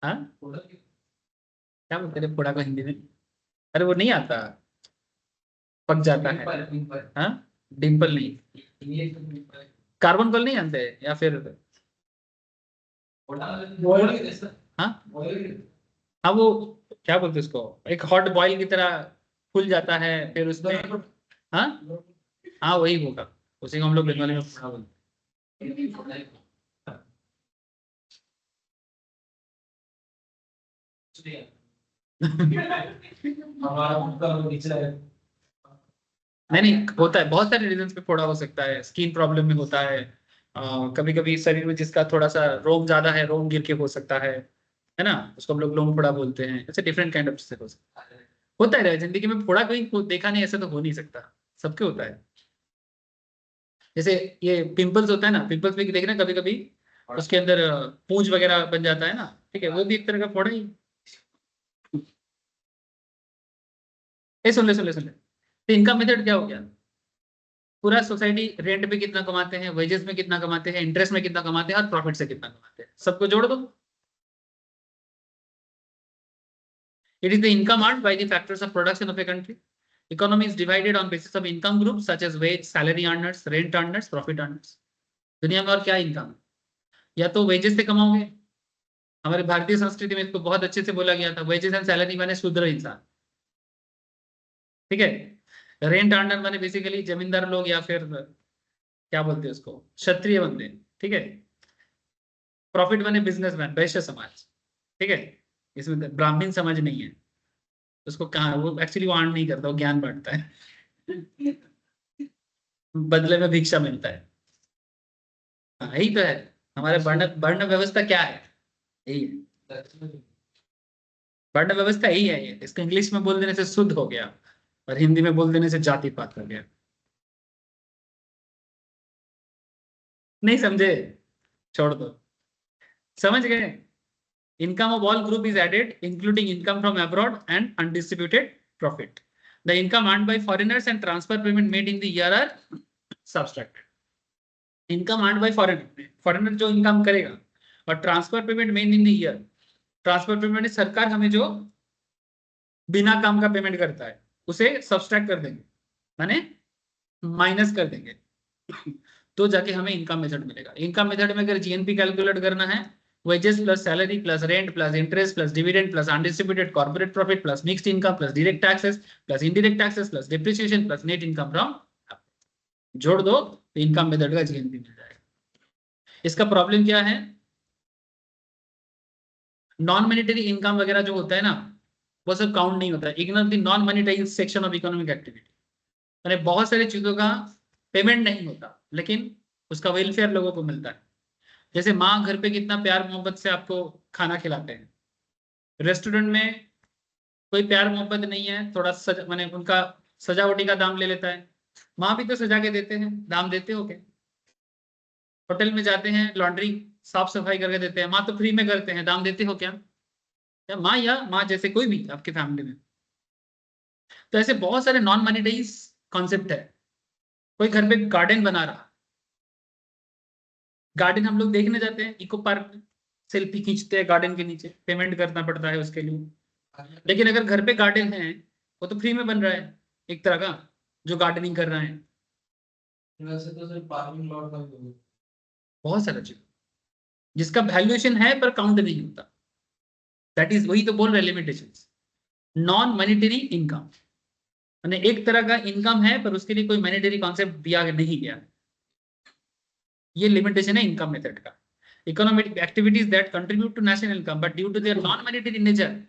हाँ, क्या बोलते हैं फोड़ा को हिंदी में? अरे वो नहीं आता, पक जाता है। हाँ, डिम्पल नहीं, कार्बन कॉल नहीं आते, या फिर हाँ हाँ, वो क्या बोलते हैं उसको, एक हॉट बॉयल की तरह फूल जाता है, फिर उसमें हाँ हाँ वही होगा, उसी को हम लोग बंगाली में फोड़ा बोलते हैं। नहीं, होता है, बहुत सारे रीजन पे फोड़ा हो सकता है। स्किन प्रॉब्लम में होता है, कभी कभी शरीर में जिसका थोड़ा सा रोम ज्यादा है, रोम गिर के हो सकता है ना, उसको हम लोग लोम फोड़ा बोलते हैं। ऐसे डिफरेंट काइंड ऑफ से हो सकता है, होता है जिंदगी में। फोड़ा कोई देखा नहीं ऐसा तो हो नहीं सकता, सबके होता है। जैसे ये पिंपल्स होता है ना, पिंपल्स भी देखना कभी कभी उसके अंदर पूंछ वगैरह बन जाता है ना, ठीक है, वो भी एक तरह का फोड़ा ही। सुन ले, तो इनका मेथड क्या हो गया? पूरा सोसाइटी रेंट पे कितना कमाते हैं, वेजेस में कितना कमाते हैं, इंटरेस्ट में कितना कमाते हैं, और प्रॉफिट से कितना कमाते हैं, सबको जोड़ दो। It is the income earned by the factors of production of a country. Economy is divided on basis of income group such as wage, salary earners, rent earners, profit earners. दुनिया में और क्या इनकम है? या तो wages से कमाओगे, हमारे भारतीय संस्कृति में इसको बहुत अच्छे से बोला गया था, वेजेस एंड सैलरी माने शूद्र इंसान, ठीक है। रेंट अर्नर माने बेसिकली जमींदार लोग, या फिर क्या बोलते हैं उसको, क्षत्रिय बंदे, ठीक है। प्रॉफिट माने बिजनेसमैन, वैश्य समाज, ठीक है। इसमें ब्राह्मण समाज नहीं है, उसको कहा, वो एक्चुअली वो अर्न नहीं करता, वो ज्ञान बांटता है, बदले में भिक्षा मिलता है। हाँ, यही तो है हमारे वर्ण वर्ण व्यवस्था, क्या है? यही है वर्ण व्यवस्था, यही है ये। इसको इंग्लिश में बोल देने से शुद्ध हो गया, और हिंदी में बोल देने से जाति पात हो गया। नहीं समझे? छोड़ दो, समझ गए? Income of all group is added, including income from abroad and undistributed profit. The income earned by foreigners and transfer payment made in the year are subtracted. Income earned by foreigner जो income करेगा, और transfer payment made in the year. Transfer payment सरकार हमें जो बिना काम का payment करता है उसे सब्सट्रैक्ट कर देंगे, माने माइनस कर देंगे, तो जाके हमें इनकम मेथड मिलेगा। इनकम मेथड में अगर जीएनपी कैलकुलेट करना है, wages plus salary plus rent plus interest plus dividend plus undistributed corporate profit plus mixed income plus direct taxes plus indirect taxes plus depreciation plus net income from, जोड़ दो तो income method का GNP मिल जाएगा। इसका problem क्या है? Non monetary income वगैरह जो होता है ना, वो सब काउंट नहीं होता है। Ignore the non monetary section of economic activity. यानी बहुत सारी चीजों का पेमेंट नहीं होता, लेकिन उसका वेलफेयर लोगों को मिलता है। जैसे माँ घर पे कितना प्यार मोहब्बत से आपको खाना खिलाते हैं, रेस्टोरेंट में कोई प्यार मोहब्बत नहीं है, थोड़ा माने उनका सजावटी का दाम ले लेता है। माँ भी तो सजा के देते हैं, दाम देते हो क्या? होटल में जाते हैं, लॉन्ड्री साफ सफाई करके देते हैं, माँ तो फ्री में करते हैं, दाम देते हो क्या? या माँ, या माँ जैसे कोई भी आपके फैमिली में। तो ऐसे बहुत सारे नॉन मॉनेटरी कॉन्सेप्ट है। कोई घर पे गार्डन बना रहा, गार्डन हम लोग देखने जाते हैं इको पार्क में, सेल्फी खींचते हैं गार्डन के नीचे, पेमेंट करना पड़ता है उसके लिए। लेकिन अगर घर पे गार्डन है, वो तो फ्री में बन रहा है एक तरह का, जो गार्डनिंग कर रहा है। वैसे तो सिर्फ पार्किंग लॉट में बहुत सारा चीज जिसका वैल्यूएशन है पर काउंट नहीं होता, दैट इज, वही तो बोल रहे लिमिटेशंस। नॉन मॉनेटरी इनकम यानी एक तरह का इनकम है पर उसके लिए कोई मॉनेटरी कॉन्सेप्ट दिया नहीं गया, ये लिमिटेशन है इनकम मेथड का। Economic activities that contribute to national income but due to their non monetary nature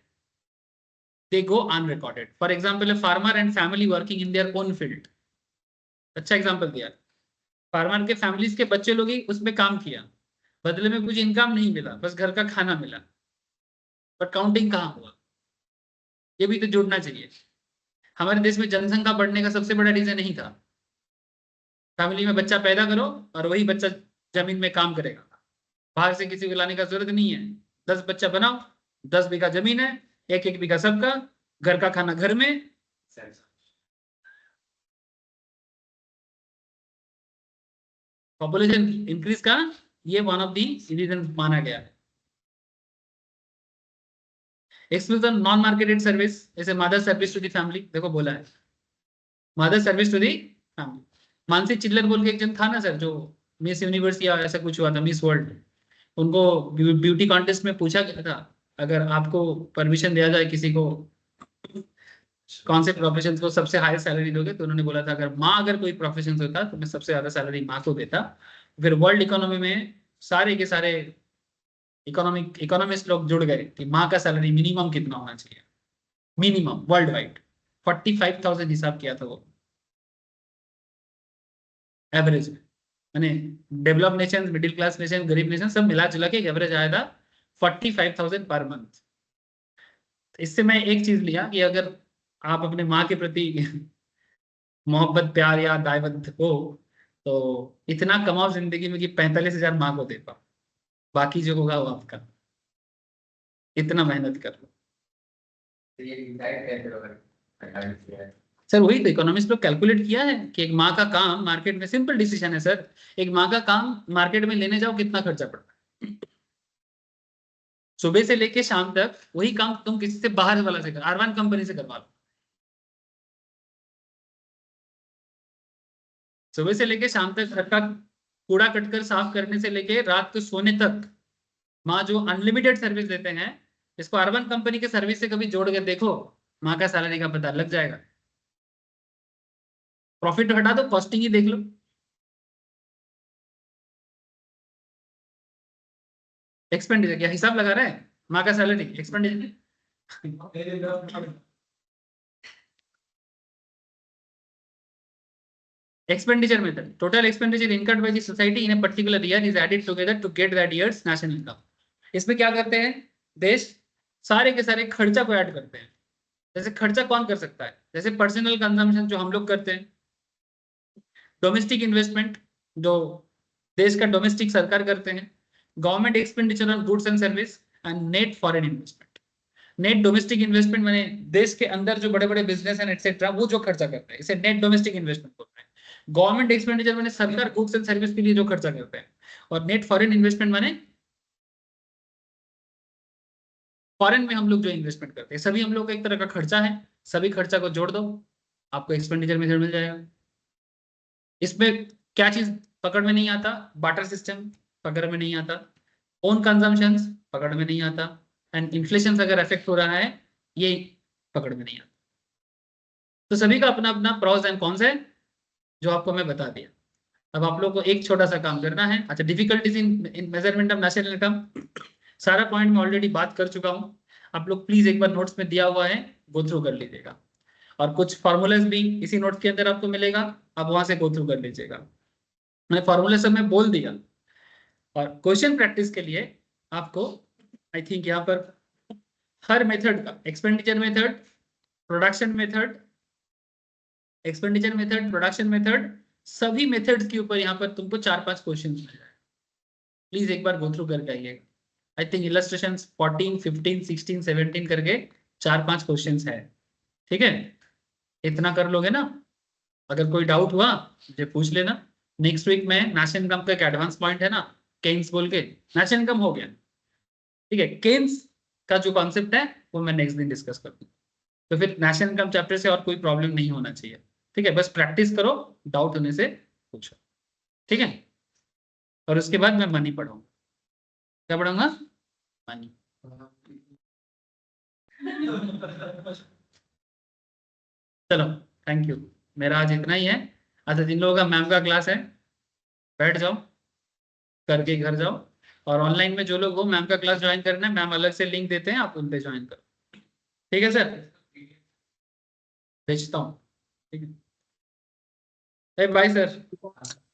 they go unrecorded. For example, a farmer and family working in their own field. अच्छा example दिया, farmer के families के बच्चे लोग ही उसमें काम किया, बदले में कुछ इनकम नहीं मिला, बस घर का खाना मिला, पर काउंटिंग कहाँ हुआ? ये भी तो जोड़ना चाहिए। हमारे देश में जनसंख्या बढ़ने का सबसे बड़ा रीजन नहीं था, फैमिली में बच्चा पैदा करो और वही बच्चा जमीन में काम करेगा, बाहर से किसी को लाने का जरूरत नहीं है। 10 बच्चा बनाओ, 10 बीघा जमीन है, 1-1 बीघा सबका, घर का खाना घर में, पॉपुलेशन इंक्रीज का ये वन ऑफ दी रीजन माना गया है। एक्सक्लूजन नॉन मार्केटेड सर्विस, जैसे mother service to the family, देखो बोला है mother service to the family. Manasi Chhillar बोल के एक जन था ना सर, जो मिस यूनिवर्स या ऐसा कुछ हुआ था, मिस वर्ल्ड, उनको ब्यूटी कॉन्टेस्ट में पूछा गया था अगर आपको परमिशन दिया जाए किसी को कौन से प्रोफेशन को सबसे हाई सैलरी दोगे, तो उन्होंने बोला था अगर माँ अगर कोई प्रोफेशन होता तो मैं सबसे ज्यादा सैलरी माँ को देता। फिर वर्ल्ड इकोनॉमी में सारे के सारे इकोनॉमिस्ट लोग जुड़ गए कि माँ का सैलरी मिनिमम कितना होना चाहिए, मिनिमम वर्ल्ड वाइड 45,000 हिसाब किया था वो एवरेज में, यानी develop nation, middle class nation, गरीब नेशन सब मिला जुला के एवरेज आया था 45,000 पर मंथ। इससे मैं एक चीज लिया कि अगर आप अपने माँ के प्रति मोहब्बत प्यार या दायबद्ध हो तो इतना कमाओ जिंदगी में कि 45,000 माँ को दे पाओ, बाकी जो होगा वो आपका, इतना मेहनत कर लो। सर वही तो इकोनॉमिस्ट लोग कैलकुलेट किया है कि एक माँ का काम मार्केट में, सिंपल डिसीजन है सर, एक माँ का काम मार्केट में लेने जाओ कितना खर्चा पड़ता है, सुबह से लेके शाम तक वही काम तुम किसी से बाहर वाला से कर, R1 कंपनी से करवा लो, सुबह से लेके शाम तक घर का कूड़ा कटकर साफ करने से लेके रात को सोने तक माँ जो अनलिमिटेड सर्विस देते हैं, इसको R1 कंपनी के सर्विस से कभी जोड़ के देखो, माँ का सैलरी का पता लग जाएगा। प्रॉफिट हटा दो, कॉस्टिंग ही देख लो, एक्सपेंडिचर क्या हिसाब लगा रहा है, माँ का salary expenditure expenditure method, total expenditure incurred by the society in a particular year is added together to get that year's national income। इसमें क्या करते हैं देश, सारे के सारे खर्चा को ऐड करते हैं। जैसे खर्चा कौन कर सकता है, जैसे पर्सनल कंजम्पशन जो हम लोग करते हैं, डोमेस्टिक इन्वेस्टमेंट जो देश का डोमेस्टिक सरकार करते हैं, government expenditure on goods and service, and net foreign investment. Net domestic investment माने देश के अंदर जो बड़े बड़े बिजनेस एंड एक्सेट्रा वो जो खर्चा करते हैं, इसे नेट डोमेस्टिक इन्वेस्टमेंट बोलते हैं। गवर्नमेंट एक्सपेंडिचर माने सरकार गुड्स एंड सर्विस के लिए जो खर्चा करते हैं, और नेट फॉरेन इन्वेस्टमेंट माने फॉरेन में हम लोग जो इन्वेस्टमेंट करते हैं, सभी हम लोग का एक तरह का खर्चा है, सभी खर्चा को जोड़ दो आपको एक्सपेंडिचर मेथड मिल जाएगा। इसमें क्या चीज पकड़ में नहीं आता, बार्टर सिस्टम पकड़ में नहीं आता, ओन कंजम्पशंस पकड़ में नहीं आता, एंड इन्फ्लेशन अगर इफेक्ट हो रहा है ये पकड़ में नहीं आता। तो सभी का अपना अपना प्रॉस एंड कॉन्स है जो आपको मैं बता दिया। अब आप लोग को एक छोटा सा काम करना है। अच्छा, difficulties in measurement of national income, सारा पॉइंट में ऑलरेडी बात कर चुका हूँ। आप लोग प्लीज एक बार नोट्स में दिया हुआ है गो थ्रू कर लीजिएगा, और कुछ फॉर्मूलाज भी इसी नोट्स के अंदर आपको मिलेगा, आप वहां से गो थ्रू कर लीजिएगा। मैंने फॉर्मूले सब में बोल दिया। और क्वेश्चन प्रैक्टिस के लिए आपको आई थिंक यहाँ पर हर मेथड का, expenditure method, production method, expenditure method, production method, सभी मेथड्स के ऊपर यहाँ पर तुमको 4-5 क्वेश्चन मिल जाए। प्लीज एक बार गो थ्रू करके आइएगा। आई थिंक इलस्ट्रेशन 14, 15, 16, 17 करके 4-5 क्वेश्चन है। ठीक है, इतना कर लोगे ना, अगर कोई डाउट हुआ मुझे पूछ लेना। नेक्स्ट वीक में नेशनल इनकम का एक एडवांस पॉइंट है ना, केन्स बोल के, नेशनल इनकम हो गया, ठीक है, केन्स का जो कॉन्सेप्ट है वो मैं नेक्स्ट दिन डिस्कस कर दूँ। तो फिर नेशनल इनकम चैप्टर से और कोई प्रॉब्लम नहीं होना चाहिए। ठीक है, बस प्रैक्टिस करो, डाउट होने से पूछो। ठीक है, और उसके बाद मैं मनी पढ़ाऊंगा। क्या पढ़ाऊंगा? मनी। चलो, थैंक यू, मेरा आज इतना ही है। अच्छा, जिन लोगों का मैम का क्लास है बैठ जाओ, करके घर जाओ, और ऑनलाइन में जो लोग हो मैम का क्लास ज्वाइन करना है, मैम अलग से लिंक देते हैं, आप उन पे ज्वाइन करो। ठीक है सर, भेजता हूँ। ठीक है, bye sir.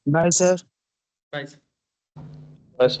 Bye sir. Bye sir. बस